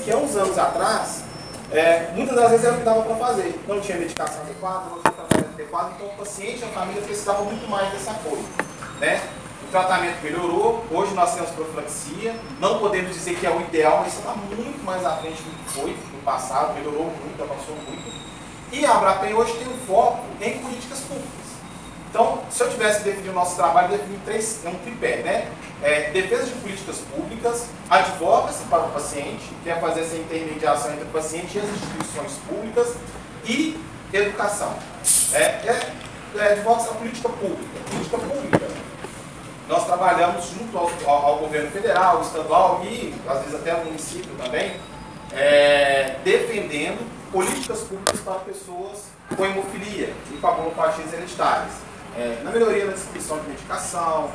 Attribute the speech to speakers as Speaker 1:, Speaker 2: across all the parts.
Speaker 1: que há uns anos atrás, muitas das vezes era o que dava para fazer. Não tinha medicação adequada, não tinha tratamento adequado, então o paciente e a família precisavam muito mais desse apoio, né? O tratamento melhorou, hoje nós temos profilaxia, não podemos dizer que é o ideal, mas está muito mais à frente do que foi no passado, melhorou muito, avançou muito. E a Abrapem hoje tem um foco em políticas públicas. Então, se eu tivesse definido o nosso trabalho, definir um tripé, né? Defesa de políticas públicas, advocacy para o paciente, que é fazer essa intermediação entre o paciente e as instituições públicas, e educação. Advocacy é política pública. Política pública. Nós trabalhamos junto ao governo federal, estadual e, às vezes, até ao município também, defendendo políticas públicas para pessoas com hemofilia e com abulopatias hereditárias. Na melhoria da distribuição de medicação,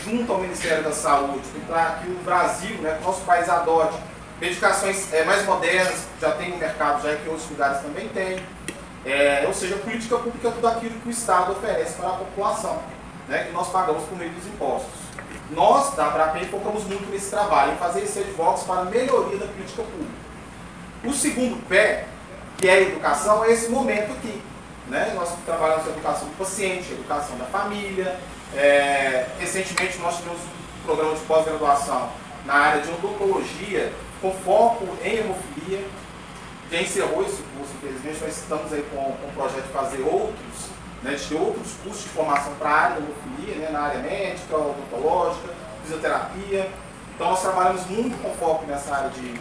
Speaker 1: junto ao Ministério da Saúde, para que o Brasil, né, que o nosso país adote medicações mais modernas, já tem no mercado, já que outros lugares também tem. Ou seja, política pública é tudo aquilo que o Estado oferece para a população, né, que nós pagamos por meio dos impostos. Nós, da Abrapem, focamos muito nesse trabalho, em fazer esse advocacy para a melhoria da política pública. O segundo pé, que é a educação, é esse momento aqui. Né? Nós trabalhamos a educação do paciente, a educação da família. Recentemente nós tivemos um programa de pós-graduação na área de odontologia, com foco em hemofilia. Já encerrou esse curso, infelizmente, nós estamos aí com um projeto de fazer outros, né, de ter outros cursos de formação para a área da hemofilia, né, na área médica, odontológica, fisioterapia. Então nós trabalhamos muito com foco nessa área de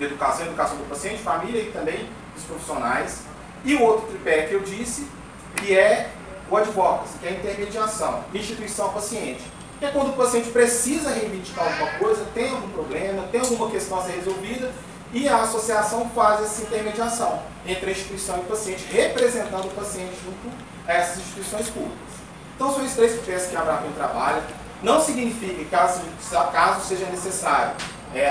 Speaker 1: educação do paciente, família e também dos profissionais. E o outro tripé que eu disse, que é o advocacy, que é a intermediação, instituição-paciente. Que é quando o paciente precisa reivindicar alguma coisa, tem algum problema, tem alguma questão a ser resolvida, e a associação faz essa intermediação entre a instituição e o paciente, representando o paciente junto a essas instituições públicas. Então são esses três tripés que a Abrapem trabalha. Não significa que caso seja necessário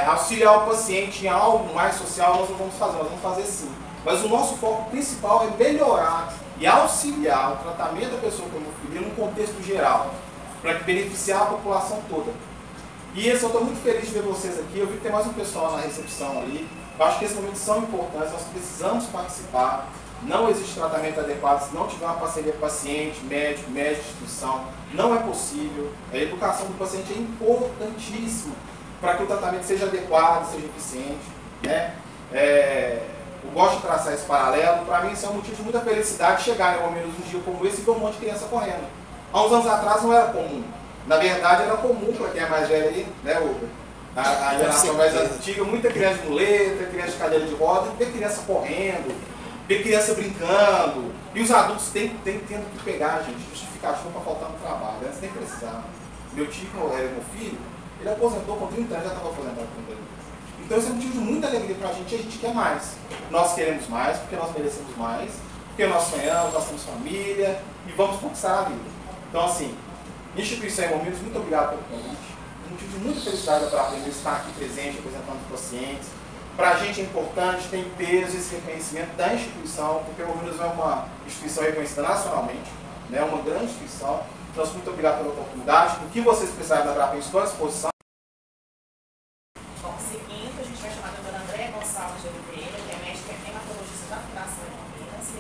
Speaker 1: auxiliar o paciente em algo mais social, nós não vamos fazer, nós vamos fazer sim. Mas o nosso foco principal é melhorar e auxiliar o tratamento da pessoa com hemofilia num contexto geral, para beneficiar a população toda. E eu estou muito feliz de ver vocês aqui. Eu vi que tem mais um pessoal na recepção ali. Eu acho que esses momentos são importantes, nós precisamos participar. Não existe tratamento adequado se não tiver uma parceria paciente, médico, instituição. Não é possível. A educação do paciente é importantíssima para que o tratamento seja adequado, seja eficiente, né? Eu gosto de traçar esse paralelo. Para mim isso é um motivo de muita felicidade chegar em menos um dia como esse e ver um monte de criança correndo. Há uns anos atrás não era comum. Na verdade era comum para quem é mais velho aí, né, Hugo? A geração mais antiga, muita criança de muleta, criança de cadeira de roda, ver criança correndo, ver criança brincando. E os adultos tendo que pegar, gente, justificativa para faltar no trabalho. Antes nem precisava. Meu tio, meu filho, ele aposentou com 30 anos, já estava aposentado com 30 anos. Então isso é um motivo de muita alegria para a gente e a gente quer mais. Nós queremos mais, porque nós merecemos mais, porque nós sonhamos, nós temos família e vamos conquistar a vida. Então assim, instituição Hemomílios, muito obrigado pelo convite. Um motivo de muita felicidade para aprender estar aqui presente, representando os pacientes. Para a gente é importante, tem peso esse reconhecimento da instituição, porque o Hemomílios é uma instituição reconhecida nacionalmente, né, uma grande instituição. Então, muito obrigado pela oportunidade. O que vocês precisarem da Abrapem, estou à disposição.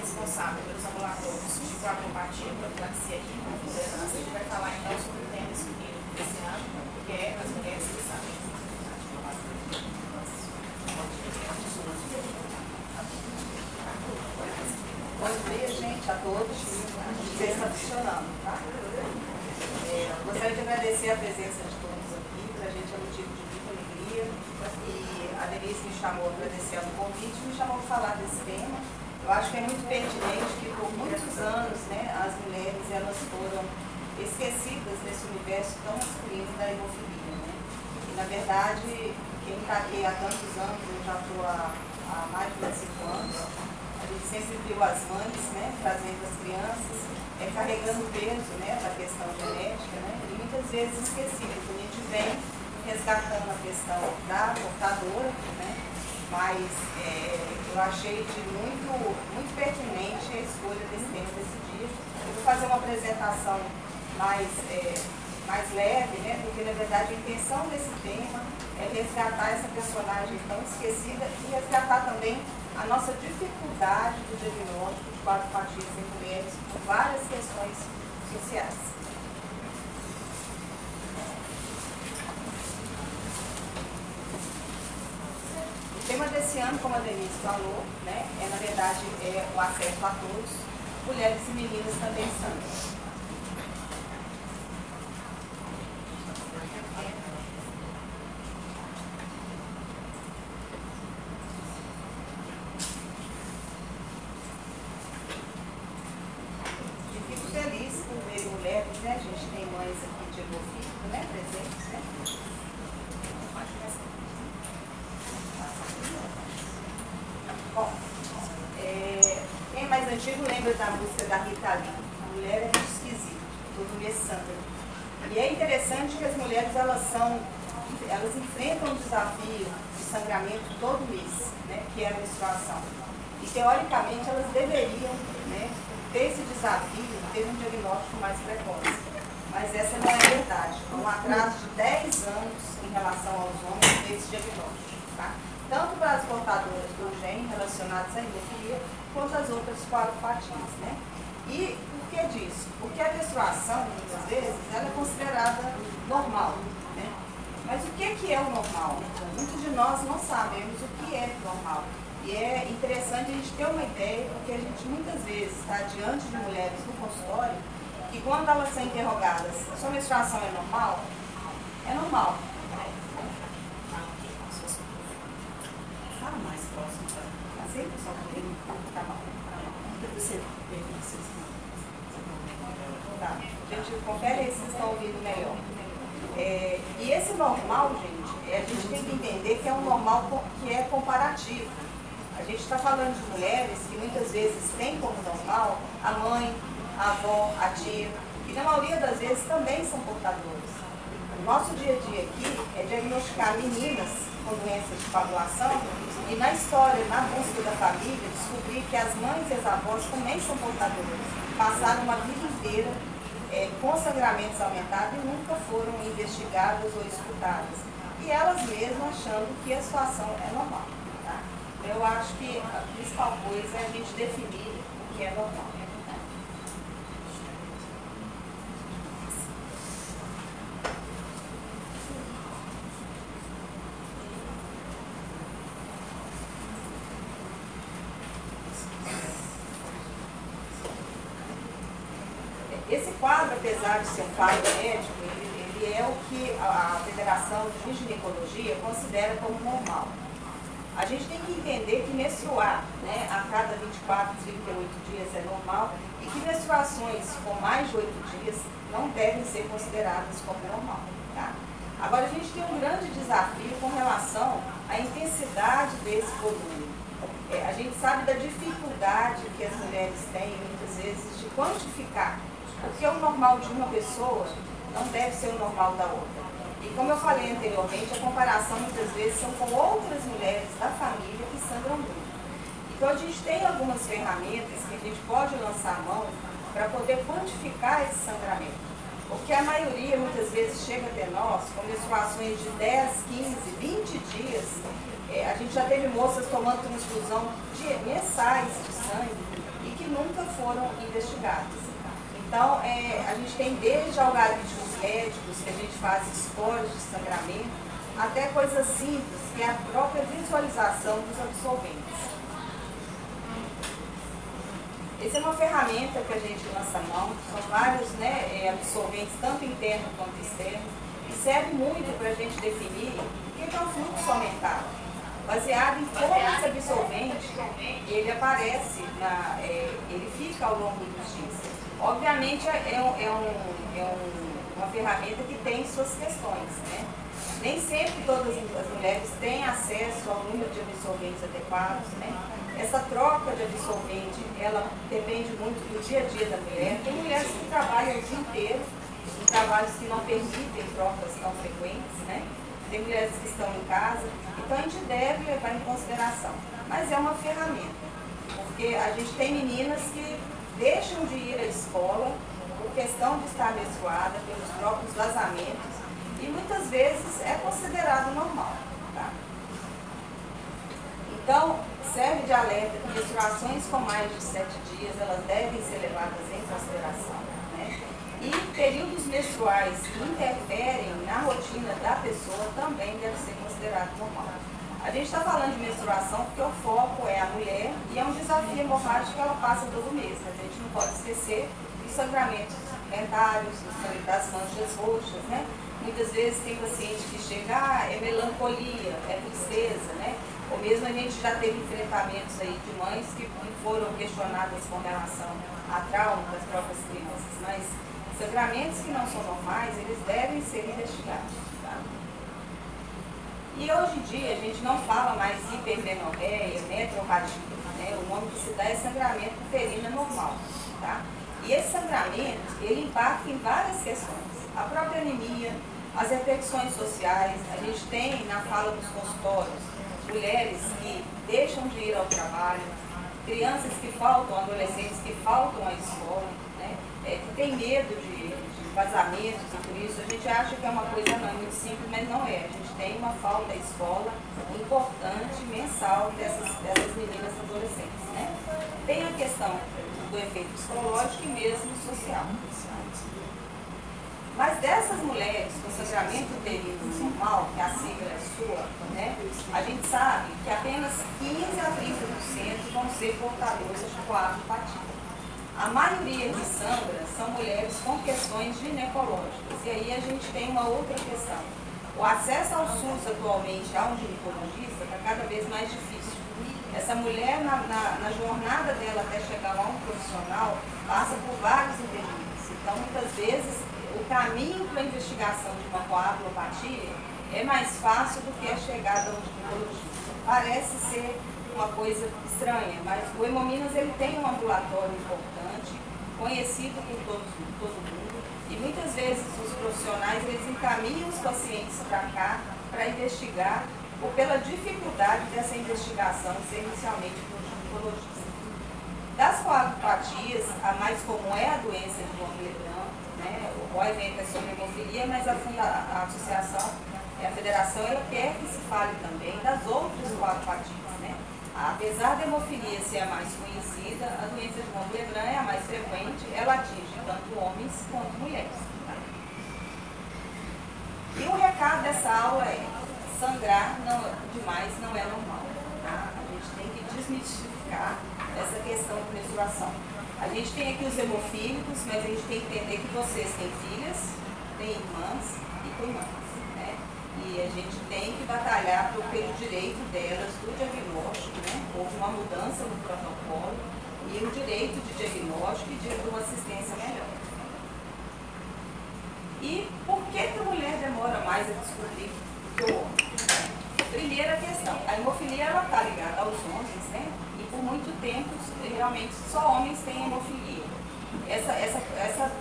Speaker 2: Responsável pelos ambulatórios de coagulopatia, profilaxia e intolerância. A gente vai falar então sobre o tema escolhido desse ano, que é as mulheres que sabem.
Speaker 3: Bom dia, gente, a todos. Você está funcionando, tá? Gostaria de agradecer a presença de todos aqui. Para a gente é motivo de muita alegria. E a Denise me chamou agradecendo o convite, me chamou para falar desse tema. Eu acho que é muito pertinente que por muitos anos, né, as mulheres elas foram esquecidas nesse universo tão masculino da hemofilia, né? E na verdade, quem está aqui há tantos anos, eu já estou há mais de 25 anos, a gente sempre viu as mães, né, trazendo as crianças, carregando o peso, né, da questão genética, né, e muitas vezes esquecidas. A gente vem resgatando a questão da portadora, né? Mas eu achei de muito pertinente a escolha desse tema desse dia. Eu vou fazer uma apresentação mais mais leve, né? Porque na verdade a intenção desse tema é resgatar essa personagem tão esquecida e resgatar também a nossa dificuldade do diagnóstico de quadro infantil em mulheres por várias questões sociais. O tema desse ano, como a Denise falou, né, na verdade é o acesso a todos, mulheres e meninas também são. Né? A gente tem mães aqui de filho, né? Presentes, né? Bom, quem é mais antigo lembra da música da Rita Lee, A Mulher é Muito Esquisita, do Alessandra. E é interessante que as mulheres, elas enfrentam um desafio de sangramento todo mês, né? Que é a menstruação. E teoricamente elas deveriam, né, ter esse desafio, ter um diagnóstico mais precoce. Mas essa não é a verdade. Há um atraso de 10 anos em relação aos homens nesse diagnóstico. Tá? Tanto para as portadoras do gene relacionadas à hemofilia, quanto as outras coagulopatias. Né? E por que disso? Porque a menstruação, muitas vezes, ela é considerada normal. Né? Mas o que é o normal? Muitos de nós não sabemos o que é normal. E é interessante a gente ter uma ideia, porque a gente muitas vezes está diante de mulheres no consultório, que quando elas são interrogadas, a sua menstruação é normal? É normal. Fala mais próximo, tá? Sempre só que tá bom. Tá. A gente confere aí se vocês estão ouvindo melhor. E esse normal, gente, a gente tem que entender que é um normal que é comparativo. A gente está falando de mulheres que muitas vezes têm como normal a mãe, a avó, a tia, e na maioria das vezes também são portadoras. O nosso dia a dia aqui é diagnosticar meninas com doenças de coagulação e na história, na busca da família, descobrir que as mães e as avós também são portadoras. Passaram uma vida inteira com sangramentos aumentados e nunca foram investigadas ou escutadas. E elas mesmas achando que a situação é normal. Eu acho que a principal coisa é a gente definir o que é normal. Esse quadro, apesar de ser um quadro médico, ele é o que a Federação de Ginecologia considera como normal. A gente tem que entender que menstruar, né, a cada 24, 38 dias é normal e que menstruações com mais de 8 dias não devem ser consideradas como normal. Tá? Agora, a gente tem um grande desafio com relação à intensidade desse volume. A gente sabe da dificuldade que as mulheres têm, muitas vezes, de quantificar. Porque o normal de uma pessoa não deve ser o normal da outra. E como eu falei anteriormente, a comparação muitas vezes são com outras mulheres da família que sangram muito. Então a gente tem algumas ferramentas que a gente pode lançar a mão para poder quantificar esse sangramento. Porque a maioria muitas vezes chega até nós com menstruações de 10, 15, 20 dias. A gente já teve moças tomando transfusão mensais de sangue e que nunca foram investigadas. Então, a gente tem desde algoritmos médicos, que a gente faz scores de sangramento, até coisas simples, que é a própria visualização dos absorventes. Essa é uma ferramenta que a gente lança a mão, são vários, né, absorventes, tanto internos quanto externos, e serve muito para a gente definir o que é o fluxo aumentado. Baseado em como esse absorvente, ele aparece, ele fica ao longo dos dias. Obviamente uma ferramenta que tem suas questões, né? Nem sempre todas as mulheres têm acesso ao número de absorventes adequados, né? Essa troca de absorvente, ela depende muito do dia a dia da mulher. Tem mulheres que trabalham o dia inteiro, em trabalhos que não permitem trocas tão frequentes, né? Tem mulheres que estão em casa, então a gente deve levar em consideração. Mas é uma ferramenta, porque a gente tem meninas que deixam de ir à escola por questão de estar menstruada, pelos próprios vazamentos, e muitas vezes é considerado normal. Tá? Então, serve de alerta que menstruações com mais de 7 dias, elas devem ser levadas em consideração. Né? E períodos menstruais que interferem na rotina da pessoa também deve ser considerado normal. A gente está falando de menstruação porque o foco é a mulher e é um desafio hemorrágico que ela passa todo mês. A gente não pode esquecer dos sangramentos dentários, das manchas roxas, né? Muitas vezes tem paciente que chega, é melancolia, é tristeza, né? Ou mesmo a gente já teve enfrentamentos aí de mães que foram questionadas com relação a trauma das próprias crianças, mas sangramentos que não são normais, eles devem ser investigados. Tá? E hoje em dia a gente não fala mais hipermenorreia, metrorragia, né? O nome que se dá é sangramento uterino normal. Tá? E esse sangramento, ele impacta em várias questões. A própria anemia, as repercussões sociais, a gente tem na fala dos consultórios mulheres que deixam de ir ao trabalho, crianças que faltam, adolescentes que faltam à escola, né? Que tem medo de vazamentos e por isso a gente acha que é uma coisa não é muito simples, mas não é. A gente tem uma falta à escola importante, mensal dessas meninas adolescentes. Né? Tem a questão do efeito psicológico e mesmo social. Mas dessas mulheres com sangramento uterino normal, que a sigla é sua, né, a gente sabe que apenas 15 a 30% vão ser portadoras de coagulopatia. A maioria que sangra são mulheres com questões ginecológicas. E aí a gente tem uma outra questão. O acesso ao SUS atualmente a um ginecologista está cada vez mais difícil. Essa mulher, na jornada dela até chegar a um profissional, passa por vários impedimentos. Então, muitas vezes, o caminho para a investigação de uma coagulopatia é mais fácil do que a chegada ao ginecologista. Parece ser uma coisa estranha, mas o Hemominas ele tem um ambulatório importante, conhecido por todo mundo, e muitas vezes os profissionais eles encaminham os pacientes para cá para investigar, ou pela dificuldade dessa investigação ser inicialmente por um ginecologista. Das coagulopatias, a mais comum é a doença de von Willebrand, né? O evento é sobre hemofilia, mas a associação, a federação, ela quer que se fale também das outras coagulopatias, né? Apesar da hemofilia ser a mais conhecida, a doença de von Willebrand é a mais frequente, ela atinge tanto homens quanto mulheres. Tá? E o recado dessa aula é: sangrar demais não é normal. Tá? A gente tem que desmistificar essa questão de menstruação. A gente tem aqui os hemofílicos, mas a gente tem que entender que vocês têm filhas, têm irmãs e co-irmãs, né? E a gente tem que batalhar pelo direito delas do diagnóstico, né? Houve uma mudança no protocolo e o direito de diagnóstico e de uma assistência melhor. E por que a mulher demora mais a descobrir que o homem? Primeira questão, a hemofilia ela está ligada aos homens, né? E por muito tempo, realmente, só homens têm hemofilia. Essa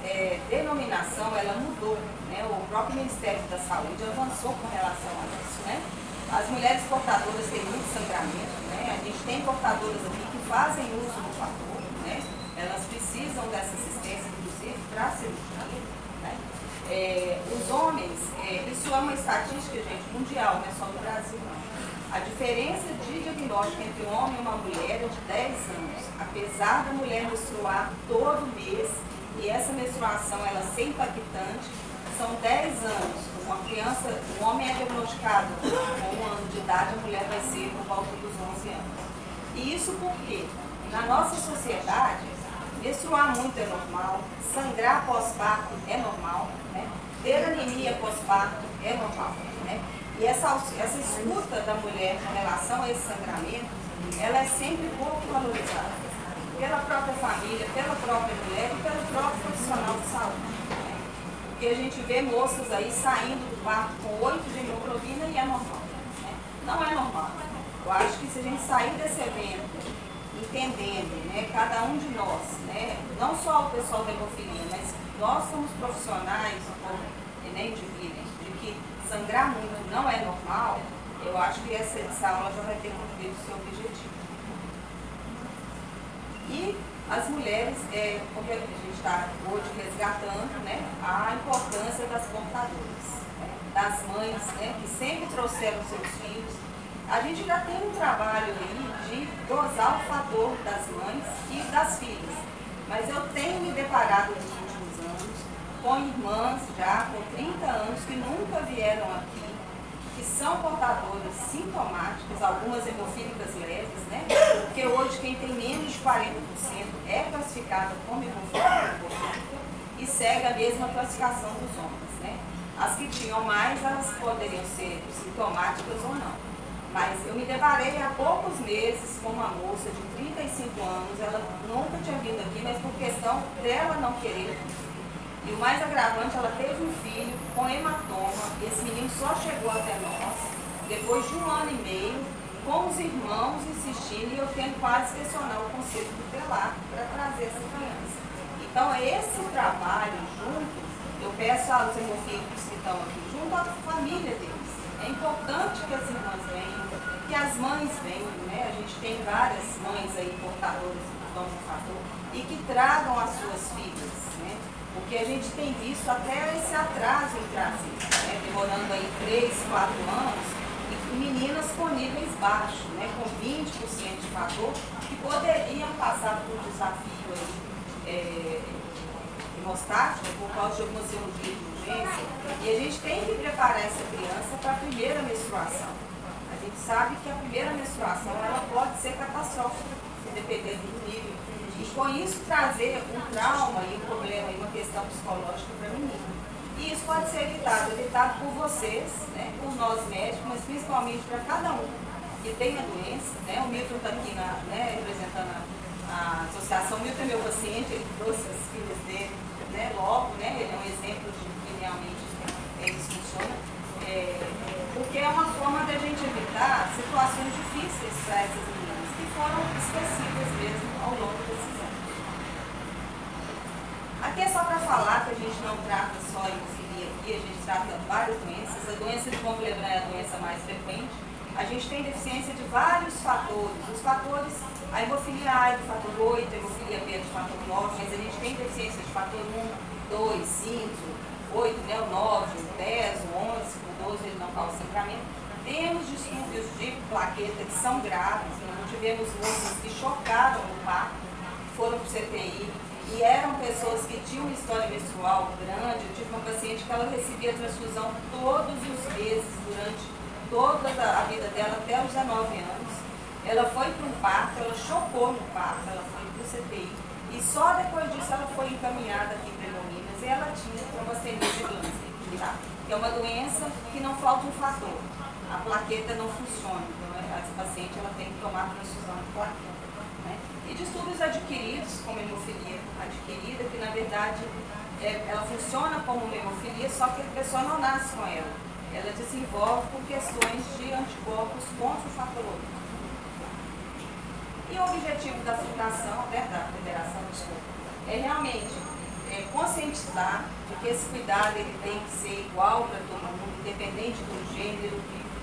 Speaker 3: denominação, ela mudou, né? O próprio Ministério da Saúde avançou com relação a isso, né? As mulheres portadoras têm muito sangramento, né? A gente tem portadoras aqui que fazem uso do fator, né? Elas precisam dessa assistência, inclusive, para a cirurgia, né? Os homens, isso é uma estatística, gente, mundial, não é só no Brasil, não. A diferença de diagnóstico entre um homem e uma mulher é de 10 anos. Apesar da mulher menstruar todo mês e essa menstruação ela ser impactante, são 10 anos. Uma criança, um homem é diagnosticado com 1 ano de idade, a mulher vai ser por volta dos 11 anos. E isso porque, na nossa sociedade, menstruar muito é normal, sangrar pós-parto é normal, né? Ter anemia pós-parto é normal, né? E essa escuta da mulher com relação a esse sangramento, ela é sempre pouco valorizada pela própria família, pela própria mulher e pelo próprio profissional de saúde. Né? Porque a gente vê moças aí saindo do parto com 8 de hemoglobina e é normal. Né? Não é normal. Eu acho que se a gente sair desse evento entendendo, né, cada um de nós, né, não só o pessoal da hemofilia, mas nós somos profissionais, nem dividem, de que sangrar muito não é normal, eu acho que essa aula já vai ter cumprido o seu objetivo. E as mulheres, porque a gente está hoje resgatando, né, a importância das portadoras, né, das mães, né, que sempre trouxeram seus filhos. A gente já tem um trabalho aí de dosar o fator das mães e das filhas, mas eu tenho me deparado nos últimos anos com irmãs já com 30 anos que nunca vieram aqui, que são portadoras sintomáticas, algumas hemofílicas leves, né? Porque hoje quem tem menos de 40% é classificada como hemofílica e segue a mesma classificação dos homens, né? As que tinham mais, elas poderiam ser sintomáticas ou não. Mas eu me deparei há poucos meses com uma moça de 35 anos, ela nunca tinha vindo aqui, mas por questão dela não querer. E o mais agravante, ela teve um filho com hematoma, e esse menino só chegou até nós depois de 1 ano e meio, com os irmãos insistindo, e eu tendo quase questionar o conselho tutelar para trazer essa criança. Então, esse trabalho junto, eu peço aos hemofílicos que estão aqui, junto à família deles. É importante que as irmãs venham, que as mães venham, né? A gente tem várias mães aí portadoras do dom do fator, e que tragam as suas filhas, né? Porque a gente tem visto até esse atraso em trazer, né? Demorando aí 3, 4 anos, e meninas com níveis baixos, né? Com 20% de fator, que poderiam passar por um desafio aí, hemostático, por causa de alguma cirurgia de urgência, e a gente tem que preparar essa criança para a primeira menstruação. A gente sabe que a primeira menstruação ela pode ser catastrófica, dependendo do nível. E com isso trazer um trauma e um problema e uma questão psicológica para a menina. E isso pode ser evitado por vocês, né, por nós médicos, mas principalmente para cada um que tem a doença. Né? O Milton está aqui representando a associação. O Milton é meu paciente, ele trouxe as filhas dele, né, logo, né, ele é um exemplo de que realmente isso funciona. Porque é uma forma da gente evitar situações difíceis para essas meninas, que foram esquecidas mesmo ao longo desses anos. Aqui é só para falar que a gente não trata só a hemofilia aqui, a gente trata várias doenças. A doença de von Willebrand é a doença mais frequente. A gente tem deficiência de vários fatores. Os fatores, a hemofilia A é do fator 8, a hemofilia B é do fator 9, mas a gente tem deficiência de fator 1, 2, 5, 8, né, o 9, o 10, o 11, o 12 ele não causa sangramento. Temos distúrbios de plaqueta que são graves, nós tivemos moças que chocaram no parto, foram para o CTI, e eram pessoas que tinham uma história menstrual grande. Eu tive uma paciente que ela recebia transfusão todos os meses, durante toda a vida dela, até os 19 anos. Ela foi para um parto, ela chocou no parto, ela foi para o CTI, e só depois disso ela foi encaminhada aqui para Minas, e ela tinha trombocitose glandular, que é uma doença que não falta um fator. A plaqueta não funciona, então essa paciente ela tem que tomar transfusão de plaqueta. Né? E distúrbios adquiridos, como hemofilia adquirida, que na verdade ela funciona como uma hemofilia, só que a pessoa não nasce com ela. Ela desenvolve por questões de anticorpos contra o fator 8. E o objetivo da fundação, né, da federação, é realmente conscientizar de que esse cuidado ele tem que ser igual para todo mundo, independente do gênero,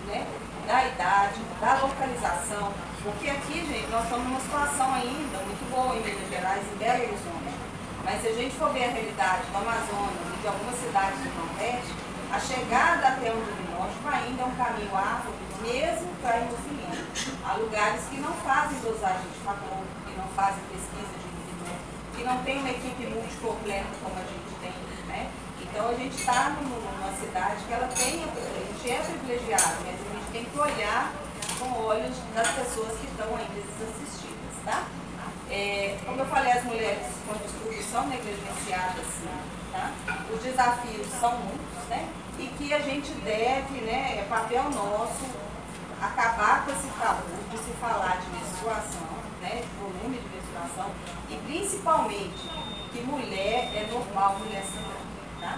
Speaker 3: né, da idade, da localização, porque aqui, gente, nós estamos numa situação ainda muito boa em Minas Gerais, em Belo Horizonte, mas se a gente for ver a realidade do Amazonas e de algumas cidades do Nordeste, a chegada até o diagnóstico ainda é um caminho árduo, mesmo para a hemofilia. Há lugares que não fazem dosagem de fator, que não fazem pesquisa de nível, que não tem uma equipe multicompleta como a gente tem, né? Então a gente está numa cidade que ela tem, a gente é privilegiado, mas a gente tem que olhar com olhos das pessoas que estão ainda desassistidas, tá? Como eu falei, as mulheres com distúrbios são negligenciadas, tá? Os desafios são muitos, né? E que a gente deve, né, é papel nosso, acabar com esse tabu de se falar de menstruação, né, de volume de menstruação, e principalmente que mulher é normal, mulher sangrando, tá?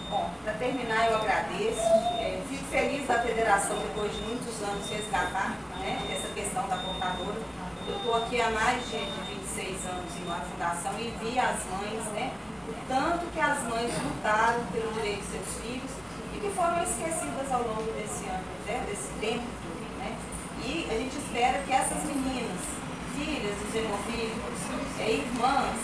Speaker 3: Bom, para terminar eu agradeço, fico feliz da federação depois de muitos anos resgatar, né, essa questão da portadora. Eu estou aqui há mais de 26 anos em uma fundação e vi as mães, né, o tanto que as mães lutaram pelo direito de seus filhos e que foram esquecidas ao longo desse ano, né, desse tempo todo, né? E a gente espera que essas meninas filhas dos hemofílicos, irmãs,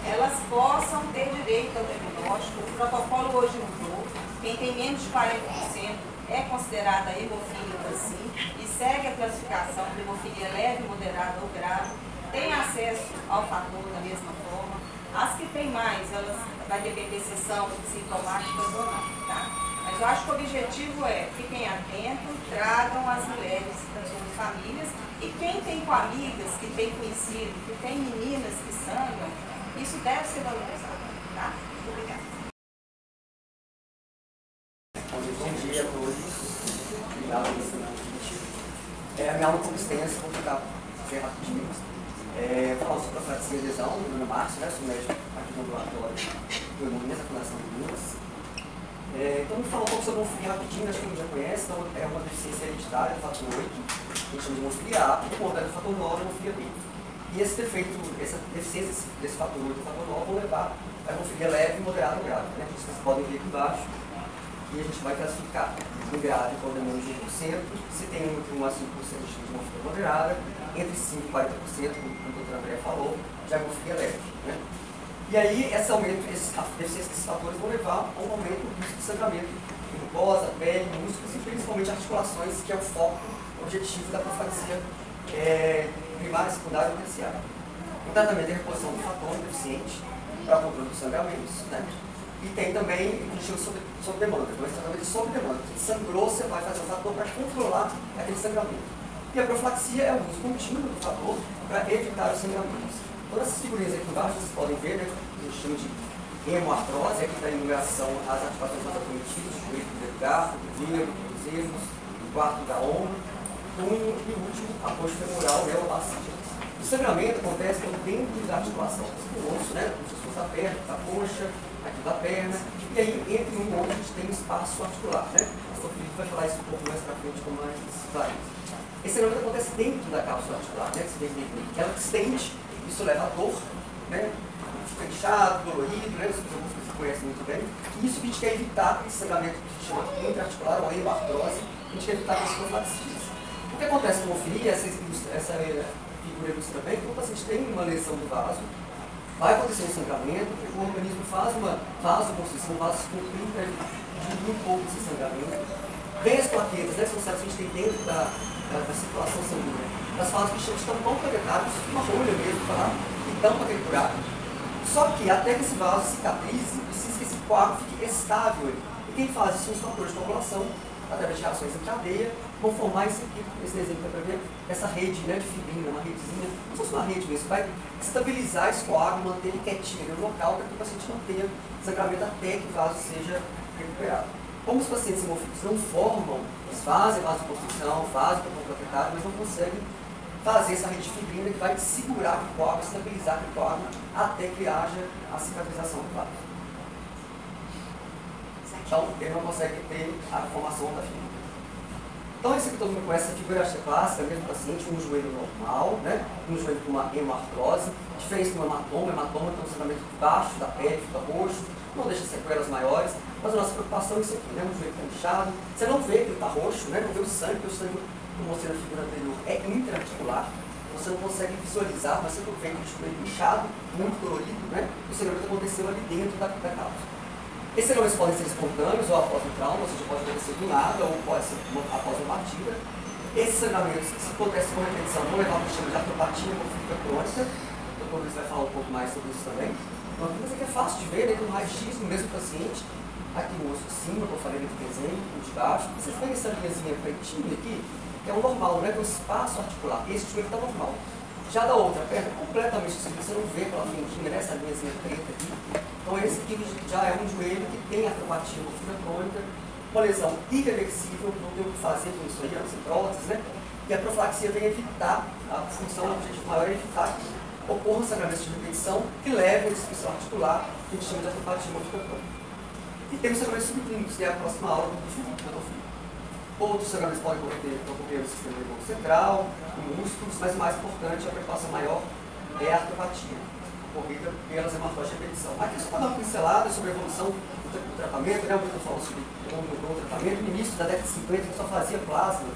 Speaker 3: elas possam ter direito ao diagnóstico. O protocolo hoje mudou. Quem tem menos de 40% é considerada hemofílica, sim, e segue a classificação de hemofilia leve, moderada ou grave, tem acesso ao fator da mesma forma. As que têm mais, elas vai depender se são sintomáticas ou não, tá? Mas eu acho que o objetivo é, fiquem atentos, tragam as mulheres das suas famílias, e quem tem com amigas, que tem conhecido, que tem meninas que sangram, isso deve ser valorizado, tá? Obrigada.
Speaker 4: Bom dia a todos. Obrigado pelo convite. A minha aula como extensa, vou tentar fazer rapidinho. Falar sobre a profilaxia de lesão, meu nome é Márcio, né? Sou médico aqui no ambulatório do Hemominas, da Fundação de Minas. Então, vou falar um pouco sobre a hemofilia rapidinho, acho que a gente já conhece. Então, é uma deficiência hereditária do fator 8, que a gente chama de hemofilia A, e por conta do fator 9, hemofilia B. E esse defeito, essa deficiência desse fator 8 e do fator 9 vão levar a hemofilia leve, moderada ou grave, né? Vocês podem ver aqui embaixo. E a gente vai classificar em grave quando é menos de 1%, se tem entre 1 a 5% de hemofilia moderada, entre 5% e 40%, como a doutora André falou, de hemofilia leve. Né? E aí, esse aumento, a deficiência desses fatores vão levar a um aumento do risco de sangramento em mucosa, pele, músculos e principalmente articulações, que é o foco objetivo da profilaxia primária, secundária e terciária. O tratamento é a reposição do fator deficiente para o controle dos sangramentos, né? E tem também o que chama sob demanda. Então, esse tratamento é sob demanda. Se sangrou, você vai fazer o fator para controlar aquele sangramento. E a profilaxia é o uso contínuo do fator para evitar os sangramentos. Todas essas figurinhas aqui embaixo, vocês podem ver, né? A gente chama de hemoartrose, aqui está em numeração as articulações mais primitivas, o joelho do dedo gato, o cotovelo, os tornozelos, o quarto da ombro, e o último, a coxa femoral, né? O bacídio. O sangramento acontece dentro da articulação do osso, né? Como se fosse a perna, da coxa, aqui da perna, e aí entre um e outro a gente tem um espaço articular, né? O Dr. Felipe vai falar isso um pouco mais para frente com mais clareza. Esse sangramento acontece dentro da cápsula articular, né? Você tem que ela estende, isso leva a dor, né? Fica inchado, dolorido, né? Você conhece muito bem. E isso que a gente quer evitar, esse sangramento que se chama intra-articular ou hemoartrose, a gente quer evitar com as profilaxias. O que acontece com a hemofilia, essa figura ilustra bem, que o paciente tem uma lesão do vaso, vai acontecer um sangramento, o organismo faz uma vasoconstrição, um vaso se comprimir para diminuir um pouco esse sangramento. Vem as plaquetas, né, são certos que a gente tem dentro da circulação sanguínea. As falas que estão tão plaquetadas, uma bolha mesmo, tá? E tampa aquele buraco. Só que até que esse vaso cicatrize, precisa que esse coágulo fique estável. E quem faz isso são os fatores de coagulação, através de reações em cadeia, vão formar isso aqui, esse desenho que dá para ver, essa rede, né, de fibrina, uma redezinha, como se fosse uma rede mesmo, vai estabilizar esse coágulo, manter ele quietinho no local, para que o paciente não tenha sangramento até que o vaso seja recuperado. Como os pacientes hemofílicos não formam, eles fazem vasoconstrição, fazem o plaquetário, mas não conseguem fazer essa rede de fibrina que vai segurar o coágulo, estabilizar o coágulo, até que haja a cicatrização do vaso. Então, ele não consegue ter a formação da fibra. Então, esse aqui todo mundo conhece, essa figura clássica, mesmo paciente, um joelho normal, né? Um joelho com uma hemoartrose, diferença do hematoma tem um sangramento debaixo da pele, fica roxo, não deixa sequelas maiores, mas a nossa preocupação é isso aqui, né? Um joelho está inchado, você não vê que ele está roxo, né? Não vê o sangue, porque o sangue, como eu mostrei na figura anterior, é intra-articular, você não consegue visualizar, mas você não vê que o joelho inchado, muito dolorido, né? E o sangramento aconteceu ali dentro da cápsula. Esses sangramento podem ser espontâneos ou após um trauma, ou seja, pode acontecer do nada ou pode ser após uma batida. Esses sangramentos, se acontece com repetição, vão levar ao que chama de artropatia hemofílica crônica. O Dr. Luiz vai falar um pouco mais sobre isso também. Uma coisa que é fácil de ver, né, com raio-x no mesmo paciente, aqui no osso de cima, que eu falei no desenho, o de baixo. Vocês veem essa linhazinha pretinha aqui, que é o normal, né, que é o espaço articular. Esse joelho está normal. Já da outra perna, completamente escuro, você não vê aquela fendinha, né, essa linhazinha preta aqui. Então esse aqui já é um joelho que tem artropatia hemofílica crônica, uma lesão irreversível, não tem o que fazer com isso aí, sem próteses, né? E a profilaxia vem evitar, a função do objetivo maior é evitar que ocorram sangramentos de repetição que levem a disfunção articular, que a gente chama de artropatia hemofílica crônica. E tem os sangramentos subclínicos, que é a próxima aula do Felipe. Outros sangramentos podem ocorrer no sistema nervoso central, em músculos, mas o mais importante, a preocupação maior é a artropatia, ocorrida pelas hematóides de repetição. Aqui só para dar uma pincelada sobre a evolução do tratamento, né? O Milton falou sobre como mudou o tratamento. No início da década de 50, a gente só fazia plasma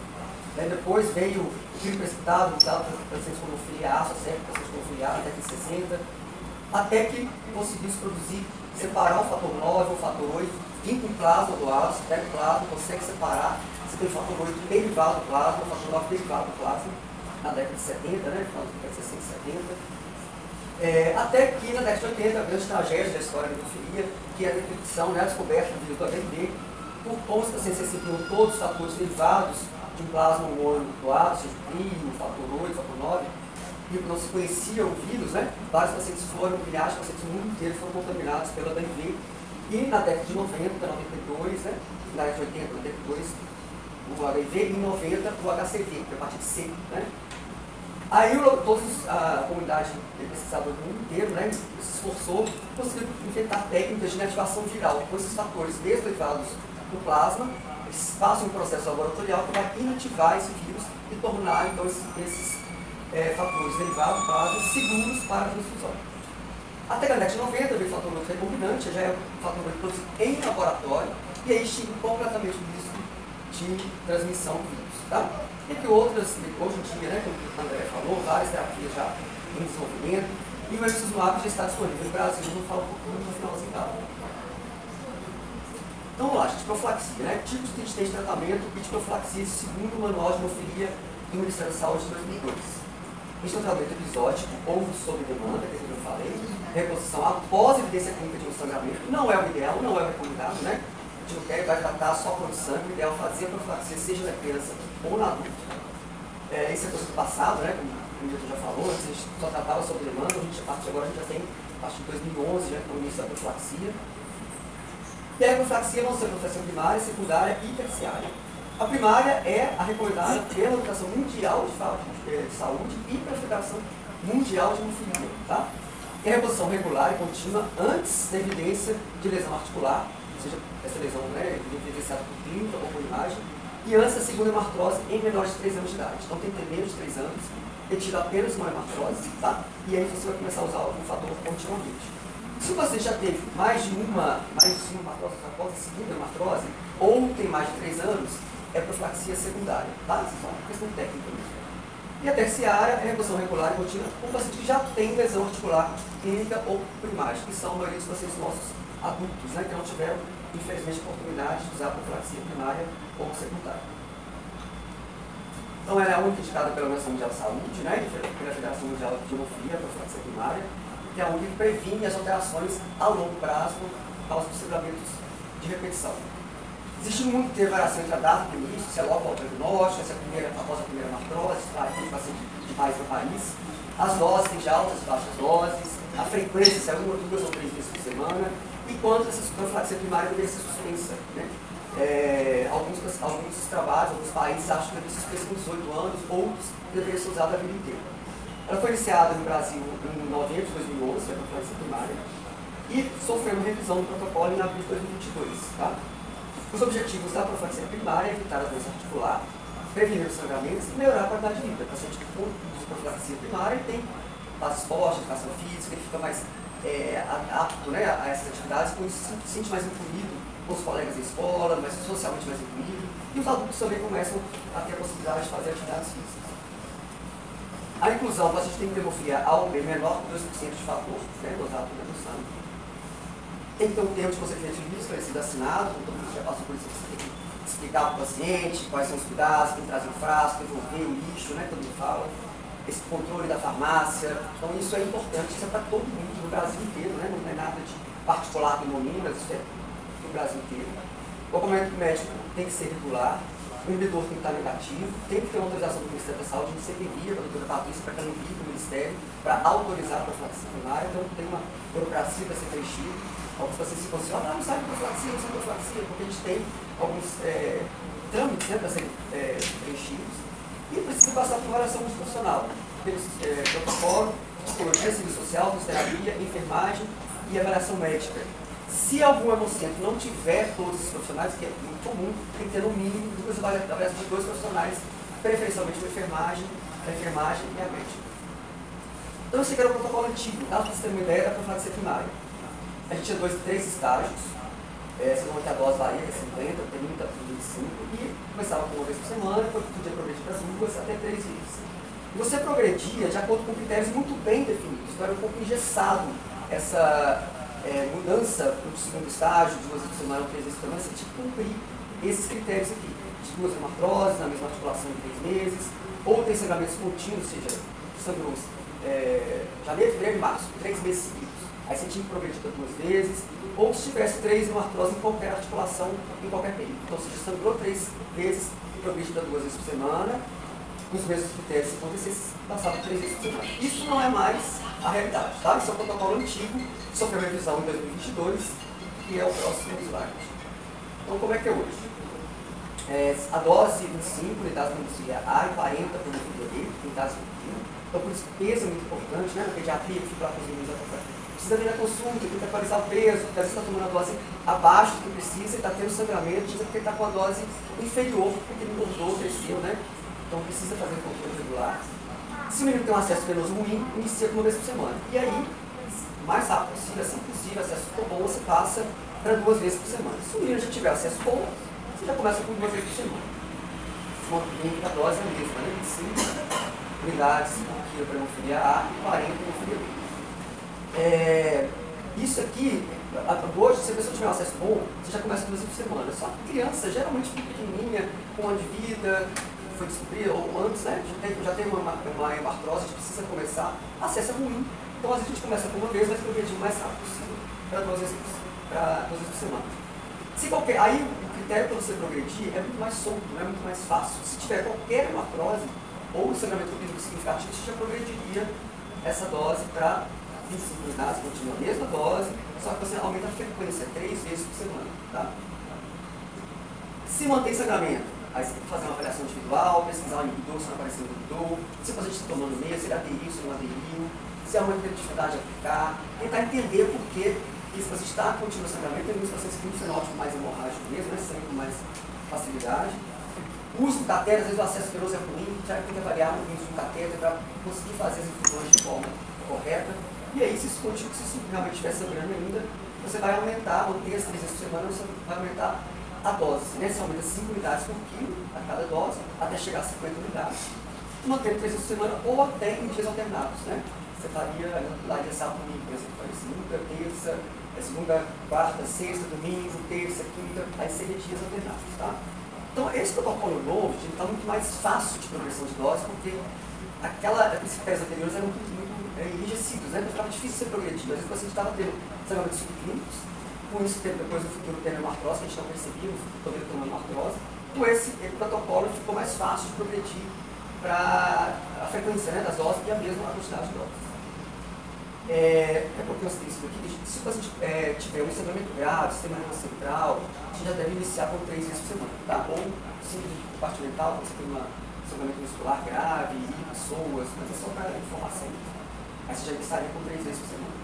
Speaker 4: Depois veio o crime precipitado, voltado para pacientes com hemofilia A, só serve para pacientes com hemofilia A, até que 60, até que conseguiu se produzir, separar o fator 9 ou o fator 8, vim com plasma doado, você pega o plasma, consegue separar, você tem o fator 8 derivado do plasma, o fator 9 derivado do plasma, na década de 70, né, final da década de 60 e 70. Até que na década de 80, a grande tragédia da história da hemofilia, que é a detecção, né, a descoberta do vírus do HIV, por como os pacientes recebiam todos os fatores derivados de um plasma humano doado, seja o trio, o fator 8, o fator 9, e não se conhecia o vírus, né? Vários pacientes foram, milhares de pacientes no mundo inteiro foram contaminados pelo HIV, e na década de 90, 92, né? Na década de 80, 92, o HIV, e em 90 o HCV, que é a hepatite C, né? Aí toda a comunidade pesquisadora do mundo inteiro, né, se esforçou, conseguiu inventar técnicas de inativação viral com esses fatores derivados do plasma. Eles passam um processo laboratorial que vai inativar esse vírus e tornar então esses fatores derivados do plasma seguros para a transfusão. Até a década de 90 veio o fator 8 recombinante, já é um fator 8 produzido em laboratório, e aí extingue completamente o risco de transmissão do vírus. Tá? Entre outras, hoje em dia, né, como o André falou, várias terapias já em desenvolvimento, e o emicizumab já está disponível no Brasil, não falo um pouquinho no finalzinho da aula. Então vamos lá, gente, profilaxia, né? Tipos de tratamento e de profilaxia segundo o Manual de Hemofilia do Ministério da Saúde de 2002. Este é um tratamento episódico ou sob demanda, que eu falei, reposição após evidência clínica de um sangramento, não é o ideal, não é o recomendado, né? A gente não quer, vai tratar só com sangue, o ideal é fazer a profilaxia, seja na criança ou na adulto. Isso é coisa do passado, né? Como o diretor já falou, antes a gente só tratava sob demanda, a partir de agora a gente já tem, a partir de 2011, já com o início da profilaxia. E a profilaxia vão ser profilaxia primária, secundária e terciária. A primária é a recomendada pela Organização Mundial de Saúde e pela Federação Mundial de Hemofilia, tá? É a reposição regular e contínua antes da evidência de lesão articular, ou seja, essa lesão, né, evidenciada por clínica ou por imagem, e antes da segunda hemartrose em menores de 3 anos de idade. Então tem que ter menos de 3 anos, ter tido apenas uma hemartrose, tá? E aí você vai começar a usar algum fator continuamente. Se você já teve mais de uma hemartrose após a segunda hemartrose, ou tem mais de 3 anos, é profilaxia secundária, tá? Isso é uma questão técnica mesmo. E a terciária é a reposição regular e contínua com paciente que já tem lesão articular clínica ou por imagem, que são a maioria dos pacientes nossos adultos, né, que não tiveram, infelizmente, oportunidade de usar a profilaxia primária ou secundária. Então, ela é a única indicada pela Organização Mundial de Saúde, né, pela Federação Mundial de Hemofilia, a profilaxia primária, que é a única que previne as alterações a longo prazo por causa dos sangramentos de repetição. Existe muito ter variação entre a data do início, se é logo ao diagnóstico, se é após a primeira hemartrose, se tem paciente de mais no país. As doses têm de altas e baixas doses, a frequência, se é 1, 2 ou 3 vezes por semana, e quanto essa profilaxia primária deveria ser suspensa. Né? Alguns trabalhos, alguns países acham que deveria ser suspensa com 18 anos, outros deveria ser usada a vida inteira. Ela foi iniciada no Brasil em novembro de 2011, a profilaxia primária, e sofreu uma revisão do protocolo em abril de 2022. Tá? Os objetivos da profilaxia primária é evitar a doença articular, prevenir os sangramentos e melhorar a qualidade de vida. O paciente com profilaxia primária tem base esporte, educação física, ele fica mais apto, né, a essas atividades, com isso se sente mais incluído com os colegas da escola, mais socialmente mais incluído, e os adultos também começam a ter a possibilidade de fazer atividades físicas. A inclusão, o paciente tem que ter hemofilia A ou B menor que 2% de fator, né, dosado no sangue. Tem que ter um termo de consentimento de risco esclarecido assinado, todo mundo já passou por isso, você tem que explicar para o paciente quais são os cuidados, tem que trazer o frasco, devolver o lixo, né, todo mundo fala, esse controle da farmácia. Então isso é importante, isso é para todo mundo, no Brasil inteiro, né, não é nada de particular do Moninas, isso é no Brasil inteiro. O acompanhamento médico tem que ser regular, o inibidor tem que estar negativo, tem que ter uma autorização do Ministério da Saúde, a gente sempre envia para a doutora Patrícia para que ela envie para o Ministério para autorizar a profilaxia primária, então tem uma burocracia para ser preenchida. Alguns pacientes ficam assim, não sabe profilaxia, não sabe profilaxia, porque a gente tem alguns trâmites, né, para serem preenchidos. E precisa passar por avaliação profissional, pelos protocolo, psicologia, serviço social, fisioterapia, enfermagem e avaliação médica. Se algum hemocentro não tiver todos esses profissionais, que é muito comum, tem que ter no mínimo duas avaliações de 2 profissionais, preferencialmente a enfermagem e a médica. Então esse aqui era o protocolo antigo, tá? Para vocês terem uma ideia da profilaxia primária. A gente tinha 3 estágios. Vocês vão ter a dose varia, 50, 30, 25, e começava com uma vez por semana, depois podia progredir para 2 até 3 vezes. E você progredia de acordo com critérios muito bem definidos, então era um pouco engessado essa mudança para o segundo estágio, de 2 vezes por semana, 3 vezes por semana, você tinha que cumprir esses critérios aqui, de 2 hematroses, na mesma articulação de 3 meses, ou tem sangramentos contínuos, ou seja, sangrou janeiro, fevereiro e março, 3 meses seguidos. Aí você tinha que progredir para 2 vezes, ou se tivesse 3 hemartrose em qualquer articulação, em qualquer período. Então, se você sangrou 3 vezes e progredia 2 vezes por semana, os mesmos critérios, se acontecesse, passava 3 vezes por semana. Isso não é mais a realidade, tá? Isso é um protocolo antigo, que sofreu revisão em 2022, que é o próximo slide. Então, como é que é hoje? A dose 25 unidades por domiciliar A e 40 por domiciliar B, unidades por quilo. Então, por isso, peso é muito importante, né? Na pediatria, que para os meninos precisa vir na consulta, tem que atualizar o peso, porque às vezes está tomando a dose abaixo do que precisa e está tendo sangramento, precisa porque está com a dose inferior, porque ele engordou, cresceu, né? Então precisa fazer controle regular. Se o menino tem um acesso venoso ruim, inicia com 1 vez por semana. E aí, o mais rápido possível, assim possível, acesso ficou bom, você passa para 2 vezes por semana. Se o menino já tiver acesso bom, você já começa com 2 vezes por semana. A dose é a mesma, né? 25 unidades por quilo para hemofilia A e 40 para hemofilia B. Isso aqui, hoje, se a pessoa tiver um acesso bom, você já começa 2 vezes por semana. Só que criança, geralmente pequenininha, com um ano de vida, foi descobrir, ou antes, né, já tem uma hemartrose, a gente precisa começar, acesso é ruim. Então, às vezes a gente começa com 1 vez, mas progredir o mais rápido possível para 2 vezes por semana. Aí, o critério para você progredir é muito mais solto, é muito mais fácil. Se tiver qualquer hemartrose, ou sangramento clínico significativo, você já progrediria essa dose para 25 unidades, continua a mesma dose, só que você aumenta a frequência 3 vezes por semana. Tá? Se mantém sangramento, aí você tem que fazer uma avaliação individual, pesquisar o inibidor, se não apareceu o inibidor, se o paciente está tomando mesmo, se ele aderiu, se não aderiu, se há uma dificuldade de aplicar, tentar entender por que esse paciente está com contínuo sangramento. Tem muitos pacientes que têm um fenótipo mais hemorrágico mesmo, né, sangue com mais facilidade. O uso do catéter, às vezes o acesso venoso é ruim, já tem que avaliar o uso do catéter para conseguir fazer as infusões de forma correta. E aí, se isso realmente estiver sangrando ainda, você vai aumentar, manter as 3 vezes por semana, você vai aumentar a dose. Né? Você aumenta 5 unidades por quilo a cada dose, até chegar a 50 unidades. Mantendo 3 vezes por semana ou até em dias alternados. Né? Você faria lá de sábado, domingo, por exemplo, segunda, terça, segunda, quarta, sexta, domingo, terça, quinta, aí seria dias alternados. Tá? Então, esse protocolo novo está muito mais fácil de progressão de dose, porque aqueles critérios anteriores eram muito enrijecidos, né? Então ficava difícil ser progredido. Às vezes o paciente estava tendo sangramentos subclínicos, com isso depois no futuro tendo hemartrose, que a gente não percebia, no futuro poderia ter uma hemartrose. Com esse protocolo ficou mais fácil de progredir para a frequência, né, das doses e a mesma quantidade de doses. Porque eu citei isso aqui, se o paciente tiver um sangramento grave, sistema nervoso central, a gente já deve iniciar com 3 vezes por semana, tá? Ou síndrome compartimental, quando você tem um sangramento muscular grave, pessoas, mas é só para informação. Aí você já iniciaria com 3 vezes por semana.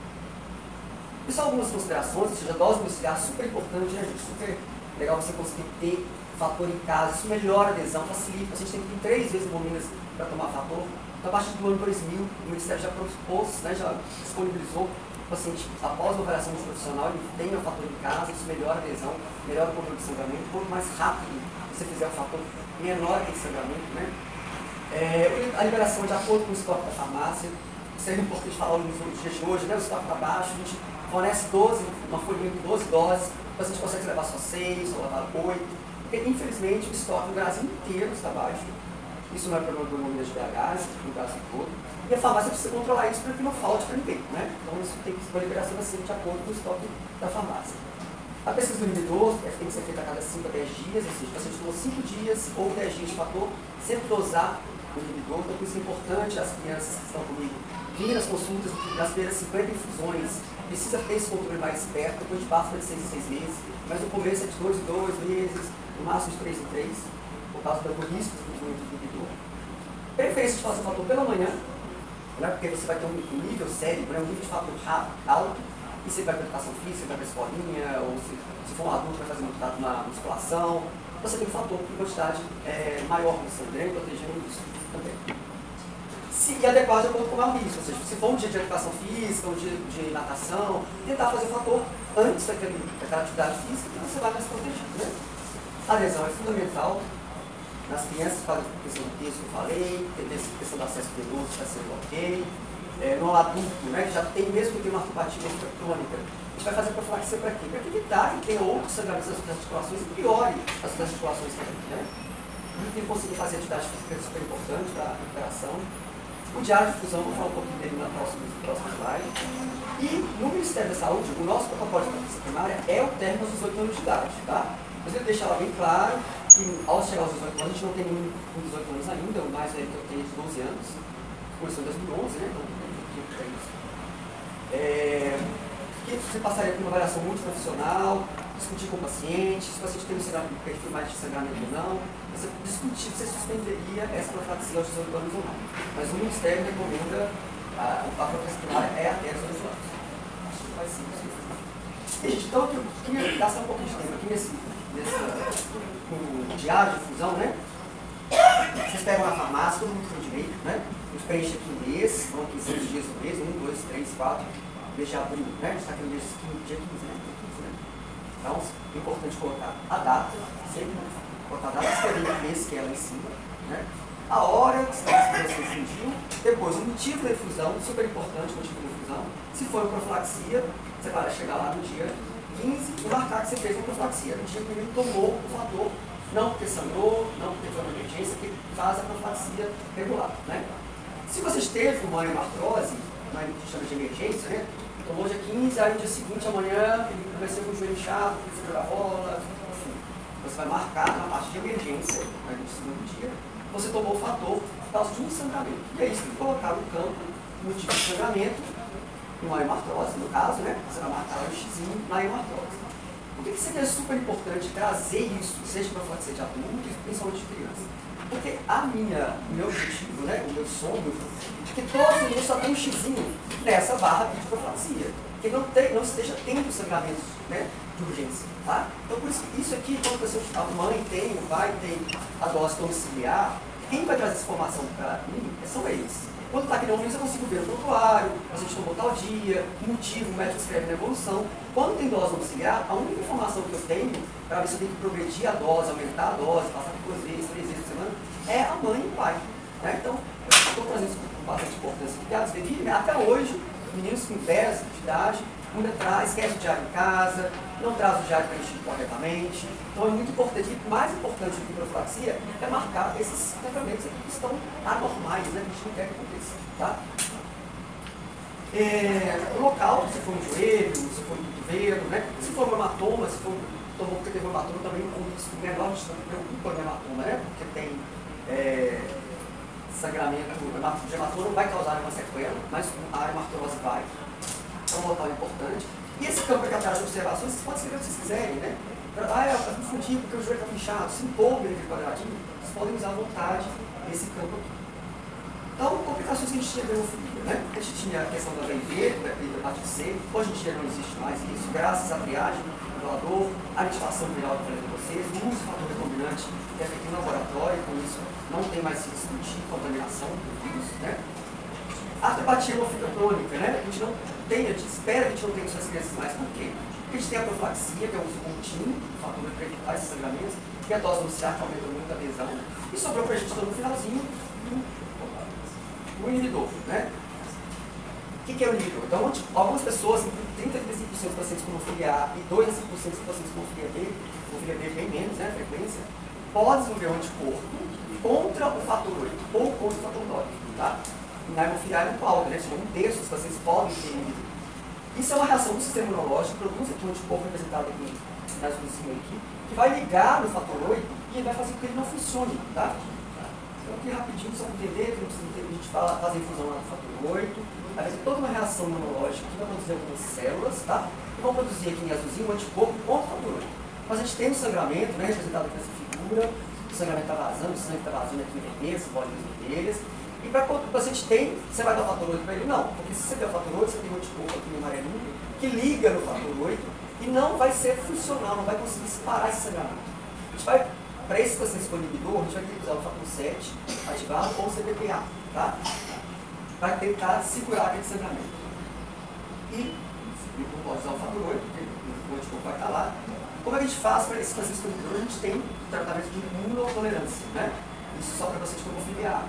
Speaker 4: E só algumas considerações, ou seja, a dose domiciliar é super importante, né, gente? Super legal você conseguir ter fator em casa, isso melhora a adesão, facilita. A gente tem que ir 3 vezes por mês para tomar fator. Então, a partir do ano 2000, o Ministério já propôs, né, já disponibilizou o paciente, após uma avaliação de profissional, ele tem o fator em casa, isso melhora a adesão, melhora o controle de sangramento. Quanto mais rápido você fizer o fator, menor aquele sangramento, né? A liberação de acordo com o estoque da farmácia, isso é importante falar nos dias de hoje, né? O estoque está baixo, a gente fornece uma folhinha com 12 doses, o paciente consegue levar só 6 ou levar 8, porque infelizmente o estoque no Brasil inteiro está baixo. Isso não é problema do nome das BHs, no Brasil todo. E a farmácia precisa controlar isso para que não falte para ninguém, né? Então isso tem que ser uma liberação assim, de acordo com o estoque da farmácia. A pesquisa do inibidor tem que ser feita a cada 5 a 10 dias, ou seja, o paciente tomou 5 dias ou 10 dias de fator, sempre dosar o inibidor. Então por isso é importante as crianças que estão comigo virem nas consultas, nas primeiras 50 infusões, precisa ter esse controle mais perto, depois de passa de 6 em 6 meses, mas no começo é de 2 em 2 meses, no máximo de 3 em 3, por causa do risco do inibidor. Preferência de fazer o fator pela manhã, né, porque você vai ter um nível sério, né, um nível de fator alto, e você vai para educação física, vai para a escolinha, ou se for um adulto vai fazer uma musculação, você tem um fator com quantidade maior no sangue, protegendo isso também. E adequar de acordo com o risco, ou seja, se for um dia de educação física, um dia de natação, tentar fazer o fator antes daquela atividade física, que você vai mais protegido, né? A lesão é fundamental nas crianças, para a questão do peso que eu falei, a questão do acesso venoso está sendo ok. No adulto, né, que já tem, mesmo que tenha uma artropatia crônica, a gente vai fazer profilaxia para quê? Para evitar que tenha outros sangramentos das articulações e piore as articulações também, né? E tem que conseguir fazer atividade física, é super importante para a recuperação. O diário de difusão, vou falar um pouquinho dele na próxima slide. E no Ministério da Saúde, o nosso protocolo de profilaxia primária é o término aos 18 anos de idade, tá? Mas ele deixa lá bem claro que ao chegar aos 18 anos, a gente não tem nenhum com 18 anos ainda, o mais velho que eu tenho de 12 anos, começou em 2011, né? Então, que você passaria por uma avaliação multiprofissional, discutir com o paciente, se o paciente tem um perfil mais de sangramento ou não, você discutir se suspenderia essa profilaxia aos 18 anos ou não. Mas o Ministério recomenda a profilaxia primária é até aos 18 anos. Acho que faz sentido. Gente, então eu queria gastar um pouquinho de tempo aqui com diário de difusão, né? Vocês pegam na farmácia, todo mundo tem direito, né? A gente preenche aqui um mês, vão aqui 6 dias do mês, 1, 2, 3, 4, mês de abril, né? A gente está aqui no dia 15, né? Então, é importante colocar a data, sempre colocar a data, escrever o mês que é lá em cima, né? A hora que você infundiu, depois o motivo da infusão, super importante o motivo da infusão. Se for uma profilaxia, você vai chegar lá no dia 15 e marcar que você fez uma profilaxia. No dia que ele tomou o fator, não porque sangrou, não porque foi uma emergência, que faz a profilaxia regular, né? Se você teve uma hemartrose, a gente chama de emergência, né? Tomou dia 15, aí no dia seguinte, amanhã, ele começou com o joelho inchado, precisa jogar bola, enfim. Você vai marcar na parte de emergência, né, no segundo dia, você tomou o fator por causa de um sangramento. E aí, você tem que colocar no campo o motivo de sangramento, uma hemartrose, no caso, né? Você vai marcar o xizinho na hemartrose. Por que seria super importante trazer isso, seja para profilaxia de adultos, principalmente de crianças? Porque o meu objetivo, né, o meu sonho, é que todo mundo só tem um xizinho nessa barra de profilaxia, que não esteja tendo sangramento, né, de urgência, tá? Então, por isso aqui, quando a mãe tem, o pai tem a dose domiciliar, quem vai trazer essa informação para mim são eles. Quando está aqui no momento, eu consigo ver o prontuário, a gente tomou tal dia, o motivo, o médico escreve na evolução. Quando tem dose domiciliar, a única informação que eu tenho para ver se eu tenho que progredir a dose, aumentar a dose, passar por 2 vezes, 3 vezes por semana, é a mãe e o pai, né? Então, eu estou trazendo isso com bastante importância, porque às vezes, até hoje, meninos com 10 de idade ainda esquece o diário em casa, não traz o diário preenchido corretamente. Então é muito importante, e mais importante do que profilaxia é marcar esses tratamentos que estão anormais, né? A gente não quer que aconteça, tá? O local, se for um joelho, se for um cotovelo, né? Se for um hematoma, se for tomou porque teve um hematoma também com um risco menor, a gente não preocupa no hematoma, né? Porque tem sangramento, o hematoma não vai causar uma sequela, mas a hemartrose vai. É um local importante. E esse campo aqui atrás de observações, vocês podem escrever o que vocês quiserem, né? Eu me fudi porque o joelho está inchado, se empolga naquele quadradinho, vocês podem usar à vontade esse campo aqui. Então, complicações que a gente tinha da hemofilia, né? A gente tinha a questão da HIV, da hepatite C, hoje em dia não existe mais isso, graças à triagem do doador, a ativação viral que eu falei com vocês, o uso do fator recombinante que é feito em laboratório, com isso não tem mais se discutir contaminação do vírus, né? A hepatia hemofílica crônica, né? A gente espera que a gente não tenha isso nas crianças mais, por quê? Porque a gente tem a profilaxia, que é o uso contínuo, o fator para evitar esses sangramentos, que é a dose domiciliar que aumenta muito a adesão, e sobrou para a gente no finalzinho o inibidor, né? O que é o inibidor? Então, algumas pessoas, 30 a 35% dos pacientes com hemofilia A e 2 a 5% dos pacientes com hemofilia B bem menos, né, a frequência, podem desenvolver um anticorpo contra o fator 8 ou contra o fator 9, tá? Na hemofilia A é muito alta, né? Um terço dos pacientes podem ter inibidor. Isso é uma reação do sistema imunológico, produz aqui um anticorpo representado aqui na azulzinha aqui, que vai ligar no fator 8 e vai fazer com que ele não funcione, tá? Então aqui rapidinho, só para entender, que não precisa entender, a gente fala, fazer infusão lá no fator 8, vai fazer toda uma reação imunológica que vai produzir algumas células, tá? E vão produzir aqui em azulzinho um anticorpo contra o fator 8. Mas a gente tem um sangramento, né, representado aqui nessa figura, o sangramento está vazando, o sangue está vazando aqui em vermelho, essas bolinhas vermelhas. E para quando o paciente tem, você vai dar o fator 8 para ele? Não, porque se você der o fator 8, você tem um anticorpo aqui no amarelinho, que liga no fator 8 e não vai ser funcional, não vai conseguir parar esse sangramento. A gente vai, para esse paciente com inibidor, a gente vai ter que usar o fator 7 ativado ou o CBPA, tá? Para tentar segurar aquele sangramento. E não pode usar o fator 8, porque o anticorpo vai estar lá. Como é que a gente faz para esses pacientes com inibidor? A gente tem tratamento de imunotolerância, né? Isso só para pacientes com hemofília A,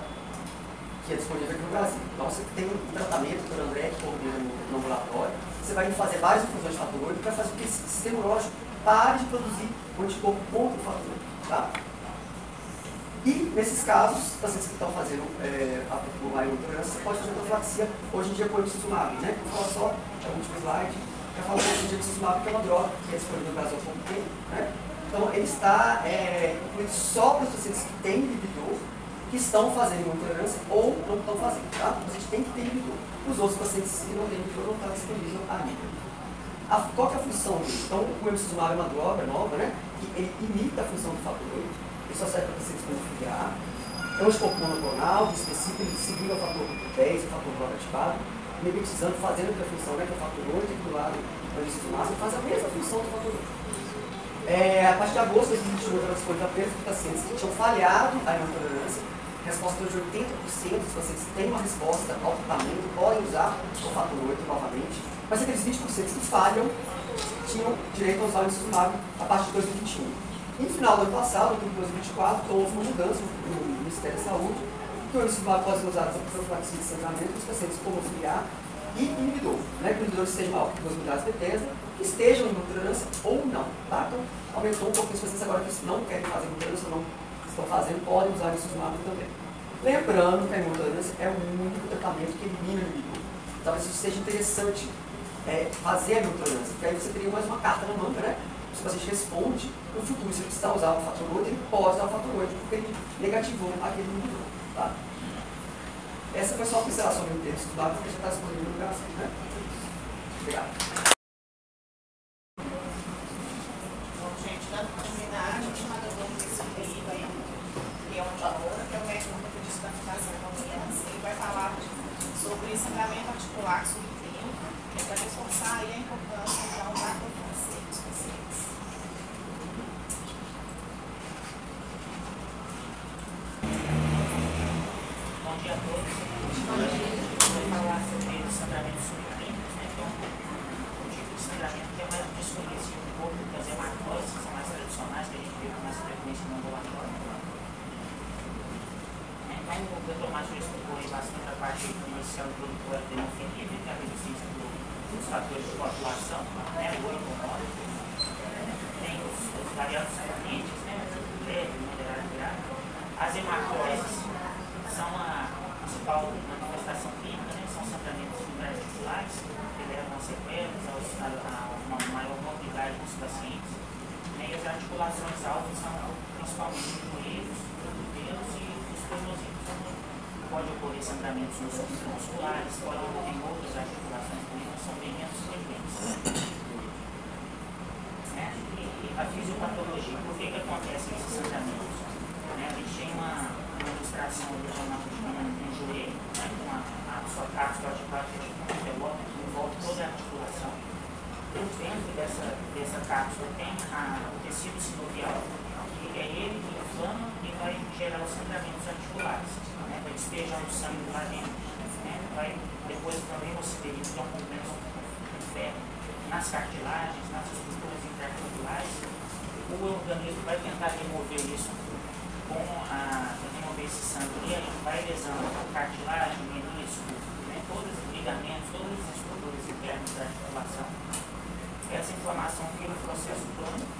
Speaker 4: que é disponível aqui no Brasil. Então você tem um tratamento do André, que coordena no ambulatório, você vai fazer várias infusões de fator 8 para fazer com que esse sistema imunológico pare de produzir o anticorpo contra o fator 8, tá? E, nesses casos, pacientes que estão fazendo a maior intolerância, você pode fazer profilaxia, hoje em dia, com o emicizumab, né? Vou falar só, é o último slide, para falar hoje em dia do emicizumab, que é uma droga que é disponível no Brasil há pouco tempo, né? Então, ele está incluído só para os pacientes que têm inibidor, que estão fazendo intolerância ou não estão fazendo, tá? Mas a gente tem que ter inibidor. Os outros pacientes que não têm inibidor não estão disponível ainda. Qual que é a função dele? Então, o emicizumab é uma droga nova, né? Que ele imita a função do fator 8. Ele só serve para pacientes com hemofília A. É um anticorpo monoclonal, específico, ele seguindo o fator 10, o fator 9 ativado, mimetizando, fazendo a função, né, que é o fator 8, aqui do lado do emicizumab, ele faz a mesma função do fator 8. A partir de agosto de 2021, ela disponível apenas para pacientes que tinham falhado a intolerância. Resposta de 80% dos pacientes têm uma resposta ao tratamento, podem usar o fator 8 novamente, mas aqueles 20% que falham tinham direito a usar o emicizumab a partir de 2021. E no final do ano passado, em 2024, houve uma mudança no Ministério da Saúde, que o emicizumab pode ser usado para profilaxia de sangramento nos pacientes com hemofília A e inibidor, né? Que o inibidor esteja maior que 2 unidades de Bethesda, que estejam em intolerância ou não, tá? Então, aumentou um pouco os pacientes agora que não querem fazer intolerância ou não estão fazendo, podem usar o emicizumab também. Lembrando que a intolerância é o único tratamento que elimina o inibidor. Talvez isso seja interessante fazer a intolerância, porque aí você teria mais uma carta na manga, né? Se o paciente responde, no futuro, se ele precisar usar o fator 8, ele pode usar o fator 8, porque ele negativou aquele inibidor, tá? Essa foi só a pincelação do termo estudado, porque já está disponível no Brasil, né? Obrigado.
Speaker 2: Bom, gente, dando continuidade, a gente mandou esse livro aí, que é um valor, que é o médico ortopedista da Fundação Palmeiras. Ele vai falar sobre sangramento articular subclínico, que é para reforçar aí a importância de usar profilaxia nos pacientes.
Speaker 5: Bom dia a todos. Vou falar sobre o sangramento subclínico, né? Então, o tipo de sangramento que é mais desconhecido um pouco, que as hematoses são mais tradicionais, que a gente vê com mais frequência no ambulatório. Então, o Dr. Márcio explicou bastante a parte inicial do produtor de hemofilia, que é a resistência dos fatores de coagulação, né? O hormonal. Tem os variantes frequentes, né? Leve, moderado, grave. As hematoses são a principal manifestação clínica, né? São sangramentos intraarticulares que levam a sequelas, a uma maior mobilidade dos pacientes. Né? E as articulações altas são principalmente os joelhos, os cotovelos e os tornozelos. Pode ocorrer sangramentos nos musculares, pode ocorrer em outras articulações clínicas, são bem menos frequentes. Né? E a fisiopatologia, por que acontecem esses sangramentos? Né? A gente tem uma ilustração no joelho, né? Com a sua cápsula articular, que é tipo um envelope que envolve toda a articulação. E dentro dessa cápsula tem o tecido sinovial, que é ele que inflama e vai gerar os sangramentos articulares. Né? Vai despejar o sangue lá dentro. Né? Vai depois também o cisterino, que é um complexo de ferro, nas cartilagens, nas estruturas interarticulares. O organismo vai tentar remover isso remover esse sangue e aí vai lesando cartilagem, menisco, né, todos os ligamentos, todas as estruturas internas da articulação. Essa inflamação vira um processo crônico,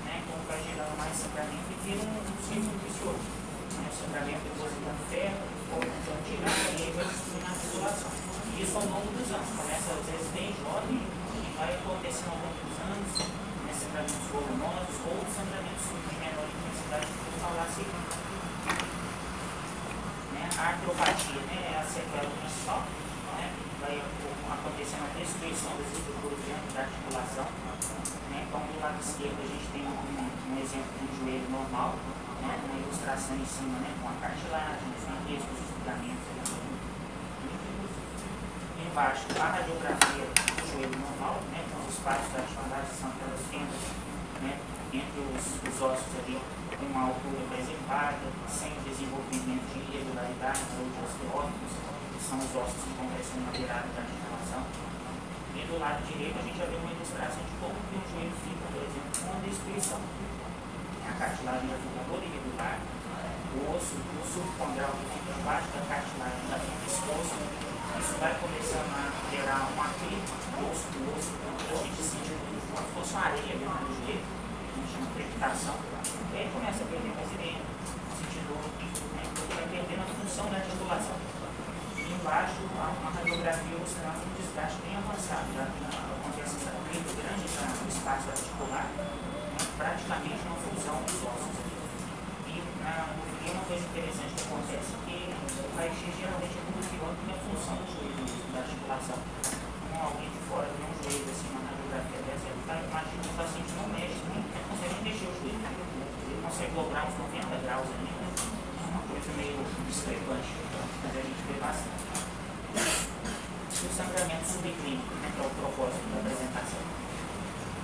Speaker 5: né, como vai gerando mais sangramento e vira um ciclo vicioso. Né, o sangramento depositando ferro, ou tirar e aí vai destruindo a articulação. E isso ao longo dos anos, começa às vezes bem jovem e vai acontecendo ao longo dos anos, né, sangramentos volumosos ou sangramentos de menor intensidade, que eu falar assim. A artropatia, né, é a sequela principal, né, vai acontecendo a destruição das estruturas dentro da articulação. Né, então, do lado esquerdo, a gente tem um exemplo de um joelho normal, né, uma ilustração em cima, né, com a cartilagem, os meniscos, os ligamentos. Embaixo, a radiografia do joelho normal, né, com os espaços articulares, que são aquelas fendas, né, entre os ossos ali, com uma altura preservada, sem desenvolvimento de irregularidades ou de osteótomos, que são os ossos que vão crescendo na beirada da articulação. E do lado direito a gente já vê uma ilustração de como que o joelho fica, por exemplo, com uma descrição. A cartilagem já fica toda irregular, o osso subcondral que fica embaixo da cartilagem já fica exposto. Isso vai começando a gerar um atrito osso com osso, a gente sente como se fosse uma areia dentro do joelho, a gente chama de crepitação. E aí começa a perder movimento, sentir dor, né? Vai perdendo a função da articulação. E embaixo há uma radiografia mostrando um desgaste bem avançado, já acontece essa atrito grande no espaço articular, né? Praticamente uma fusão dos ossos. E uma coisa interessante que acontece é que o raio-x geralmente é muito pior do que a função do joelho mesmo, da articulação. Então, alguém de fora vê um joelho assim, uma radiografia dessa, ele imagina que o paciente não mexe, nem consegue nem mexer o joelho. Ele consegue dobrar uns 90 graus ali, né? É uma coisa meio discrepante, mas a gente vê bastante. E o sangramento subclínico, né, que é o propósito da apresentação.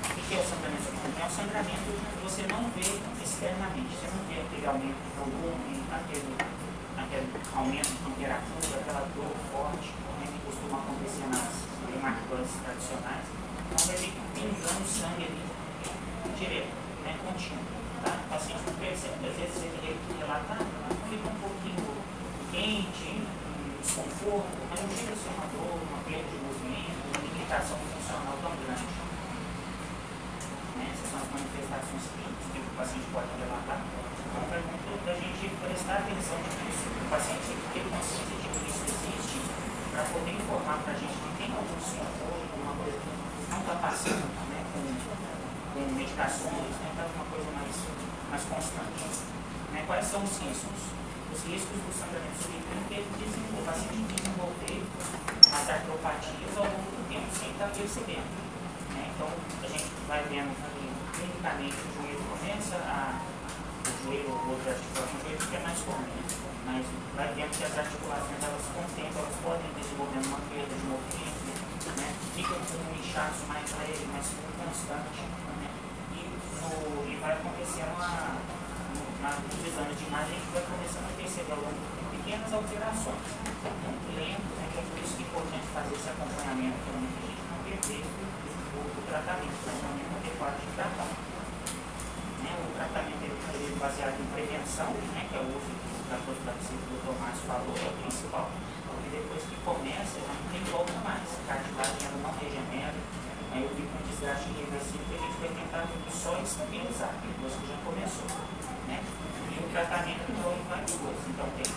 Speaker 5: O que é o sangramento subclínico? É o sangramento que você não vê externamente, você não vê aquele aumento de volume, aquele aumento de temperatura, aquela dor forte, né, que costuma acontecer nas hematomas tradicionais. Então vai vir pingando sangue ali direto, né, contínuo. Tá? O paciente não percebe, às vezes ele relata, fica um pouquinho quente, desconforto, mas não chega a ser uma dor, uma perda de movimento, uma limitação funcional tão grande. Essas são as manifestações clínicas que o paciente pode relatar. Então, pergunto da gente prestar atenção nisso. O paciente tem consciência de que isso existe, para poder informar para a gente que tem algum sintoma, alguma coisa que não está passando, né, com medicações, né, tá uma coisa mais constante. Né? Quais são os riscos? Os riscos do sangramento subclínico é o paciente desenvolver as artropatias ao longo do tempo sem estar percebendo. Então, a gente vai vendo que, clinicamente, o joelho começa o joelho ou outra articulação, o joelho que é mais comum, né? Mas vai vendo que as articulações, elas com o tempo, elas podem desenvolver uma perda de movimento, né? Ficam com um inchaço mais leve, mais constante, né? E vai acontecendo nos exames de imagem, a gente vai começando a perceber ao longo do tempo pequenas alterações. Muito lentas, né? Então, por isso que é importante fazer esse acompanhamento para a gente não perder o tratamento, o tratamento adequado de tratamento. Né? O tratamento é baseado em prevenção, né? Que é o uso da profilaxia que o Dr. Márcio falou, é o principal. E depois que começa, já não tem volta mais. A cartilagem ela não regenera, aí eu vi com desgaste irreversível que a gente vai tentar só estabilizar, depois que já começou. Né? E o tratamento envolve várias coisas. Então tem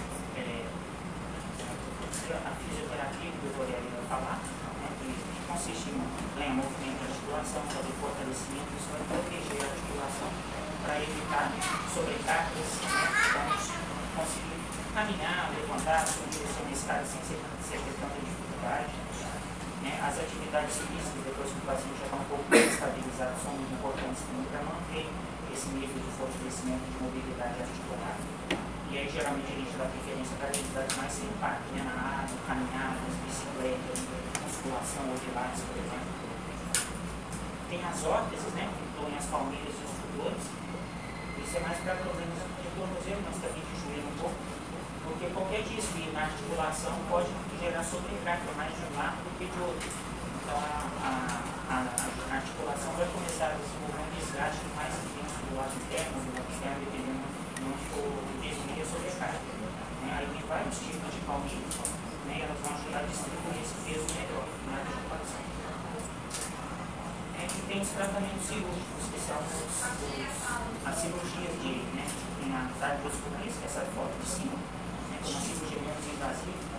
Speaker 5: a fisioterapia que o Dr. Eli vai falar, né? Que consiste em movimento da articulação, fazer fortalecimento, isso vai proteger a articulação para evitar sobrecargas, né? Vamos conseguir caminhar, levantar, subir uma escada sem ter tanta dificuldade. Né? As atividades físicas, depois que o paciente já está um pouco mais estabilizado, são muito importantes também para manter esse nível de fortalecimento de mobilidade articular. E aí, geralmente, a gente dá preferência para atividades mais sem impacto, né? Na água, caminhadas, bicicletas, musculação ou pilates, por exemplo. Tem as órteses, né? Que incluem as palmeiras e os pudores. Isso é mais para problemas de tornozelo, mas também de joelho um pouco. Porque qualquer desvio na articulação pode gerar sobrecarga mais de um lado do que de outro. Então, a articulação vai começar a desenvolver um desgaste mais intenso do lado interno, do lado externo, dependendo de onde for o desvio e a sobrecarga. Aí tem vários tipos de palmeiras, né? Elas vão ajudar a distribuir esse peso melhor na articulação. E tem os tratamentos cirúrgicos, que são as cirurgias né? Tem a artroscopia, que é essa foto de cima, né? Que é uma cirurgia menos invasiva.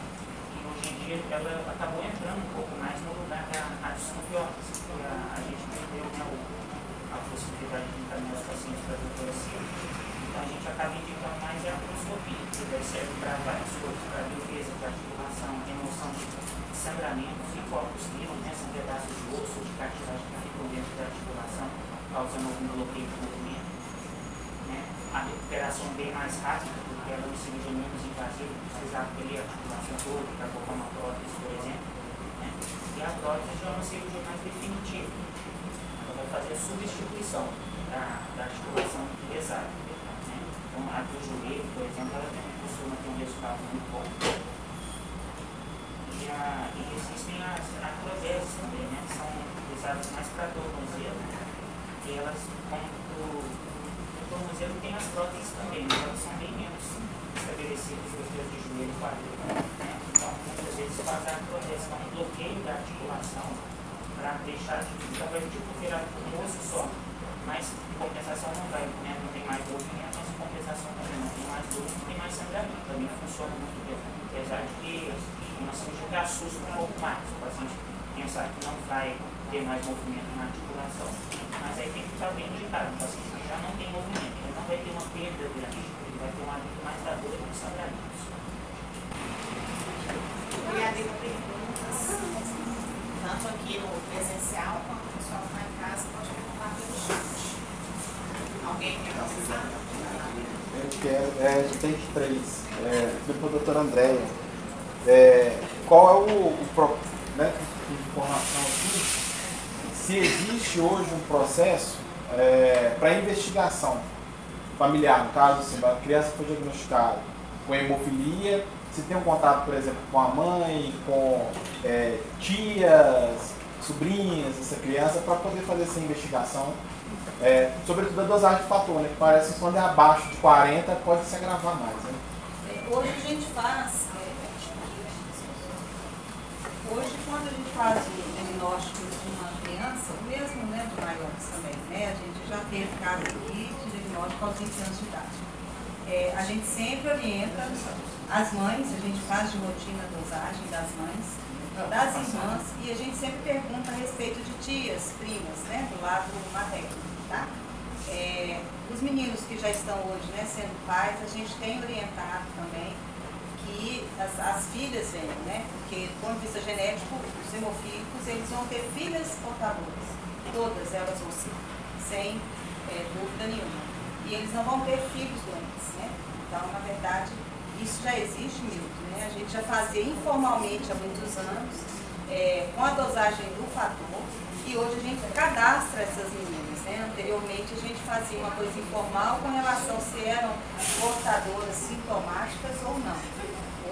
Speaker 5: Hoje em dia ela acabou entrando um pouco mais no lugar da radioscopia, porque a gente perdeu, né, a possibilidade de encaminhar os pacientes para a doutoracia. Então a gente acaba indicando mais a artroscopia, que daí serve para várias coisas, para limpeza de articulação, remoção de sangramentos e corpos vivos, né, são pedaços de osso ou de cartilagem que ficam dentro da articulação, causando algum bloqueio de movimento. Né. A recuperação bem mais rápida, porque ela é uma cirurgia menos invasiva, não precisava pelir a articulação toda para colocar uma prótese, por exemplo. Né? E a prótese já é uma cirurgia mais definitiva. Ela vai fazer a substituição da articulação pesada. Né? Então, a do joelho, por exemplo, ela costuma ter um resultado muito bom. E existem as proteses também, né? E elas, como o tornozelo, tem as próteses também, mas elas são bem menos estabelecidas que as de joelho e quadril. Né? Então, muitas vezes faz a proteção, um bloqueio da articulação para deixar talvez tipo virar um osso só, mas em compensação não vai, né? Não tem mais movimento, mas em compensação também não tem mais dor, não tem mais sangramento, também funciona muito bem. Apesar de que uma cirurgia que assusta um pouco mais, o paciente pensar que não vai ter mais movimento na articulação, mas aí tem que estar bem indicado, o paciente que já não tem movimento, ele não vai ter uma perda grande, ele vai ter uma alívio mais da dor e dos sangramentos.
Speaker 2: Obrigada por perguntas, tanto aqui no presencial quanto o pessoal que está em casa pode perguntar pelo chat. Alguém quer começar?
Speaker 1: Eu quero, a gente tem 3. Primeiro para a doutora Andréia. Qual é né, de informação aqui? Se existe hoje um processo para investigação familiar, no caso, assim, a criança foi diagnosticada com hemofilia, se tem um contato, por exemplo, com a mãe, com tias, sobrinhas dessa criança, para poder fazer essa investigação. Sobretudo a dosagem de fator, né, que parece que quando é abaixo de 40 pode se agravar mais. Né?
Speaker 3: Hoje a gente faz, quando a gente faz o diagnóstico de uma criança, o mesmo, né, do maiores também, né, a gente já teve caso aqui de diagnóstico aos 20 anos de idade. A gente sempre orienta as mães, a gente faz de rotina a dosagem das mães, das irmãs, e a gente sempre pergunta a respeito de tias, primas, né, do lado materno, tá? Os meninos que já estão hoje, né, sendo pais, a gente tem orientado também que as filhas venham, né, porque do ponto de vista genético, os hemofílicos, eles vão ter filhas portadoras, todas elas vão ser, sem dúvida nenhuma. E eles não vão ter filhos doentes, né? Então, na verdade, isso já existe mesmo, né? A gente já fazia informalmente há muitos anos, com a dosagem do fator, e hoje a gente cadastra essas meninas, né? Anteriormente a gente fazia uma coisa informal com relação se eram portadoras sintomáticas ou não.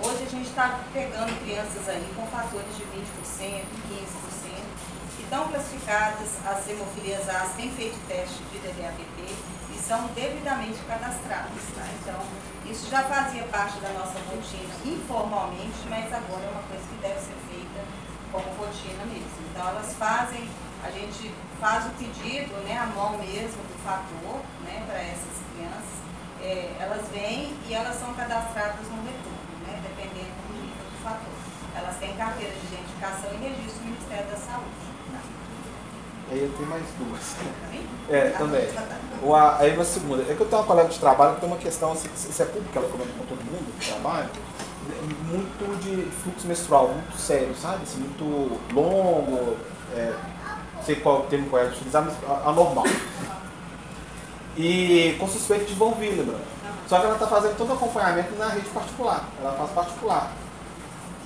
Speaker 3: Hoje a gente está pegando crianças aí com fatores de 20%, 15%, que estão classificadas, as hemofilias A têm feito teste de DDAVP e são devidamente cadastradas, tá? Então, isso já fazia parte da nossa rotina informalmente, mas agora é uma coisa que deve ser feita como rotina mesmo. Então, elas fazem, a gente faz o pedido, né, à mão mesmo do fator, né, para essas crianças, elas vêm e elas são cadastradas no retorno, né, dependendo do nível do fator. Elas têm carteira de identificação e registro do Ministério da Saúde.
Speaker 1: Aí eu tenho mais 2.
Speaker 3: Também?
Speaker 1: Também. Aí uma segunda. É que eu tenho uma colega de trabalho que tem uma questão, isso é público, ela comenta com todo mundo que trabalha, muito de fluxo menstrual, muito sério, sabe? Assim, muito longo, não sei qual termo correto utilizar, mas anormal. E com suspeito de von Willebrand. Só que ela está fazendo todo o acompanhamento na rede particular, ela faz particular.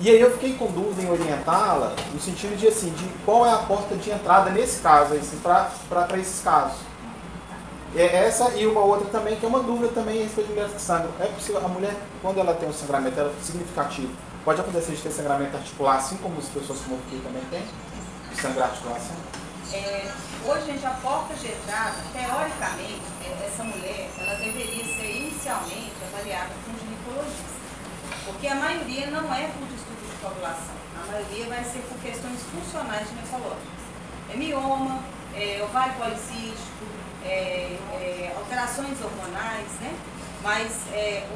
Speaker 1: E aí eu fiquei com dúvida em orientá-la, no sentido de, assim, de qual é a porta de entrada nesse caso, assim, para esses casos. Essa e uma outra também, que é uma dúvida também a respeito de mulheres que sangram. É possível, a mulher, quando ela tem um sangramento significativo, pode acontecer de ter sangramento articular, assim como as pessoas com hemofilia também têm, de sangrar articulação?
Speaker 3: Hoje, gente, a porta de entrada, teoricamente, essa mulher, ela deveria ser inicialmente avaliada por um ginecologista. Porque a maioria não é por distúrbio de coagulação. A maioria vai ser por questões funcionais ginecológicas. Mioma, ovário policístico, alterações hormonais, né? Mas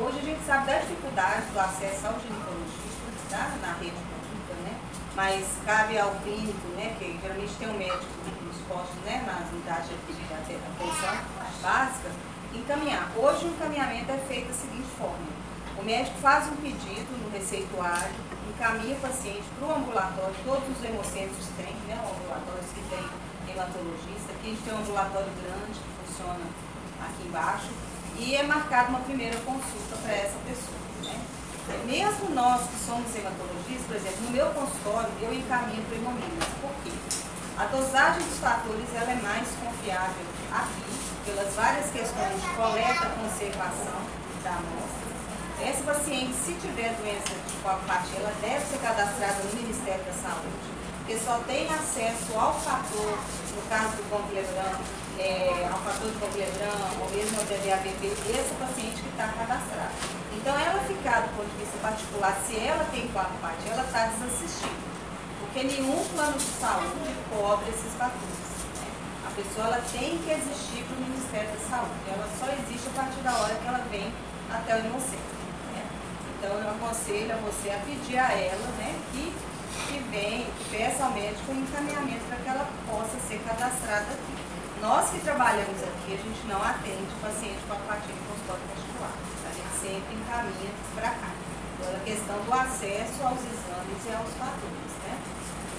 Speaker 3: hoje a gente sabe da dificuldade do acesso ao ginecologista, tá? Na rede pública, né? Mas cabe ao clínico, né? Que geralmente tem um médico nos postos, né? Nas unidades de atenção básica, encaminhar. Hoje o encaminhamento é feito da seguinte forma. O médico faz um pedido no receituário, encaminha o paciente para o ambulatório, todos os hemocentros têm, né, ambulatórios que tem hematologista, aqui a gente tem um ambulatório grande que funciona aqui embaixo, e é marcada uma primeira consulta para essa pessoa. Né? Mesmo nós que somos hematologistas, por exemplo, no meu consultório eu encaminho para o hemomímetro. Por quê? A dosagem dos fatores ela é mais confiável aqui, pelas várias questões de coleta e conservação da amostra. Essa paciente, se tiver doença de coagulopatia, ela deve ser cadastrada no Ministério da Saúde, porque só tem acesso ao fator, no caso do von Willebrand, ao fator de Vogler-Brown, ou mesmo ao DDAVP, esse paciente que está cadastrado. Então, ela ficar do ponto de vista particular, se ela tem coagulopatia, ela está desassistida. Porque nenhum plano de saúde cobre esses fatores. Né? A pessoa ela tem que existir para o Ministério da Saúde. Ela só existe a partir da hora que ela vem até o Hemocentro. Né? Então, eu aconselho a você a pedir a ela, né, que peça ao médico um encaminhamento para que ela possa ser cadastrada aqui. Nós que trabalhamos aqui, a gente não atende paciente com apatia de consultório particular. A gente sempre encaminha para cá. Então, a questão do acesso aos exames e aos fatores. Né?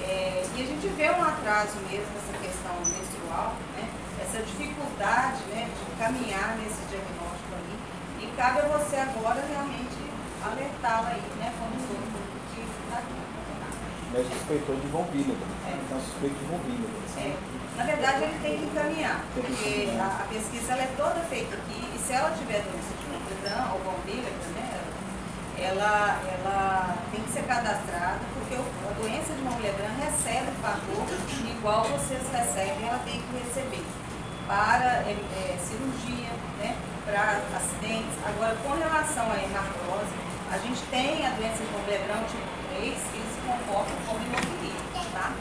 Speaker 3: E a gente vê um atraso mesmo nessa questão menstrual, né? Essa dificuldade, né, de caminhar nesse diagnóstico aí. E cabe a você agora realmente alertá-la aí, né, como todo que está aqui.
Speaker 1: O médico suspeitou de vulvínodo. Então, suspeito de vulvínodo.
Speaker 3: Na verdade, ele tem que encaminhar, porque a pesquisa ela é toda feita aqui, e se ela tiver doença de Vogler-Brown ou Von-Willebrand, né, ela tem que ser cadastrada, porque a doença de Vogler-Brown recebe fator igual vocês recebem, ela tem que receber para cirurgia, né, para acidentes. Agora, com relação à hemartrose, a gente tem a doença de Vogler-Brown tipo 3, que eles se comportam como hemofilia, tá?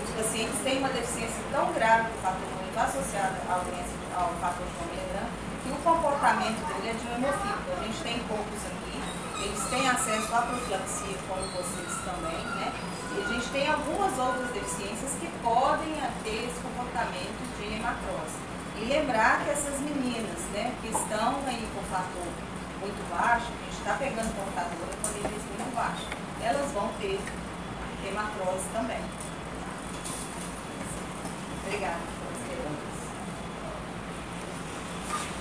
Speaker 3: Os pacientes têm uma deficiência tão grave do fator muito associado ao fator de Vogler-Brown que o comportamento dele é de um hemofílico. A gente tem poucos aqui, eles têm acesso à profilaxia, como vocês também, né? E a gente tem algumas outras deficiências que podem ter esse comportamento de hematose. E lembrar que essas meninas, né, que estão aí com fator muito baixo, a gente está pegando portadora com níveis muito baixos, elas vão ter hematrose também. Obrigada.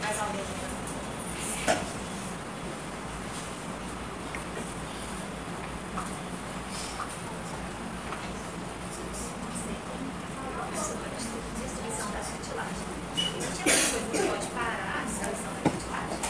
Speaker 2: Mais alguém?
Speaker 6: Destruição da cartilagem. Existe alguma coisa que pode parar a destruição da cartilagem?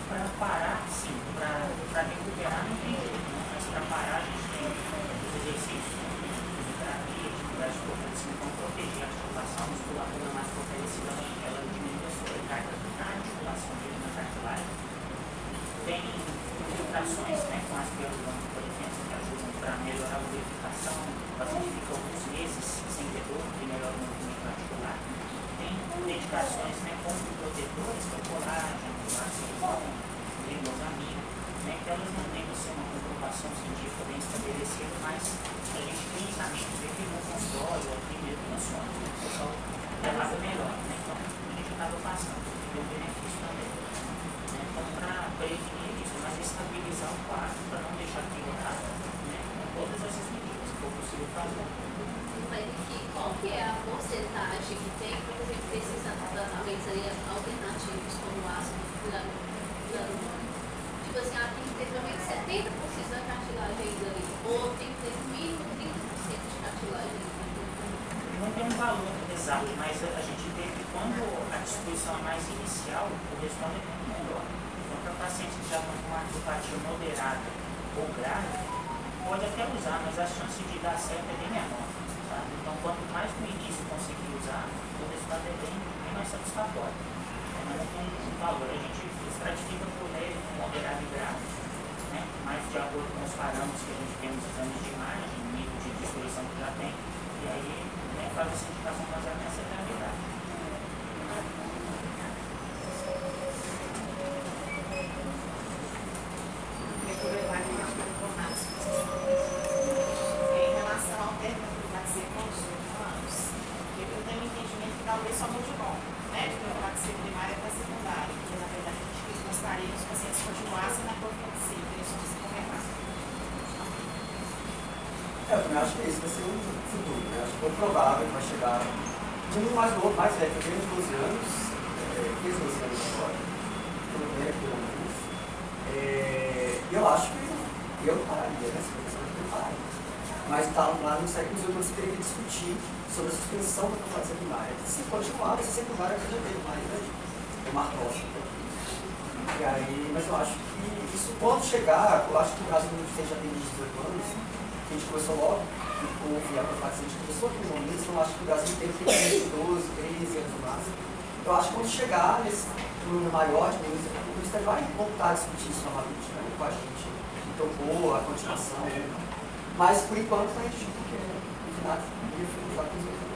Speaker 5: Para parar, sim. Para recuperar, não tem jeito. Mas para parar, a gente tem os exercícios, fisioterapia, atividades fortalecendo, então proteger a articulação, a musculatura mais fortalecida, ela diminui a sobrecarga na articulação dele, na cartilagem. Tem infiltrações, né, com as pialuronas, por exemplo, que ajudam para melhorar a lubrificação. O paciente fica alguns meses sem ter dor, que melhora o movimento articular. Tem medicações, né, com protetores, que é colágeno, ácido, glicosamina, né, que elas não têm uma comprovação científica bem estabelecida, mas a gente clinicamente vê que no consultório, aqui mesmo no sonho, o pessoal relata melhor, né, então a gente acaba passando, tem um benefício também. Né, então, para prevenir isso, mas estabilizar o quadro, para não deixar piorar, né, com todas essas medidas que for possível fazer.
Speaker 6: Mas qual que é a porcentagem que tem, por exemplo, desses tratamentos aí alternativos, como o ácido hialurônico? Tipo assim, tem que ter pelo menos 70% da cartilagem ainda ali, ou tem que ter no mínimo 30% de cartilagem ainda.
Speaker 5: Não tem um valor exato, mas a gente vê que quando a destruição é mais inicial, o resultado é muito melhor. Então, para pacientes que já estão com uma artropatia moderada ou grave, pode até usar, mas a chance de dar certo é bem menor. Sabe? Então, quanto mais no início conseguir usar, o resultado é bem mais satisfatório. Mas não tem um valor, a gente estratifica por leve, moderado e grave, né? Mas de acordo com os parâmetros que a gente tem nos exames de imagem, nível de destruição que já tem, e aí, né, faz essa indicação baseada nessa gravidade.
Speaker 2: Em relação ao termo que vai ser com os anos, eu tenho um entendimento que talvez só mude o nome, né? De profilaxia primária para secundária, porque na verdade a gente gostaria que os pacientes continuassem na profilaxia, que eles não se conversassem.
Speaker 4: Eu também acho que esse vai ser o futuro, né? Acho que é provável que vai chegar de um mais novo, mais velho, eu tenho uns 12 anos, fiz 12 anos agora, estou no primeiro curso. E eu acho que eu não pararia, né? Se eu não pararia. Mas tá lá no século XVIII você teria que discutir sobre a suspensão da profilaxia primária. Se continuar, você sempre vai já teve mais, né? É uma próxima. E aí, mas eu acho que isso pode chegar, eu acho que o caso do Vicente já tem 18 anos, a gente começou logo, a profilaxia, a gente começou aqui no momento, então acho que o Brasil tem 12, 13 anos no máximo. Eu acho que quando chegar nesse número maior de doenças, o Ministério vai voltar a discutir isso novamente, né, com a gente, propor a continuação. Mas, por enquanto, a gente não quer, no final, usar com os mesmos.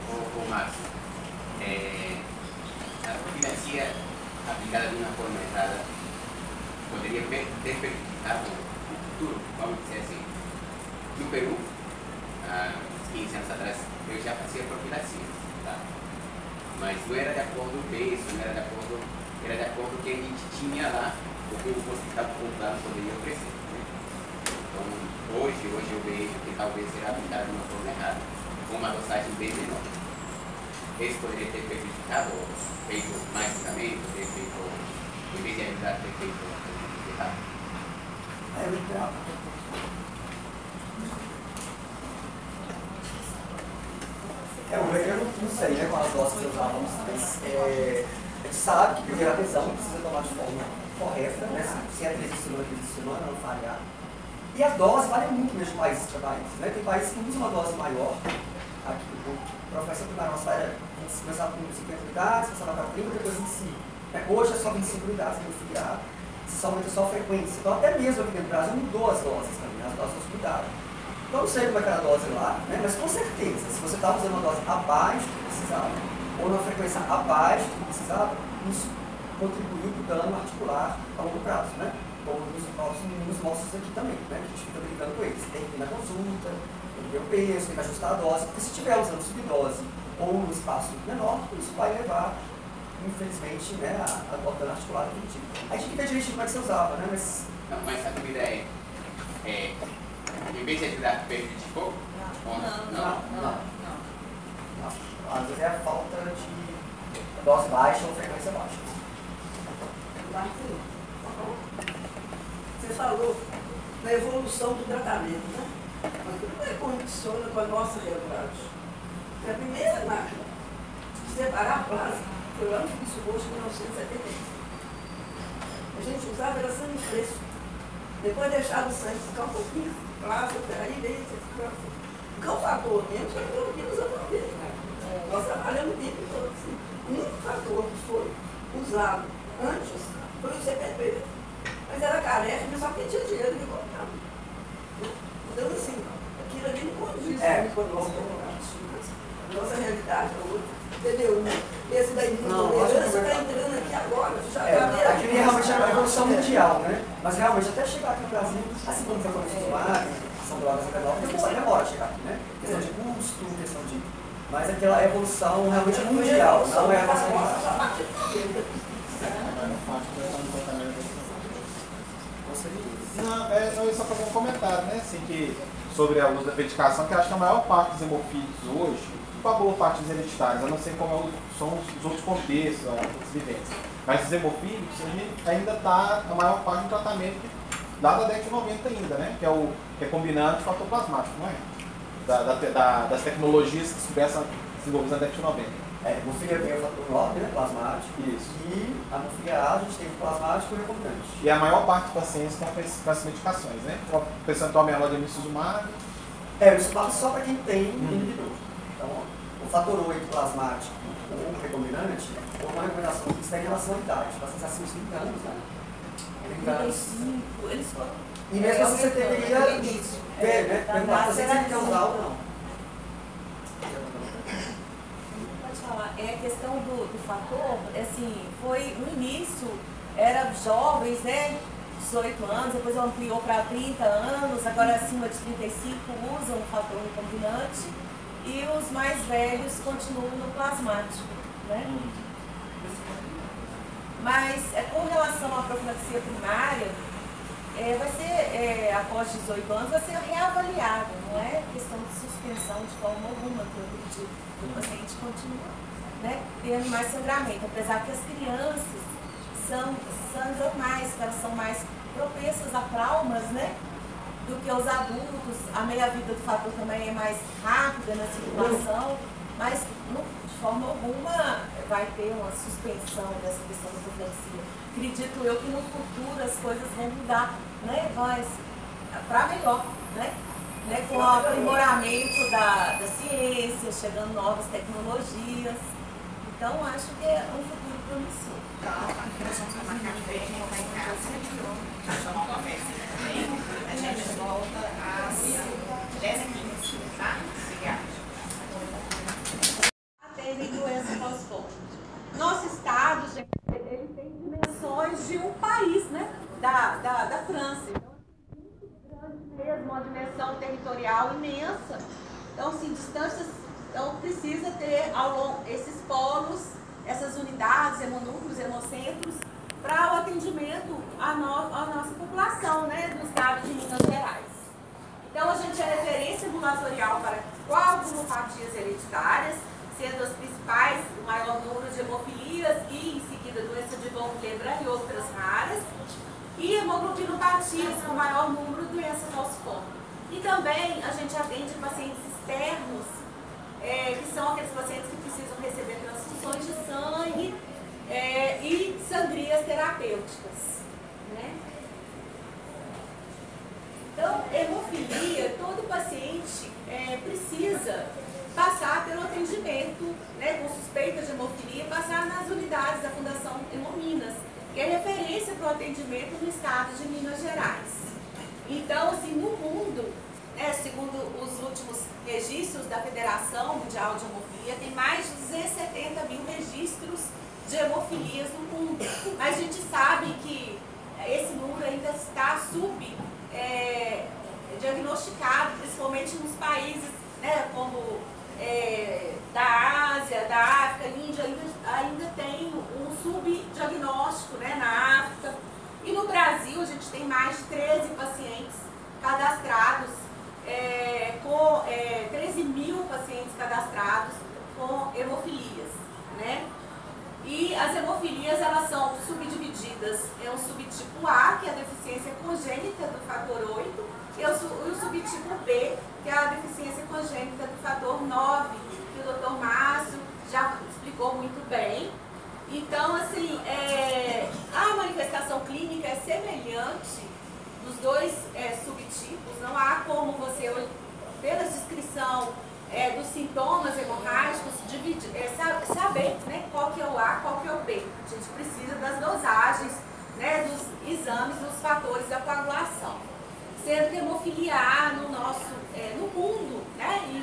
Speaker 7: Márcio, a profilaxia aplicada de uma forma errada poderia ter prejudicado o futuro, vamos dizer assim. No Peru, há 15 anos atrás, eu já fazia profilaxia, tá? Mas não era de acordo com o peso, não era de acordo, era de acordo com o que a gente tinha lá, o que o hospital popular poderia oferecer. Né? Então, hoje eu vejo que talvez será aplicado de uma forma errada, com uma dosagem bem menor. Esse poderia ter prejudicado, feito mais tratamento, ter feito, em vez de ajudar, ter feito errado.
Speaker 4: Eu não sei, né, com as doses que usávamos, mas a gente sabe que primeiro a adesão precisa tomar de forma correta, né, sem a tresistrona não falhar. E a dose vale muito nos países para países, né? Tem países que usam uma dose maior. Aqui, o professor da nossa era começava com 50 unidades, passava para 30, depois 25. Hoje é só 25 unidades no filiado, se aumenta só a frequência. Então, até mesmo aqui no Brasil mudou as doses também, as doses mudaram. Então, não sei como é que era a dose lá, né? Mas com certeza, se você estava usando uma dose abaixo do que precisava, ou numa frequência abaixo do que precisava, isso contribuiu para o dano articular a longo prazo, né? Como nos nossos aqui também, né? Que a gente fica brincando com eles. Tem que ir na consulta, tem que ver o peso, tem que ajustar a dose, porque se estiver usando subdose ou num espaço menor, isso vai levar, infelizmente, né, a dano articular definitivo. A gente vê direitinho como é que você usava, né?
Speaker 7: Mas a dúvida é, em vez de ajudar, prejudicou?
Speaker 4: Não. Às vezes é a falta de dose baixa ou frequência baixa.
Speaker 8: Você falou na evolução do tratamento, né? Mas como é que condiciona com a nossa realidade? A primeira máquina de separar plasma foi lá no Fício Roxo em 1970. A gente usava era sangue fresco. Depois deixava o sangue ficar um pouquinho, plasma, aí veio, porque o fator mesmo foi todo que usamos a vez. Nós trabalhamos o tempo todo assim. O único fator que foi usado antes foi o CPP. Mas era careca, mas só que tinha dinheiro de comprar. Então, assim, aquilo ali não condiz com a nossa realidade, a outra. Entendeu? Esse daí, você está entrando aqui agora, já está
Speaker 4: aqui realmente é uma evolução mundial, né? Mas realmente até chegar aqui no Brasil, assim como foi com os usuários, são drogas novas, demora a chegar aqui, né? Questão de custo, questão de. Mas aquela evolução realmente mundial, não é a nossa realidade.
Speaker 1: Não, eu só fazer um comentário, né, assim, que sobre a uso da medicação, que eu acho que a maior parte dos hemofílicos hoje, coagulopatias hereditárias, eu não sei como são os outros contextos, as outras vivências, mas os hemofílicos, a gente ainda está, a maior parte do tratamento lá da década de 90 ainda, né, que é o recombinante fator plasmático, não é? Das tecnologias que começam a desenvolver na década de 90.
Speaker 4: Hemofilia tem o fator 9, né, plasmático. Isso. E a hemofilia A, a gente tem o plasmático e o recombinante.
Speaker 1: E a maior parte dos pacientes estão com essas medicações, né? O percentual menor de emicizumab.
Speaker 4: Isso vale só para quem tem inibidor. Então, o fator 8 plasmático ou recombinante, é uma recomendação que está em relação à idade. Pacientes acima de 30 anos, né? 30 anos.
Speaker 2: Eles foram.
Speaker 4: E mesmo assim você deveria ver, né? Perguntar se você quer usar ou não.
Speaker 9: A questão do fator, assim, foi no início, era jovens, né, 18 anos, depois ampliou para 30 anos, agora acima de 35 usam o fator recombinante e os mais velhos continuam no plasmático, né? Mas com relação à profilaxia primária, vai ser, após 18 anos, vai ser reavaliado, não é questão de suspensão de forma alguma, que eu acredito que o paciente continua, né, tendo mais sangramento, apesar que as crianças sangram mais, que elas são mais propensas a traumas, né, do que os adultos. A meia-vida do fator também é mais rápida na circulação, mas de forma alguma vai ter uma suspensão dessa questão da profilaxia. Acredito eu que no futuro as coisas vão mudar, né, para melhor, né? né, com o aprimoramento da ciência, chegando novas tecnologias. Então, acho que é um futuro promissor.
Speaker 2: A gente volta às 10h15, tá? Obrigada.
Speaker 9: Atendem doença falciforme. Nosso estado, gente, ele tem dimensões de um país, né? Da França. Então, muito grande mesmo, uma dimensão territorial imensa. Então, assim, distâncias. Então, precisa ter ao longo esses polos, essas unidades, hemonúcleos, hemocentros, para o atendimento à nossa população, né, do estado de Minas Gerais. Então, a gente é referência ambulatorial para coagulopatias hereditárias, sendo as principais o maior número de hemofilias e, em seguida, doença de von Willebrand e outras raras, e hemoglobinopatias, com o maior número de doença falciforme. E também a gente atende pacientes externos, que são aqueles pacientes que precisam receber transfusões de sangue e sangrias terapêuticas, né? Então, hemofilia, todo paciente precisa passar pelo atendimento, né, com suspeita de hemofilia, passar nas unidades da Fundação Hemominas, que é referência para o atendimento no estado de Minas Gerais. Então, assim, no mundo, né, segundo os últimos registros da Federação Mundial de Hemofilia, tem mais de 270 mil registros de hemofilias no mundo. Mas a gente sabe que esse número ainda está diagnosticado, principalmente nos países, né, como da Ásia, da África, Índia, ainda tem um subdiagnóstico, né, na África. E no Brasil a gente tem mais de 13 pacientes cadastrados, 13 mil pacientes cadastrados com hemofilias, né? E as hemofilias, elas são subdivididas em um subtipo A, que é a deficiência congênita do fator 8, e o subtipo B, que é a deficiência congênita do fator 9, que o Dr. Márcio já explicou muito bem. Então, assim, a manifestação clínica é semelhante dos dois subtipos, não há como você, pela descrição dos sintomas hemorrágicos, saber, né, qual que é o A, qual que é o B. A gente precisa das dosagens, né, dos exames, dos fatores da coagulação. Sendo que hemofilia A no mundo, né, e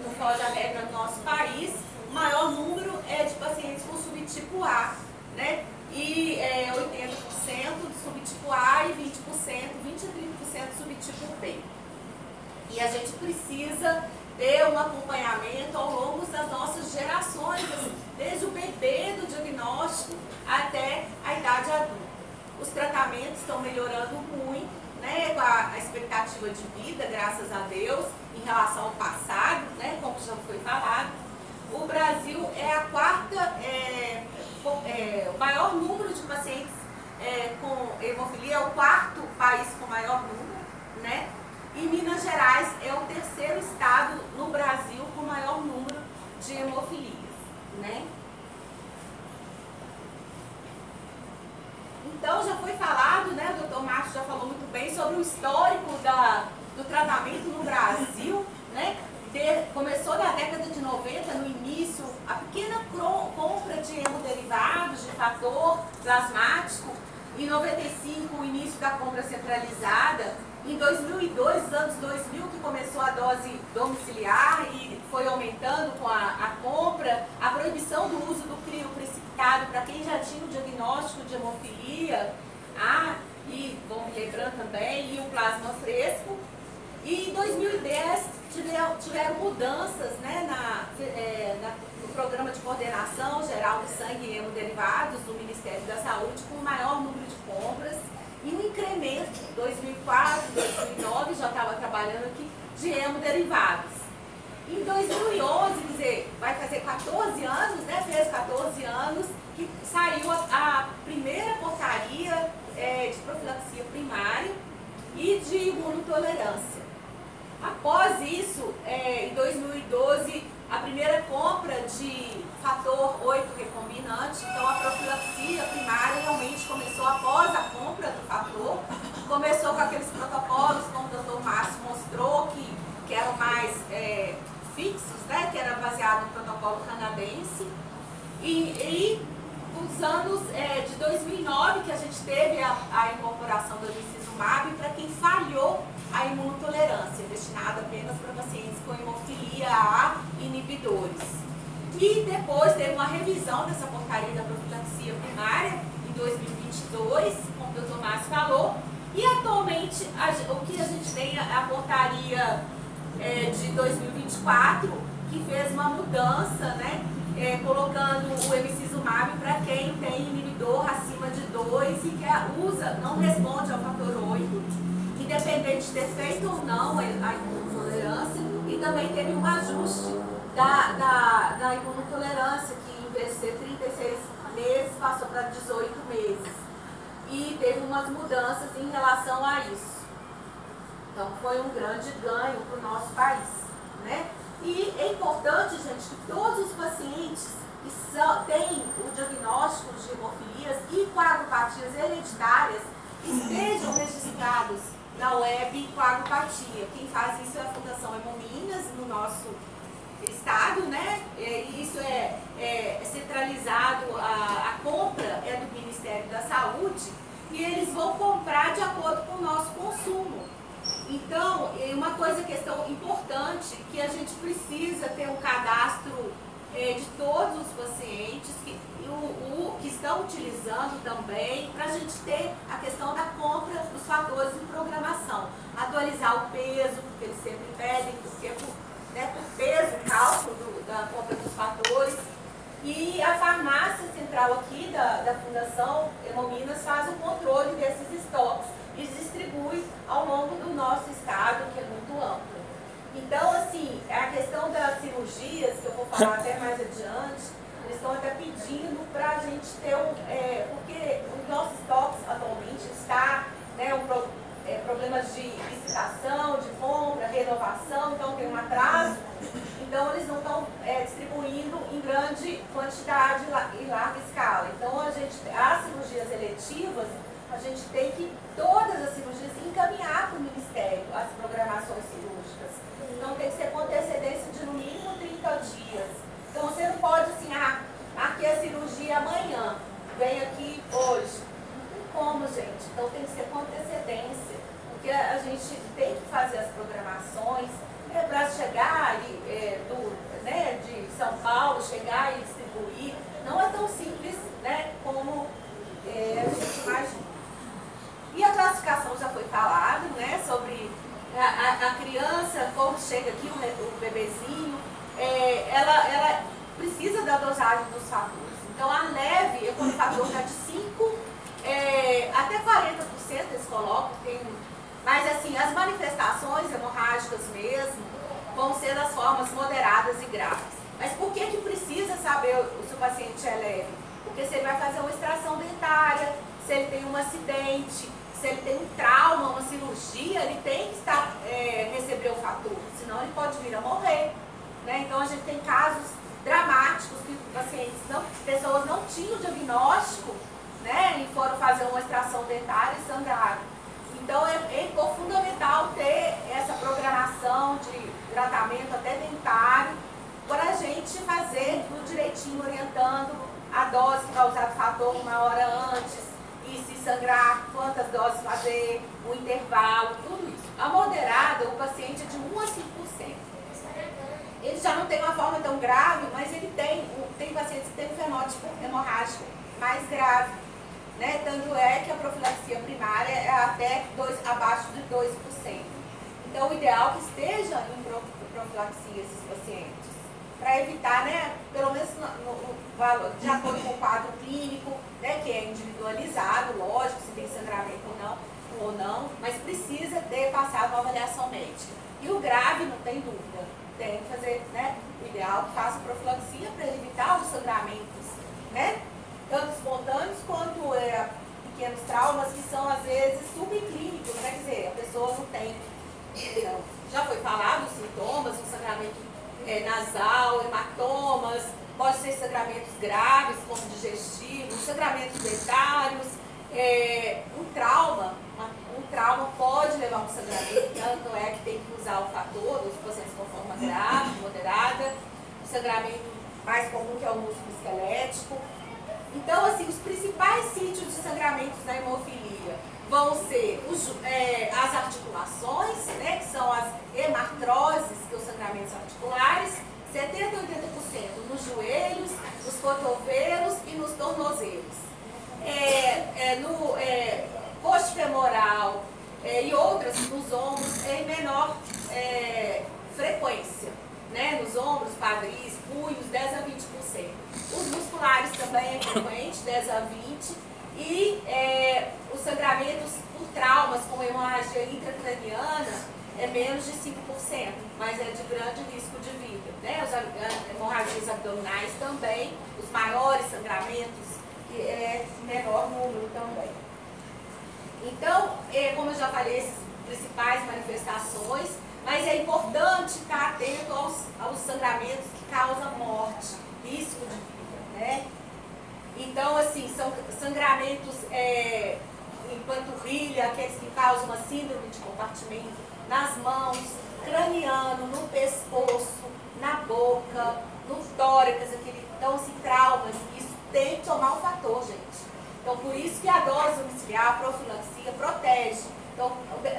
Speaker 9: no Foz da América, no nosso país, o maior número é de pacientes com subtipo A, né, e 80% do subtipo A e 20% a 30% subtipo B. E a gente precisa ter um acompanhamento ao longo das nossas gerações, assim, desde o bebê do diagnóstico até a idade adulta. Os tratamentos estão melhorando muito, né, com a expectativa de vida, graças a Deus, em relação ao passado, né, como já foi falado. O Brasil é a quarta, o maior número de pacientes com hemofilia, é o quarto país com maior número, né? E Minas Gerais é o terceiro estado no Brasil com maior número de hemofilias, né? Então, já foi falado, né, o Dr. Márcio já falou muito bem sobre o histórico do tratamento no Brasil, né? Começou na década de 90, no início, a pequena compra de hemoderivados, de fator plasmático. Em 95, o início da compra centralizada. Em 2002, anos 2000, que começou a dose domiciliar e foi aumentando com a compra, a proibição do uso do crio precipitado para quem já tinha o diagnóstico de hemofilia, e von Willebrand também, e o plasma fresco. E em 2010 tiveram mudanças, né, no programa de coordenação geral de sangue e hemoderivados do Ministério da Saúde, com o maior número de compras e um incremento, 2004, 2009, já estava trabalhando aqui, de hemoderivados. Em 2011, quer dizer, vai fazer 14 anos, né, fez 14 anos, que saiu a primeira portaria de profilaxia primária e de imunotolerância. Após isso, em 2012, a primeira compra de fator 8 recombinante, então a profilaxia primária realmente começou após a compra do fator, começou com aqueles protocolos, como o Dr. Márcio mostrou, elaboração do emicizumab para quem falhou a imunotolerância, destinada apenas para pacientes com hemofilia a inibidores. E depois teve uma revisão dessa portaria da profilaxia primária em 2022, como o doutor Márcio falou, e atualmente o que a gente tem é a portaria de 2024, que fez uma mudança, né, colocando o emicizumab para quem tem inibidor acima de 2 e que usa, não responde ao fator 8, independente de ter feito ou não a imunotolerância, e também teve um ajuste da imunotolerância, que em vez de ser 36 meses, passou para 18 meses. E teve umas mudanças em relação a isso. Então foi um grande ganho para o nosso país, né? E é importante, gente, que todos os pacientes que têm o diagnóstico de hemofilias e coagulopatias hereditárias estejam registrados na web coagulopatia. Quem faz isso é a Fundação Hemominas, no nosso estado, né? E isso é centralizado, a compra é do Ministério da Saúde e eles vão comprar de acordo com o nosso consumo. Então, uma questão importante, que a gente precisa ter um cadastro de todos os pacientes que estão utilizando também, para a gente ter a questão da compra dos fatores de programação. Atualizar o peso, porque eles sempre pedem, porque por peso, cálculo da compra dos fatores. E a farmácia central aqui da Fundação Hemominas faz o controle desses estoques e distribui ao longo do nosso estado, que é muito amplo. Então, assim, a questão das cirurgias, que eu vou falar até mais adiante, eles estão até pedindo para a gente ter porque os nossos estoques atualmente está, né, problemas de licitação, de compra, renovação, então tem um atraso. Então eles não estão distribuindo em grande quantidade e larga escala. Então as cirurgias eletivas, a gente tem que todas as cirurgias encaminhar para o Ministério, as programações cirúrgicas. Então tem que ser com antecedência de no mínimo 30 dias. Então você não pode assim, aqui é a cirurgia amanhã, vem aqui hoje. Não tem como, gente. Então tem que ser com antecedência, porque a gente tem que fazer as programações para chegar de São Paulo, chegar e distribuir. Não é tão simples, né, como a gente imagina. E a classificação já foi falado, né, sobre a criança, quando chega aqui, o bebezinho, ela precisa da dosagem dos fatores. Então a leve é quando o fator está de 5, até 40% eles colocam, mas assim, as manifestações hemorrágicas mesmo vão ser das formas moderadas e graves. Mas por que precisa saber se o paciente é leve? Porque se ele vai fazer uma extração dentária, se ele tem um acidente, se ele tem um trauma, uma cirurgia, ele tem que receber o fator, senão ele pode vir a morrer, né? Então a gente tem casos dramáticos que pessoas não tinham diagnóstico, né, e foram fazer uma extração dentária e sangraram. Então é fundamental ter essa programação de tratamento até dentário para a gente fazer tudo direitinho, orientando a dose que vai usar do fator uma hora antes, e se sangrar, quantas doses fazer, o intervalo, tudo isso. A moderada, o paciente é de 1 a 5%. Ele já não tem uma forma tão grave, mas ele tem pacientes que têm um fenótipo hemorrágico mais grave, né? Tanto é que a profilaxia primária é até abaixo de 2%. Então, o ideal é que esteja em profilaxia esses pacientes, para evitar, né, pelo menos de acordo com o quadro clínico, né, que é individualizado, lógico, se tem sangramento ou não, mas precisa ter passado uma avaliação médica. E o grave, não tem dúvida, tem que fazer, né, o ideal que faça profilaxia para evitar os sangramentos, né, tanto espontâneos quanto pequenos traumas que são, às vezes, subclínicos, né, quer dizer, a pessoa não tem, já foi falado os sintomas, o sangramento nasal, hematomas, pode ser sangramentos graves, como digestivos, sangramentos dentários, um trauma pode levar a um sangramento, tanto é que tem que usar o fator, os pacientes com forma grave, moderada, o sangramento mais comum que é o músculo esquelético. Então, assim, os principais sítios de sangramentos da hemofilia vão ser as articulações, né, que são as hemartroses, que são os sangramentos articulares, 70% a 80% nos joelhos, nos cotovelos e nos tornozelos. No coxo femoral e outras nos ombros em menor frequência, né? Nos ombros, quadris, punhos, 10 a 20%. Os musculares também é frequente, 10 a 20%. E os sangramentos por traumas, como hemorragia intracraniana, é menos de 5%, mas é de grande risco de vida, né? As hemorragias abdominais também, os maiores sangramentos, que é menor número também. Então, como eu já falei, essas principais manifestações, mas é importante estar atento aos sangramentos que causam morte, risco de vida, né? Então, assim, são sangramentos em panturrilha, aqueles que causam uma síndrome de compartimento, nas mãos, craniano, no pescoço, na boca, no tórax, então, assim, traumas, isso tem que tomar um fator, gente. Então, por isso que a dose domiciliar, a profilaxia, protege. Então,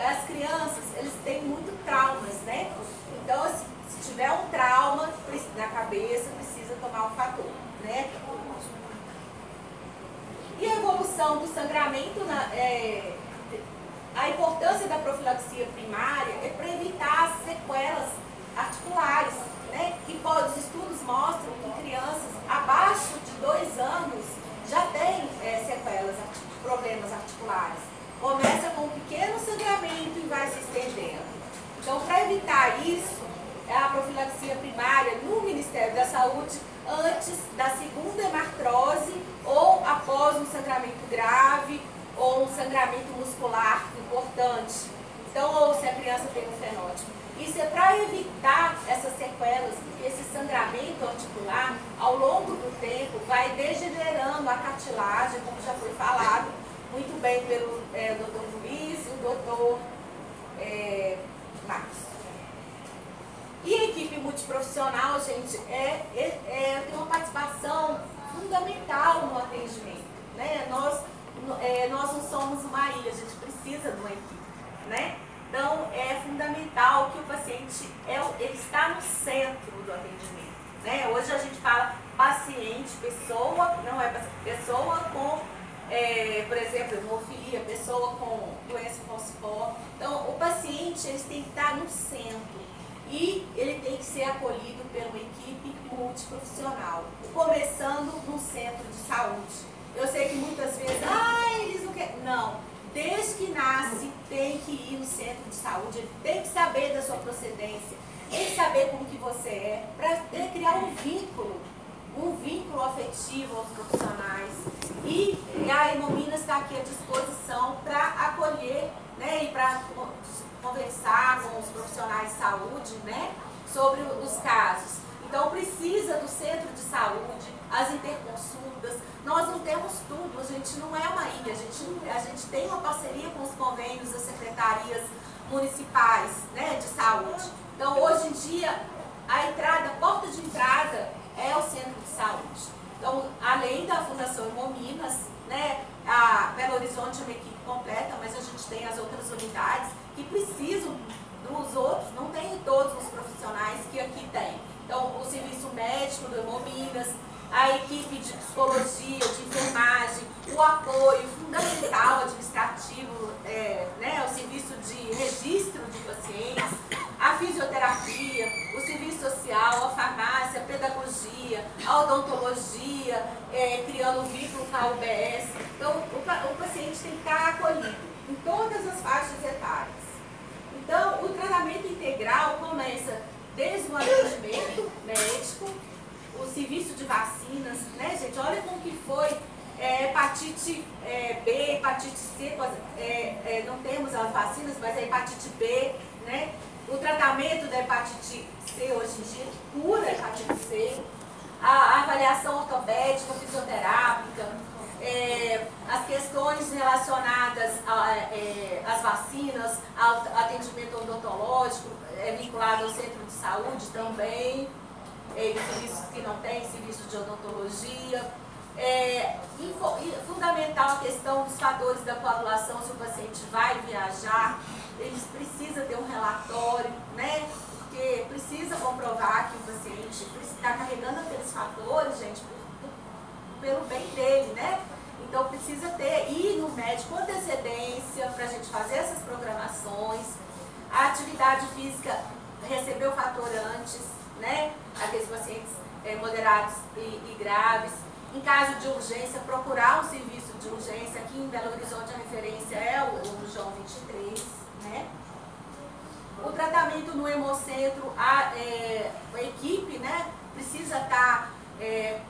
Speaker 9: as crianças, eles têm muito traumas, né? Então, assim, se tiver um trauma na cabeça, precisa tomar um fator, né? E a evolução do sangramento, a importância da profilaxia primária é para evitar as sequelas articulares, né? Que os estudos mostram que crianças abaixo de 2 anos já têm sequelas, problemas articulares. Começa com um pequeno sangramento e vai se estendendo. Então, para evitar isso, a profilaxia primária no Ministério da Saúde, antes da segunda hemartrose ou após um sangramento grave ou um sangramento muscular importante. Então, ou se a criança tem um fenótipo. Isso é para evitar essas sequelas, porque esse sangramento articular, ao longo do tempo, vai degenerando a cartilagem, como já foi falado muito bem pelo Dr. Luiz e o Dr. Marcos. E a equipe multiprofissional, gente, tem uma participação fundamental no atendimento, né? Nós não somos uma ilha, a gente precisa de uma equipe, né? Então, é fundamental que o paciente ele está no centro do atendimento, né? Hoje a gente fala paciente, pessoa, não é paciente, pessoa com, por exemplo, hemofilia, pessoa com doença falciforme. Então, o paciente ele tem que estar no centro. E ele tem que ser acolhido por uma equipe multiprofissional, começando no centro de saúde. Eu sei que muitas vezes, eles não querem. Não, desde que nasce tem que ir no centro de saúde, ele tem que saber da sua procedência, tem que saber como que você é, para criar um vínculo afetivo aos profissionais. E a Hemominas está aqui à disposição para acolher, né, e para conversar com os profissionais de saúde, né, sobre os casos. Então, precisa do centro de saúde, as interconsultas. Nós não temos tudo, a gente não é uma ilha, a gente tem uma parceria com os convênios das secretarias municipais, né, de saúde. Então, hoje em dia, a porta de entrada é o centro de saúde. Então, além da Fundação Hemominas, né, a Belo Horizonte é uma equipe completa, mas a gente tem as outras unidades que precisam dos outros, não tem todos os profissionais que aqui tem. Então, o serviço médico do Hemominas, a equipe de psicologia, de enfermagem, o apoio fundamental administrativo, né, o serviço de registro de pacientes, a fisioterapia, o serviço social, a farmácia, a pedagogia, a odontologia, criando um vínculo com a UBS. Então, o paciente tem que estar acolhido em todas as faixas etárias. Então, o tratamento integral começa desde o atendimento médico, o serviço de vacinas, né, gente? Olha como que foi hepatite B, hepatite C, não temos as vacinas, mas a hepatite B, né? O tratamento da hepatite C hoje em dia cura a hepatite C, a avaliação ortopédica, fisioterápica, as questões relacionadas às vacinas, ao atendimento odontológico, vinculado ao centro de saúde também, serviços que não têm, serviço de odontologia, Fundamental a questão dos fatores da coagulação, se o paciente vai viajar, eles precisam ter um relatório, né? Porque precisa comprovar que o paciente está carregando aqueles fatores, gente, pelo bem dele, né? Então precisa ir no médico com antecedência para a gente fazer essas programações. A atividade física, receber o fator antes, né? Aqueles pacientes moderados e graves. Em caso de urgência, procurar um serviço de urgência. Aqui em Belo Horizonte a referência é o João 23, né? O tratamento no hemocentro, a equipe, né, precisa estar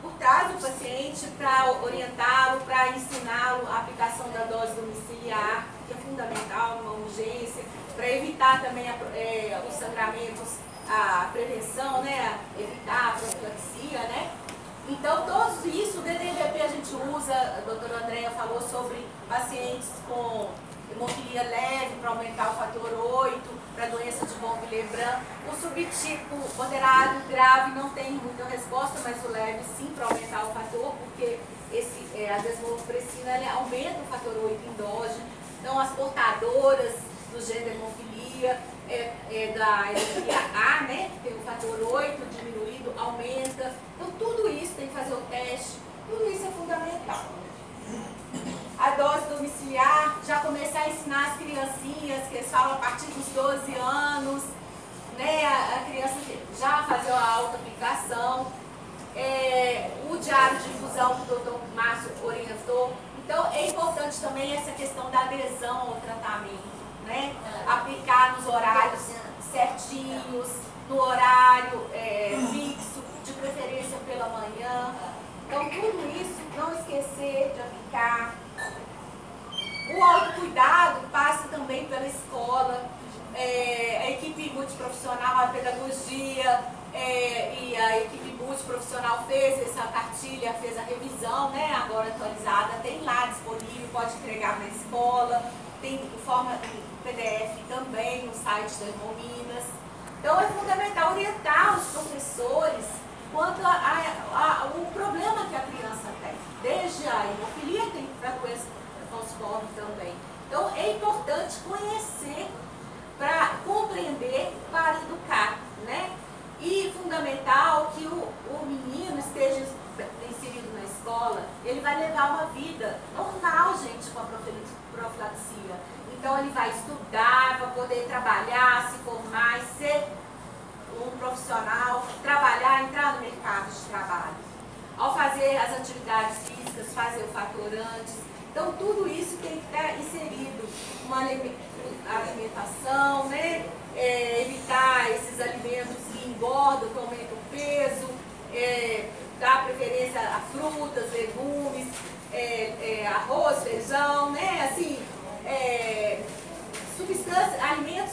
Speaker 9: por trás do paciente para orientá-lo, para ensiná-lo a aplicação da dose domiciliar, que é fundamental numa urgência, para evitar também os sangramentos, a prevenção, né, evitar a profilaxia, né? Então, tudo isso, o DDVP a gente usa, a doutora Andréia falou sobre pacientes com hemofilia leve, para aumentar o fator 8, para doença de von Willebrand. O subtipo moderado e grave não tem muita resposta, mas o leve sim, para aumentar o fator, porque a desmopressina aumenta o fator 8 endógeno. Então, as portadoras do gene da hemofilia, da hemofilia A, né, que tem o fator 8 diminuído, aumenta. Então, tudo isso tem que fazer o teste, tudo isso é fundamental. A dose domiciliar, já começar a ensinar as criancinhas, que eles falam a partir dos 12 anos, né, a criança já fazer a auto-aplicação. O diário de infusão que o doutor Márcio orientou. Então, é importante também essa questão da adesão ao tratamento, né? Aplicar nos horários certinhos, no horário fixo, de preferência pela manhã. Então, tudo isso, não esquecer de aplicar. O autocuidado passa também pela escola, a equipe multiprofissional, a pedagogia e a equipe multiprofissional fez essa cartilha, fez a revisão, né, agora atualizada, tem lá disponível, pode entregar na escola, tem em forma PDF também no site da Hemominas. Então é fundamental orientar os professores quanto ao problema que a criança tem, desde a hemofilia, tem para a doença falciforme também. Então é importante conhecer para compreender, para educar, né? E fundamental que o menino esteja inserido na escola, ele vai levar uma vida normal, gente, com a profilaxia. Então ele vai estudar, vai poder trabalhar, se formar e ser um profissional, trabalhar, entrar no mercado de trabalho. Ao fazer as atividades físicas, fazer o fator antes. Então tudo isso tem que estar inserido. Uma alimentação, né? Evitar esses alimentos que engordam, que aumentam o peso, dar preferência a frutas, legumes, arroz, feijão, né? Assim, substâncias, alimentos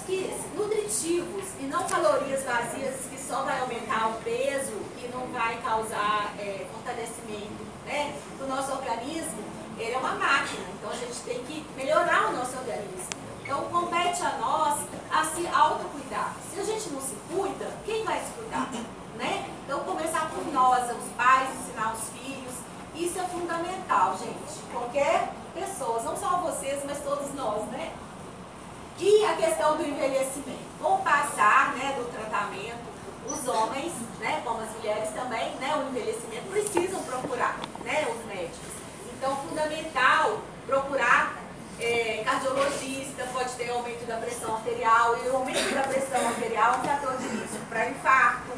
Speaker 9: nutritivos e não calorias vazias que só vai aumentar o peso e não vai causar fortalecimento, né? O nosso organismo, ele é uma máquina, então a gente tem que melhorar o nosso organismo. Então compete a nós a se autocuidar. Se a gente não se cuida, quem vai se cuidar? Né? Então começar por nós, os pais, ensinar os filhos, isso é fundamental, gente. Qualquer pessoa, não só vocês, mas todos nós, né? E a questão do envelhecimento. Com o passar, né, do tratamento, os homens, né, como as mulheres também, né, o envelhecimento, precisam procurar, né, os médicos. Então, fundamental procurar cardiologista, pode ter aumento da pressão arterial, e o aumento da pressão arterial é um fator de risco para infarto,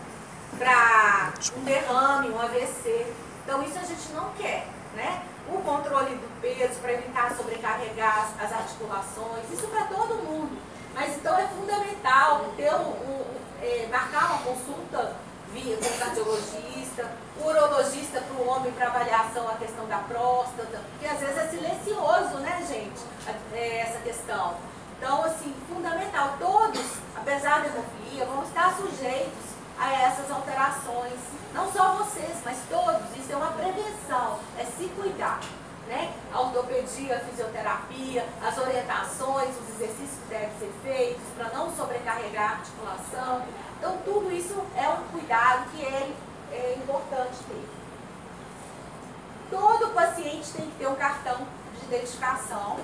Speaker 9: para um derrame, um AVC. Então, isso a gente não quer, né? O controle do peso para evitar sobrecarregar as articulações, isso para todo mundo. Mas então é fundamental ter marcar uma consulta com o cardiologista, o urologista para o homem para avaliação a questão da próstata, porque às vezes é silencioso, né, gente, essa questão. Então, assim, fundamental, todos, apesar da hemofilia, vão estar sujeitos a essas alterações. Não só vocês, mas todos. Isso é uma prevenção, é se cuidar, né? A ortopedia, a fisioterapia, as orientações, os exercícios que devem ser feitos para não sobrecarregar a articulação. Então, tudo isso é um cuidado que é importante ter.
Speaker 10: todo paciente tem que ter um cartão de identificação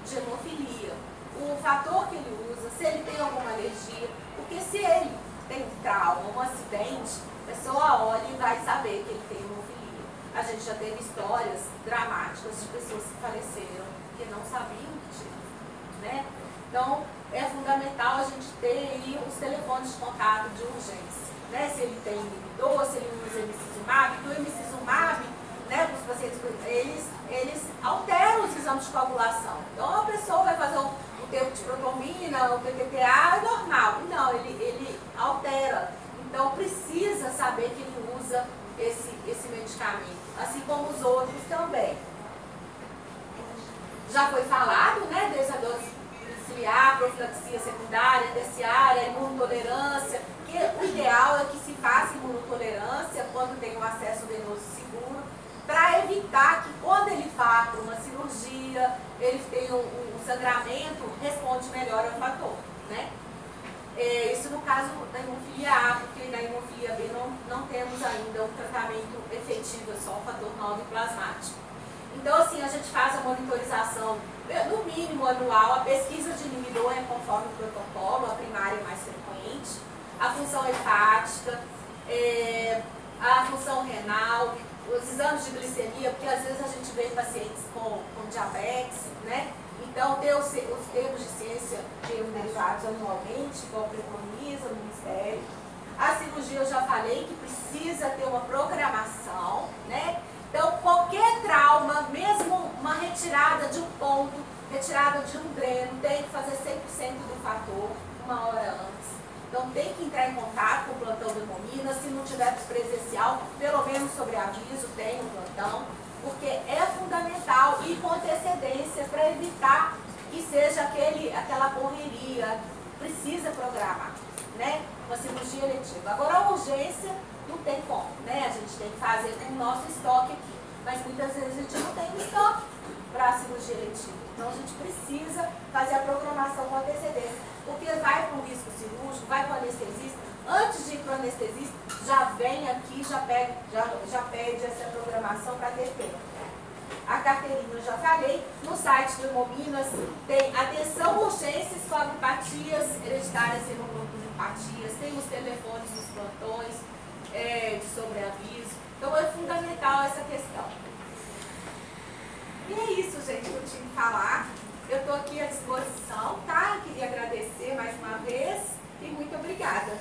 Speaker 10: de hemofilia. O fator que ele usa, se ele tem alguma alergia, porque se ele tem um trauma, um acidente, a pessoa olha e vai saber que ele tem hemofilia. A gente já teve histórias dramáticas de pessoas que faleceram que não sabiam que tinham, né? Então, é fundamental a gente ter aí os telefones de contato de urgência, né? Se ele tem inibidor, se ele usa emicizumab, que o emicizumab, né, os pacientes, eles alteram os exames de coagulação. Então, a pessoa vai fazer um tempo de protomina, o PPTA é normal. Não, ele altera. Então, precisa saber que ele usa esse medicamento, assim como os outros também. Já foi falado, né, dessa dose domiciliar, profilaxia secundária, terciária, imunotolerância, que o ideal é que se faça imunotolerância quando tem um acesso venoso seguro, para evitar que quando ele vá para uma cirurgia, ele tenha um sangramento, responde melhor ao fator, né? Isso no caso da hemofilia A, porque na hemofilia B não temos ainda um tratamento efetivo, é só o fator 9 plasmático. Então, assim, a gente faz a monitorização, no mínimo anual, a pesquisa de inibidor é conforme o protocolo, a primária é mais frequente, a função hepática, a função renal, os exames de glicemia, porque às vezes a gente vê pacientes com diabetes, né? Então, ter os termos de ciência de hemoderivados anualmente, igual preconiza o Ministério. A cirurgia eu já falei que precisa ter uma programação, né? Então, qualquer trauma, mesmo uma retirada de um ponto, retirada de um dreno, tem que fazer 100% do fator, 1 hora antes. Então, tem que entrar em contato com o plantão do Hemomina, se não tiver presencial, pelo menos sobre aviso, tem um plantão, porque é fundamental ir com antecedência para evitar que seja aquela correria, precisa programar, né? Uma cirurgia eletiva. Agora, a urgência não tem como, né? A gente tem que fazer com o nosso estoque aqui, mas muitas vezes a gente não tem estoque para a cirurgia eletiva. Então, a gente precisa fazer a programação com antecedência, porque vai para um risco cirúrgico, vai para o anestesista, antes de ir para o anestesista, já vem aqui, já pede essa programação para ter tempo. A carteirinha eu já falei, no site do Hemominas tem atenção urgências com agrupatias hereditárias e hemoglobinopatias, tem os telefones dos plantões de sobreaviso, então é fundamental essa questão. E é isso, gente, que eu tinha que falar. Eu estou aqui à disposição, tá? Eu queria agradecer mais uma vez e muito obrigada.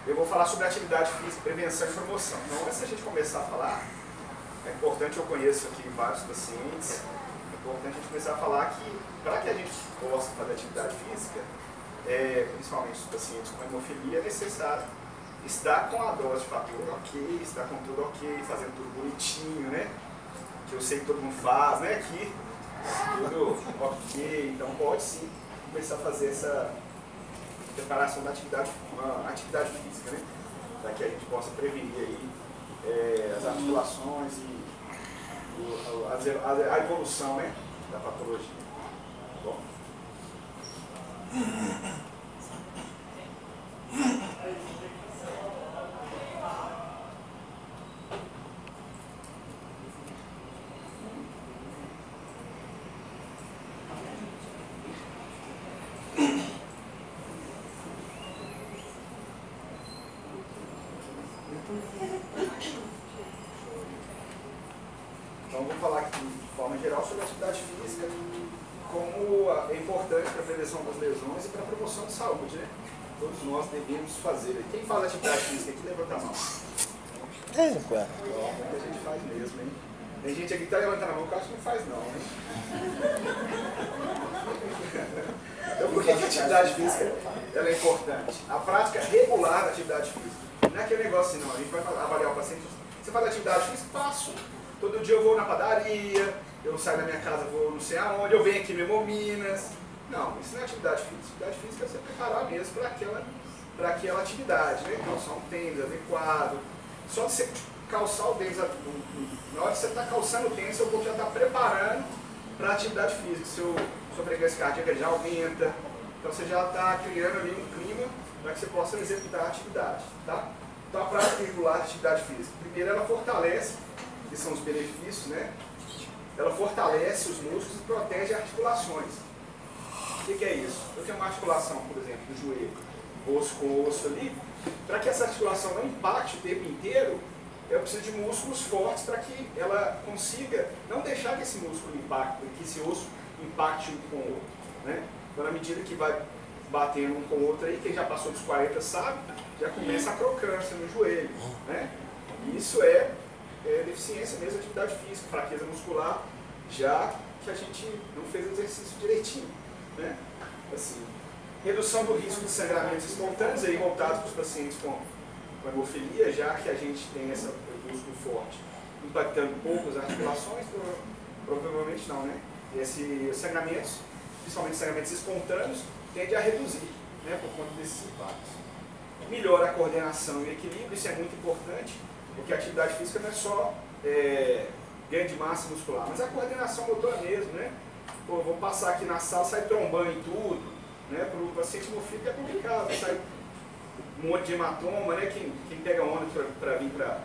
Speaker 1: Eu vou falar sobre atividade física, prevenção e promoção. Então, antes da gente começar a falar, é importante, eu conheço aqui vários pacientes, é importante a gente começar a falar que, para que a gente possa fazer atividade física, principalmente os pacientes com hemofilia, é necessário estar com a dose de fator ok, estar com tudo ok, fazendo tudo bonitinho, né? Que eu sei que todo mundo faz, né? Aqui, tudo ok, então pode sim começar a fazer essa preparação da atividade física, né? Para que a gente possa prevenir aí as articulações e a evolução, né, da patologia. Tá bom? Então, vou falar aqui de forma geral sobre a atividade física, como é importante para a prevenção das lesões e para a promoção de saúde, né? Todos nós devemos fazer. Quem faz atividade física aqui, levanta a mão. Muita gente faz mesmo, hein? Tem gente aqui que está levantando a mão que eu acho que não faz não, hein? Então, por que a atividade física ela é importante? A prática regular da atividade física. Não é aquele negócio assim, não. A gente vai avaliar o paciente. Você faz atividade física? Faço. Todo dia eu vou na padaria, eu saio da minha casa, vou não sei aonde, eu venho aqui no Hemominas. Não, isso não é atividade física. Atividade física é você preparar mesmo para aquela atividade, né? Calçar um tênis adequado. Só de você calçar o tênis, na hora que você está calçando o tênis, seu corpo já está preparando para a atividade física. Sua frequência cardíaca já aumenta. Então você já está criando ali um clima para que você possa executar a atividade, tá? Então a prática regular de atividade física, primeiro ela fortalece que são os benefícios, né? Ela fortalece os músculos e protege articulações. O que é isso? Eu tenho uma articulação, por exemplo, do joelho, osso com osso ali. Para que essa articulação não impacte o tempo inteiro, eu preciso de músculos fortes para que ela consiga não deixar que esse músculo impacte, que esse osso impacte um com o outro, né? Então, na medida que vai batendo um com o outro aí, quem já passou dos 40 sabe, já começa a crocância no joelho, né? E isso é deficiência mesmo de atividade física, fraqueza muscular, já que a gente não fez o exercício direitinho, né? Assim, redução do risco de sangramentos espontâneos, aí voltados para os pacientes com hemofilia, já que a gente tem esse músculo forte impactando pouco as articulações, provavelmente não, né? E esses sangramentos, principalmente sangramentos espontâneos, tende a reduzir, né, por conta desses impactos. Melhora a coordenação e equilíbrio, isso é muito importante, porque a atividade física não é só ganho de massa muscular, mas a coordenação motora mesmo, né? Pô, vou passar aqui na sala, sai trombando em tudo, né? Para o paciente hemofílico é complicado, sai um monte de hematoma, né? Quem pega onda para vir para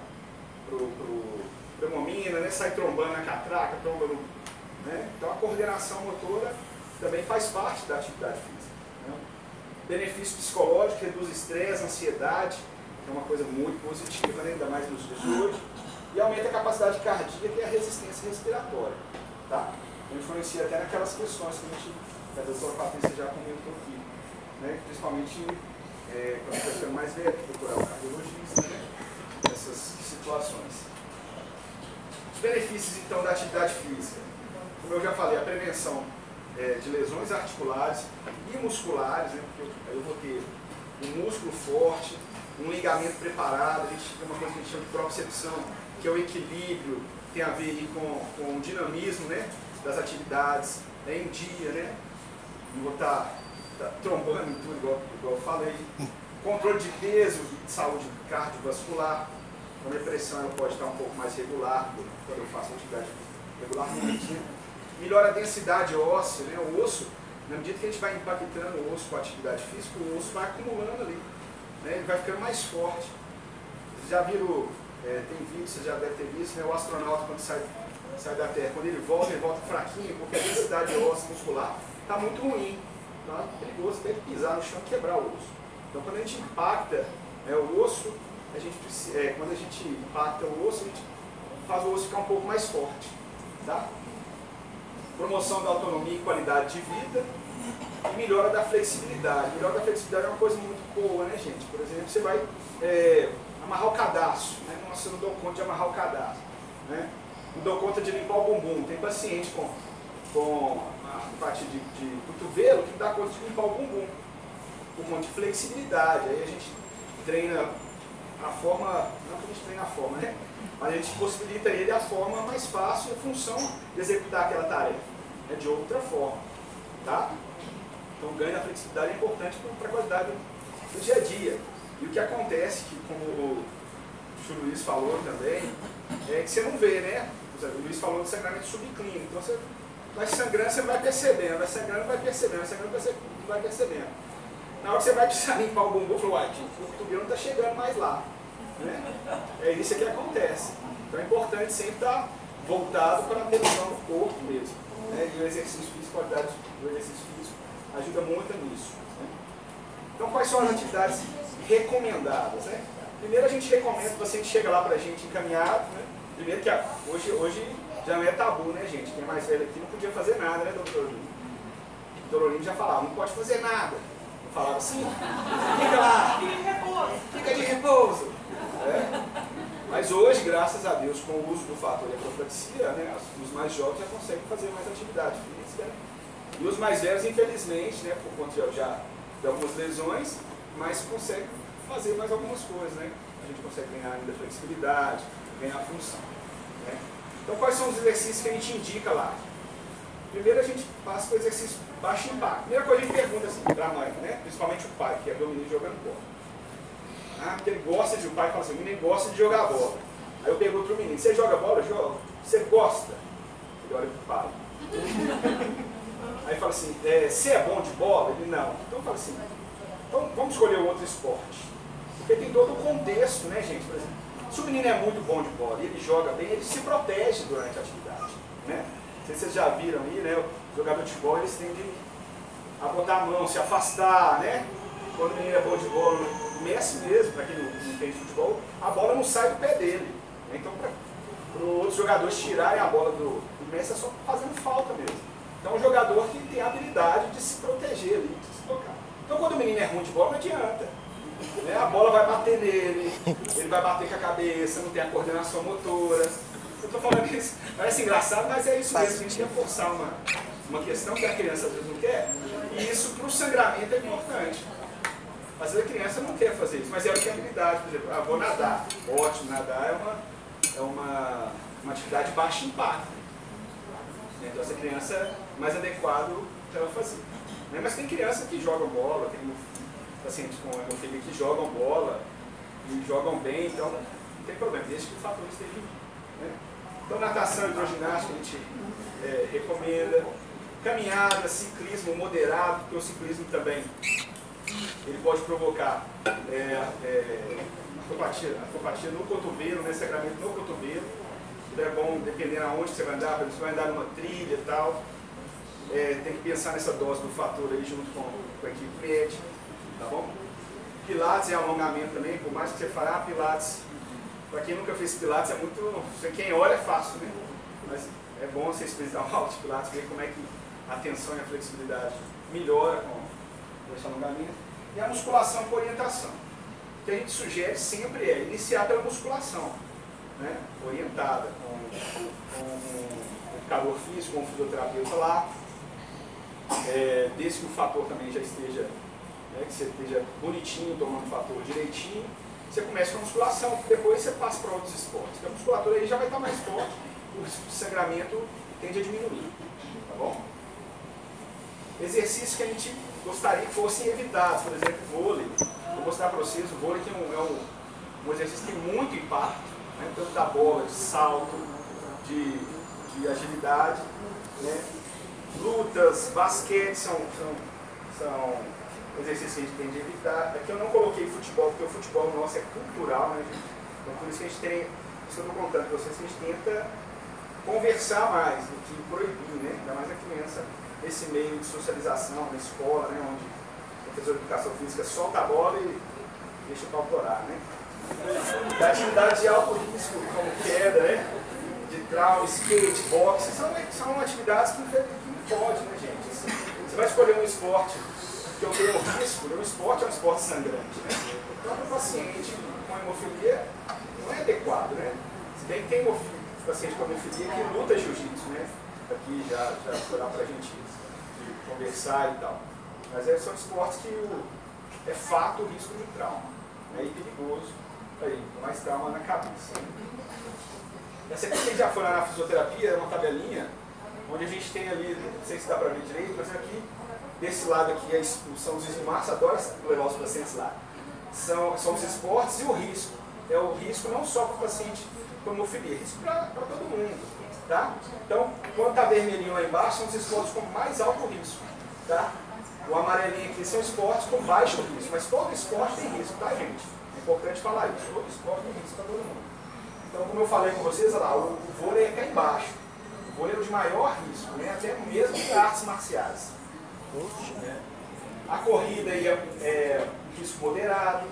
Speaker 1: a hemomina, né? Sai trombando na catraca, tromba no, né? Então a coordenação motora também faz parte da atividade física, né? Benefício psicológico, reduz estresse, ansiedade, é uma coisa muito positiva, né? Ainda mais nos dias de hoje, e aumenta a capacidade cardíaca e a resistência respiratória, tá? Influencia até naquelas questões que a doutora Patrícia já comentou aqui, né? Principalmente quando está ficando mais velho, procurar o cardiologista, né? Essas situações. Os benefícios, então, da atividade física. Como eu já falei, a prevenção de lesões articulares e musculares, né? Porque eu vou ter um músculo forte, um ligamento preparado, a gente tem uma coisa que a gente chama de propriocepção, que é o equilíbrio, tem a ver aí com o dinamismo, né? Das atividades em dia, né? Não vou estar trombando em tudo, igual eu falei. Controle de peso, de saúde cardiovascular. A minha pressão ela pode estar um pouco mais regular quando eu faço atividade regularmente, né? Melhora a densidade óssea, né? O osso, na medida que a gente vai impactando o osso com a atividade física, o osso vai acumulando ali, né? Ele vai ficando mais forte. Vocês já viram, tem vídeo, você já deve ter visto, né? O astronauta quando sai da Terra, quando ele volta fraquinho, porque a densidade óssea muscular está muito ruim. Então é perigoso até ele pisar no chão e quebrar o osso. Então quando a gente impacta o osso, quando a gente impacta o osso, a gente faz o osso ficar um pouco mais forte. Tá? Promoção da autonomia e qualidade de vida e melhora da flexibilidade. Melhora da flexibilidade é uma coisa muito boa, né, gente? Por exemplo, você vai amarrar o cadarço, né? Nossa, eu não dou conta de amarrar o cadarço, né? Não dou conta de limpar o bumbum. Tem paciente com a parte de cotovelo que não dá conta de limpar o bumbum, por conta de flexibilidade. Aí a gente treina a forma, não que a gente treina a forma, né? Mas a gente possibilita ele a forma mais fácil e a função de executar aquela tarefa, né? De outra forma, tá? Então o ganho da flexibilidade é importante para a qualidade do dia a dia. E o que acontece, que como o Luiz falou também, é que você não vê, né? O Luiz falou de sangramento subclínico, então você vai sangrando, você vai percebendo, vai sangrando, vai percebendo, vai sangrando, vai percebendo. Na hora que você vai precisar limpar o bumbum, falou, o cotovelo não está chegando mais lá, né? É isso que acontece. Então é importante sempre estar voltado para a manutenção do corpo mesmo, né? E o exercício físico, a qualidade do exercício físico ajuda muito nisso, né? Então quais são as atividades recomendadas, né? Primeiro a gente recomenda que o paciente chega lá para a gente encaminhado, né? Primeiro que hoje já não é tabu, né, gente? Quem é mais velho aqui não podia fazer nada, né, doutor Olino? O doutor Olino já falava, não pode fazer nada. Eu falava assim, fica lá, fica de repouso. Mas hoje, graças a Deus, com o uso do fator de profilaxia, né, os mais jovens já conseguem fazer mais atividade física. E os mais velhos, infelizmente, né, por conta de algumas lesões, mas conseguem fazer mais algumas coisas, né? A gente consegue ganhar ainda flexibilidade, ganhar função, né? Então, quais são os exercícios que a gente indica lá? Primeiro, a gente passa para o exercício baixo impacto. Primeira coisa, a gente pergunta assim para a mãe, né? Principalmente o pai, que é o menino jogando bola. Porque ele gosta de, o pai fala assim, o menino gosta de jogar bola. Aí eu pergunto para o menino, você joga bola? Joga. Você gosta? Ele olha para o pai. Aí fala assim, você é bom de bola? Ele, não. Então fala assim, então vamos escolher um outro esporte. Porque tem todo o contexto, né, gente? Por exemplo,
Speaker 11: Se o menino é muito bom de bola e ele joga bem, ele se protege durante a atividade. Né? Não sei se vocês já viram aí, né? Os jogadores de futebol, eles tendem a botar a mão, se afastar, né? Quando o menino é bom de bola, o Messi mesmo, para quem não entende futebol, a bola não sai do pé dele. Né? Então, para os outros jogadores tirarem a bola do Messi, é só fazendo falta mesmo. Então, é um jogador que tem a habilidade de se proteger ali, de se tocar. Então, quando o menino é ruim de bola, não adianta. Né? A bola vai bater nele, ele vai bater com a cabeça, não tem a coordenação motora. Eu estou falando isso, parece engraçado, mas é isso mesmo. A gente tem que forçar uma questão que a criança às vezes não quer, e isso para o sangramento é importante. Às vezes a criança não quer fazer isso, mas ela tem habilidade. Por exemplo, vou nadar. Ótimo, nadar é uma atividade de baixo impacto. Então essa criança é mais adequado para ela fazer. Mas tem crianças que jogam bola, tem pacientes com hemofilia que jogam bola e jogam bem, então não tem problema, desde que o fator esteja em. Né? Então natação, hidroginástica a gente recomenda. Caminhada, ciclismo moderado, porque o ciclismo também ele pode provocar atopatia no cotovelo, né, sangramento no cotovelo. Então é bom, dependendo aonde você vai andar, por exemplo, você vai andar numa trilha e tal, tem que pensar nessa dose do fator aí junto com a equipe médica, tá bom? Pilates e alongamento também, por mais que você fale, Pilates, para quem nunca fez Pilates é muito, quem olha é fácil, né? Mas é bom vocês dar uma aula de Pilates, ver como é que a tensão e a flexibilidade melhora com esse alongamento. E a musculação com orientação. O que a gente sugere sempre é iniciar pela musculação, né? Orientada, com um educador físico, com um fisioterapeuta lá, desde que o fator também já esteja, né, que você esteja bonitinho, tomando o fator direitinho. Você começa com a musculação, depois você passa para outros esportes. Porque a musculatura aí já vai estar mais forte, o risco de sangramento tende a diminuir, tá bom? Exercícios que a gente gostaria que fossem evitados, por exemplo, vôlei. Vou mostrar para vocês o vôlei, que é um exercício que tem muito impacto, né? Tanto da bola, de salto, de agilidade, né? Lutas, basquete são exercícios que a gente tem de evitar. Aqui eu não coloquei futebol, porque o futebol nosso é cultural, né, gente? Então por isso que a gente tem, isso que eu estou contando para vocês, que a gente tenta conversar mais do que proibir, né? Ainda mais a criança, esse meio de socialização na escola, né, onde o professor de educação física solta a bola e deixa para autorar, né? Da atividade de alto risco, como queda, né? De trauma, skate, boxe, são atividades que não pode, né, gente? Assim, você vai escolher um esporte que eu tenho risco, o esporte é um esporte sangrante, né? Então, para o paciente com hemofilia não é adequado, né? Se bem que tem paciente com hemofilia que luta jiu-jitsu, né? Aqui já foi lá para a gente conversar e tal. Mas são esportes que é fato o risco de trauma, né? E perigoso, aí, com mais trauma na cabeça. Essa aqui, quem já foi lá na fisioterapia, é uma tabelinha, onde a gente tem ali, não sei se dá para ver direito, mas aqui, desse lado aqui são os esmaços, adoro levar os pacientes lá. São os esportes e o risco. É o risco não só para o paciente com hemofilia, risco para todo mundo. Tá? Então, quando está vermelhinho lá embaixo, são os esportes com mais alto risco. Tá? O amarelinho aqui são esportes com baixo risco, mas todo esporte tem risco, tá, gente? É importante falar isso, todo esporte tem risco para todo mundo. Então, como eu falei com vocês, olha lá, o vôlei é cá embaixo. O vôlei é o de maior risco, né? Até mesmo em artes marciais. A corrida aí é risco moderado,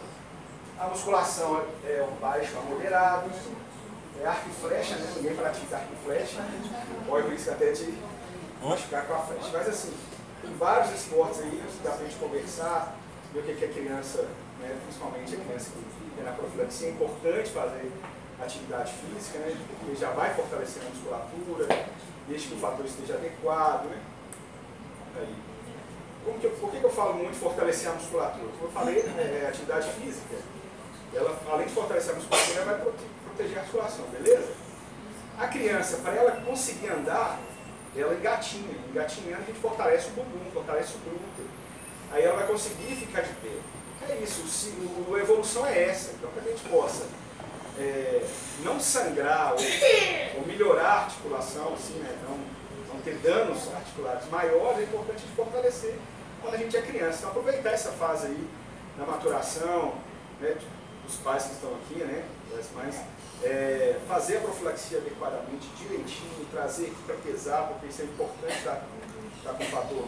Speaker 11: a musculação é o baixo a moderado, arco e flecha, né? Ninguém pratica arco e flecha, corre o risco até de machucar com a flecha. Mas assim, tem vários esportes aí que dá pra gente conversar, ver o que a criança, né? Principalmente a criança que tem na profilaxia, é importante fazer atividade física, né? Porque já vai fortalecer a musculatura, desde que o fator esteja adequado, né? Aí. Por que eu falo muito de fortalecer a musculatura? Como eu falei, a atividade física, ela, além de fortalecer a musculatura, ela vai proteger a articulação, beleza? A criança, para ela conseguir andar, ela engatinha. Engatinhando, a gente fortalece o bumbum, fortalece o glúteo. Aí ela vai conseguir ficar de pé. É isso, a evolução é essa. Então, para que a gente possa não sangrar ou melhorar a articulação, assim, né? Não ter danos articulares maiores, é importante a gente fortalecer quando a gente é criança. Então, aproveitar essa fase aí, na maturação, né, os pais que estão aqui, né, as mães, fazer a profilaxia adequadamente, direitinho, trazer aqui para pesar, porque isso é importante, estar com um fator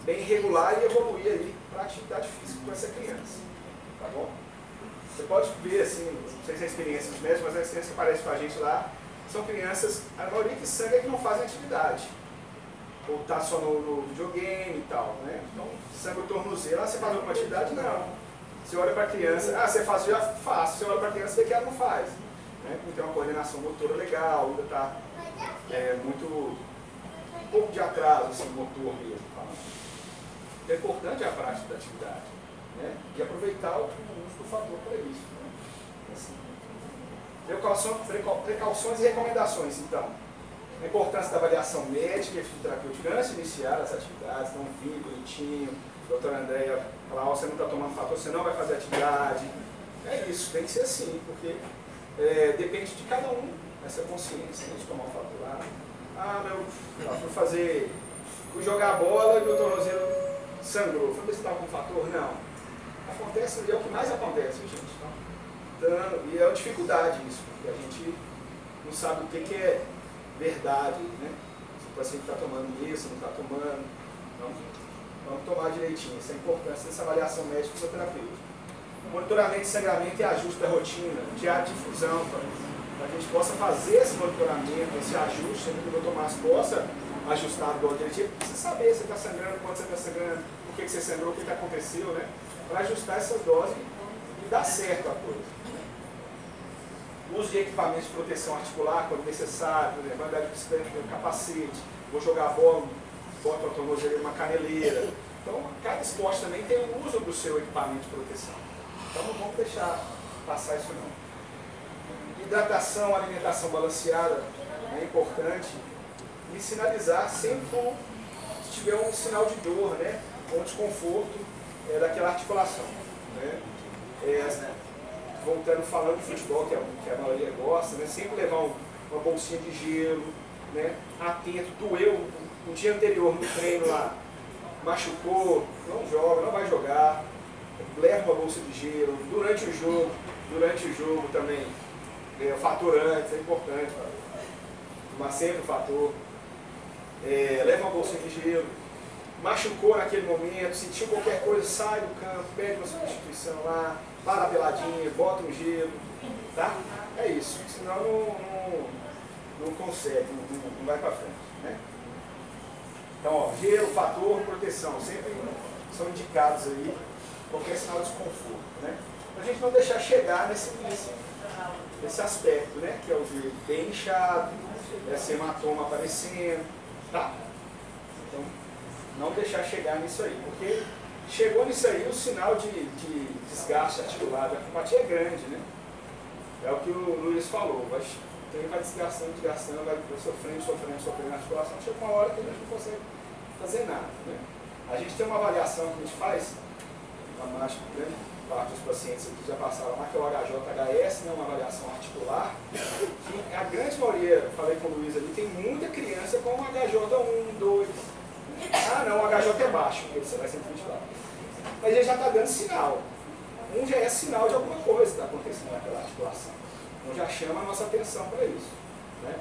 Speaker 11: bem regular e evoluir aí para a atividade física com essa criança, tá bom? Você pode ver, assim, não sei se é experiência dos médicos, mas as crianças que aparecem com a gente lá são crianças, a maioria que sangra é que não fazem atividade, ou tá só no videogame e tal, né? Então, sangra o tornozelo, você faz alguma atividade? Não. Você olha para a criança, você faz, já faço, você olha para a criança e vê que ela não faz. Né? Não tem uma coordenação motora legal, ainda está um pouco de atraso, assim, motor mesmo. Então, é importante a prática da atividade, né? E aproveitar o uso do fator para isso. Né? Assim. Precauções e recomendações, então. A importância da avaliação médica e fisioterapêutica antes de iniciar as atividades, então vir bonitinho, a doutora Andréia falar, você não está tomando fator, você não vai fazer atividade. É isso, tem que ser assim, porque depende de cada um, essa consciência, né, de tomar um fator lá. Fui jogar a bola e meu tornozelo sangrou. Foi ver se estava com fator? Não. Acontece, é o que mais acontece, gente. Então, e é uma dificuldade isso, porque a gente não sabe o que é verdade, né? Se o paciente está tomando isso, não está tomando. Então, vamos tomar direitinho. Essa é a importância dessa avaliação médica e fisioterapêutica. Monitoramento de sangramento e ajuste da rotina, diária de difusão, para que a gente possa fazer esse monitoramento, esse ajuste, que o doutor Márcio possa ajustar a dose direitinho, para você saber se está sangrando, quando você está sangrando, por que você sangrou, o que aconteceu, né? Para ajustar essas doses e dar certo a coisa. Uso de equipamentos de proteção articular quando necessário, né? Vai andar de bicicleta com capacete, vou jogar bola, bota a tornozeleira numa caneleira. Então, cada esporte também tem o uso do seu equipamento de proteção. Então, não vamos deixar passar isso não. Hidratação, alimentação balanceada é importante. E sinalizar sempre se tiver um sinal de dor, né? Ou desconforto daquela articulação. Né? Voltando, falando de futebol, que a maioria gosta, né? Sempre levar uma bolsinha de gelo, né? Atento, doeu no dia anterior no treino lá, machucou, não joga, não vai jogar, leva uma bolsa de gelo, durante o jogo também, o fator antes, é importante, tomar sempre o fator, leva uma bolsa de gelo, machucou naquele momento, sentiu qualquer coisa, sai do campo, pede uma substituição lá, para a peladinha, bota um gelo, tá? É isso, senão não consegue, não vai para frente, né? Então, ó, gelo, fator, proteção, sempre são indicados aí, qualquer sinal de desconforto, né? Para a gente não deixar chegar nesse aspecto, né? Que é o joelho bem inchado, esse hematoma aparecendo, tá? Então, não deixar chegar nisso aí, porque chegou nisso aí, o sinal de desgaste articular da apopatia é grande, né? É o que o Luiz falou, vai desgastando, vai sofrendo a articulação, chega uma hora que a gente não consegue fazer nada, né? A gente tem uma avaliação que a gente faz, a grande parte dos pacientes aqui já passaram lá, que é o HJHS, né, uma avaliação articular, que a grande maioria, falei com o Luiz ali, tem muita criança com um HJ1, 2, não, o HJ é baixo, porque você vai sempre lá. Mas ele já está dando sinal. Já é sinal de alguma coisa que está acontecendo naquela articulação. Então já chama a nossa atenção para isso. Né?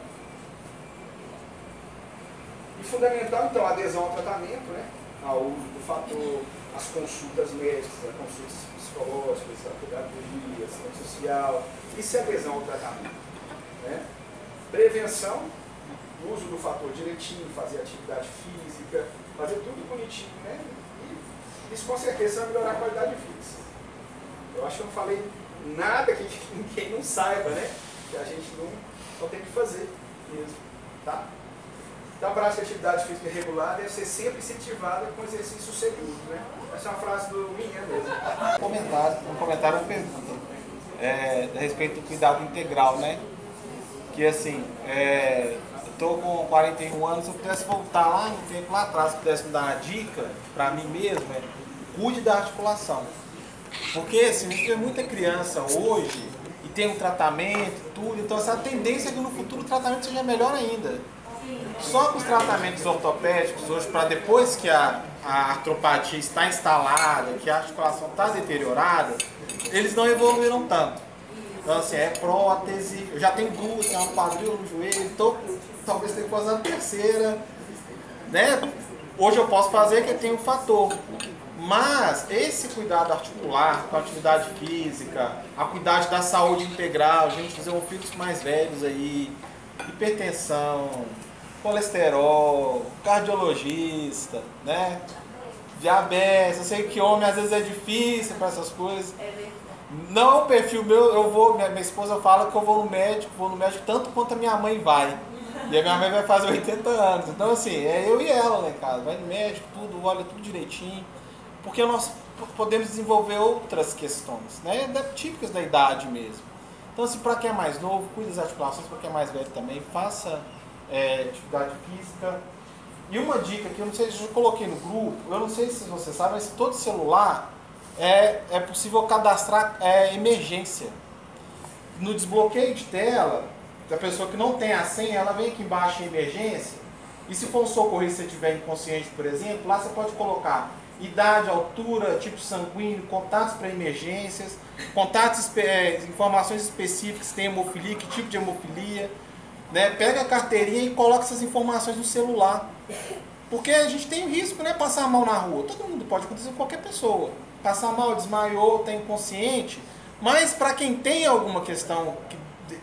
Speaker 11: E fundamental, então, a adesão ao tratamento, né? Ao uso do fator, as consultas médicas, as consultas psicológicas, a pedagogia, assistência social, isso é adesão ao tratamento. Né? Prevenção, uso do fator direitinho, fazer atividade física, fazer tudo bonitinho, né? E isso com certeza vai melhorar a qualidade de vida. Eu acho que eu não falei nada que ninguém não saiba, né? Que a gente não tem que fazer mesmo, tá? Então a prática de atividade física regular deve ser sempre incentivada com exercício seguro, né? Essa é uma frase do Minha mesmo.
Speaker 1: Um comentário, uma pergunta. A respeito do cuidado integral, né? Que assim, estou com 41 anos, se eu pudesse voltar lá no tempo lá atrás, se pudesse me dar uma dica para mim mesmo, cuide da articulação. Porque assim, a gente vê muita criança hoje e tem um tratamento, tudo, então essa tendência é que no futuro o tratamento seja melhor ainda. Só que os tratamentos ortopédicos hoje, para depois que a artropatia está instalada, que a articulação está deteriorada, eles não evoluíram tanto. Então assim, é prótese, eu já tenho duas, tem uma quadril no joelho, então talvez tenha que fazer a terceira, né? Hoje eu posso fazer que tem um fator. Mas esse cuidado articular, com a atividade física, a cuidado da saúde integral, gente, os hemofílicos mais velhos aí, hipertensão, colesterol, cardiologista, né? Diabetes, eu sei que homem às vezes é difícil para essas coisas. Não é um perfil meu, eu vou, minha esposa fala que eu vou no médico tanto quanto a minha mãe vai. E a minha mãe vai fazer 80 anos. Então assim, é eu e ela lá em casa, vai no médico, tudo, olha tudo direitinho. Porque nós podemos desenvolver outras questões, né? Típicas da idade mesmo. Então assim, para quem é mais novo, cuide das articulações, para quem é mais velho também, faça atividade física. E uma dica que eu não sei se eu coloquei no grupo, eu não sei se você sabe, mas todo celular é possível cadastrar emergência. No desbloqueio de tela, a pessoa que não tem a senha, ela vem aqui embaixo em emergência, e se for um socorrista e estiver inconsciente, por exemplo, lá você pode colocar idade, altura, tipo sanguíneo, contatos para emergências, contatos, informações específicas, se tem hemofilia, que tipo de hemofilia, né? Pega a carteirinha e coloca essas informações no celular. Porque a gente tem o risco, né? Passar mal na rua. Todo mundo pode acontecer com qualquer pessoa. Passar mal, desmaiou, está inconsciente. Mas para quem tem alguma questão que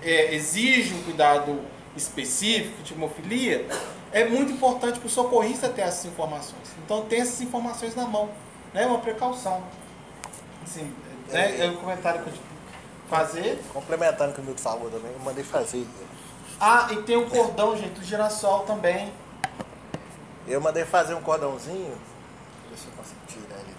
Speaker 1: exige um cuidado específico de hemofilia, é muito importante para o socorrista ter essas informações. Então tem essas informações na mão, né? Uma precaução. Assim, é um comentário que eu fazer.
Speaker 12: Complementando o que o Milton falou também, eu mandei fazer.
Speaker 1: Ah, e tem um cordão, gente, do girassol também.
Speaker 12: Eu mandei fazer um cordãozinho. Deixa eu conseguir tirar ele.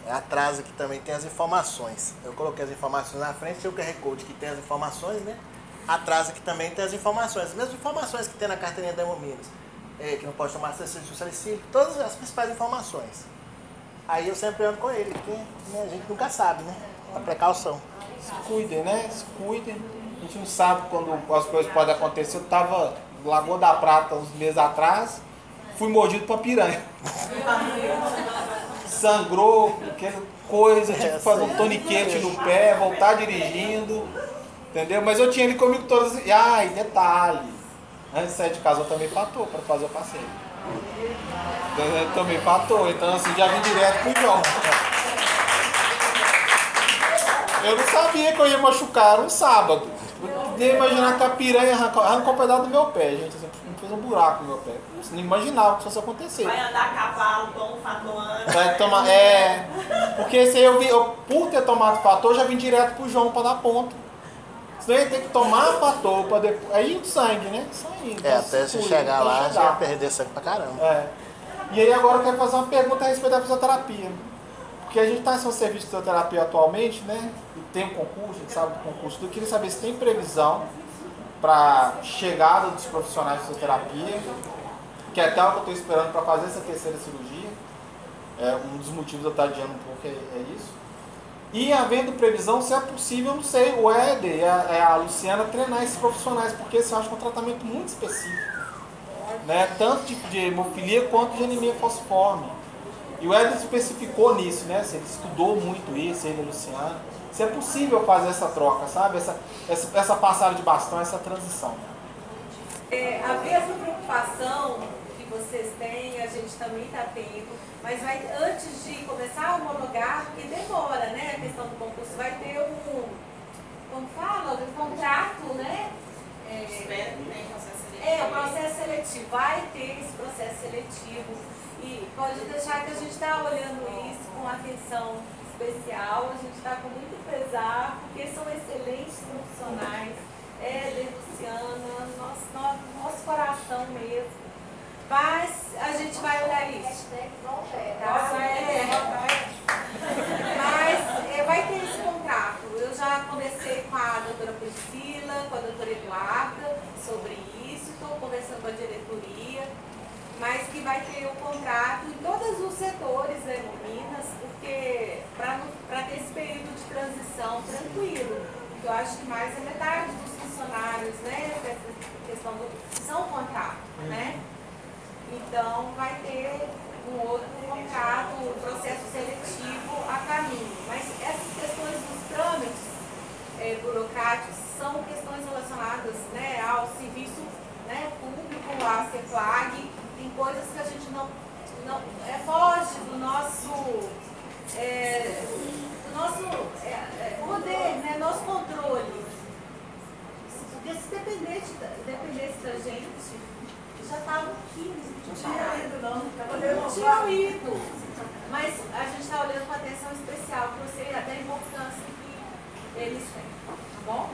Speaker 12: É atrás aqui também tem as informações. Eu coloquei as informações na frente, tem o QR Code que tem as informações, né? Atrás aqui também tem as informações. As mesmas informações que tem na carteirinha da Hemominas. Que não pode tomar salicílico, todas as principais informações. Aí eu sempre ando com ele, porque né, a gente nunca sabe, né? A precaução.
Speaker 1: Se cuidem, né? Se cuidem. A gente não sabe quando as coisas podem acontecer. Eu estava em Lagoa da Prata uns meses atrás, fui mordido por piranha. Sangrou, aquela coisa, tive que fazer um toniquete no pé, voltar dirigindo, entendeu? Mas eu tinha ele comigo todas. E detalhe, antes de sair de casa eu tomei fator para fazer o passeio. Eu tomei fator, então assim, já vim direto pro João. Eu não sabia que eu ia machucar um sábado. Eu ia imaginar que a piranha arrancou um pedaço do meu pé, gente. Assim, fez um buraco no meu pé. Eu não imaginava que isso fosse acontecer.
Speaker 2: Vai andar a cavalo, toma um fator antes.
Speaker 1: Vai tomar, porque esse aí eu, por ter tomado fator, eu já vim direto pro João para dar ponto. Senão eu ia ter que tomar fator para depois. Aí o sangue, né? Sangue.
Speaker 12: Até se chegar lá, já ia perder sangue pra caramba.
Speaker 1: E aí agora eu quero fazer uma pergunta a respeito da fisioterapia. Porque a gente está em seu serviço de fisioterapia atualmente, né? E tem um concurso, a gente sabe do concurso. Eu queria saber se tem previsão para chegada dos profissionais de fisioterapia, que é até o que eu estou esperando para fazer essa terceira cirurgia. Um dos motivos de eu estar adiando um pouco é isso. E havendo previsão, se é possível, não sei, o Éder e a Luciana treinar esses profissionais, porque esse eu acho que é um tratamento muito específico, né? Tanto de hemofilia quanto de anemia falciforme. E o Éder especificou nisso, né? Ele estudou muito isso, ele e a Luciana. Se é possível fazer essa troca, sabe? Essa passagem de bastão, essa transição.
Speaker 10: A mesma preocupação que vocês têm, a gente também está tendo, mas antes de começar a homologar, porque demora, né? A questão do concurso, vai ter como fala? Um contrato, né?
Speaker 2: Espero que tenha processo seletivo.
Speaker 10: O processo seletivo, vai ter esse processo seletivo. E pode deixar que a gente está olhando isso com atenção especial, a gente está com muito pesar, porque são excelentes profissionais, Luciana, nosso coração mesmo. Mas a gente vai olhar isso. Mas vai ter esse contrato. Eu já conversei com a doutora Priscila, com a doutora Eduarda sobre isso, estou conversando com a diretoria, mas que vai ter o contrato em todos os setores da Hemominas, porque para ter esse período de transição tranquilo, eu acho que mais a metade dos funcionários, né, dessa são contrato, né? Então vai ter um outro contrato, um processo seletivo a caminho. Mas essas questões dos trâmites burocráticos são questões relacionadas, né, ao serviço, né, público, à CEPLAG. Tem coisas que a gente não foge do nosso poder, né, nosso controle. Porque se dependesse da gente, já estava aqui, não tinha ido. Mas a gente está olhando com atenção especial para você, até a importância que eles têm, tá bom?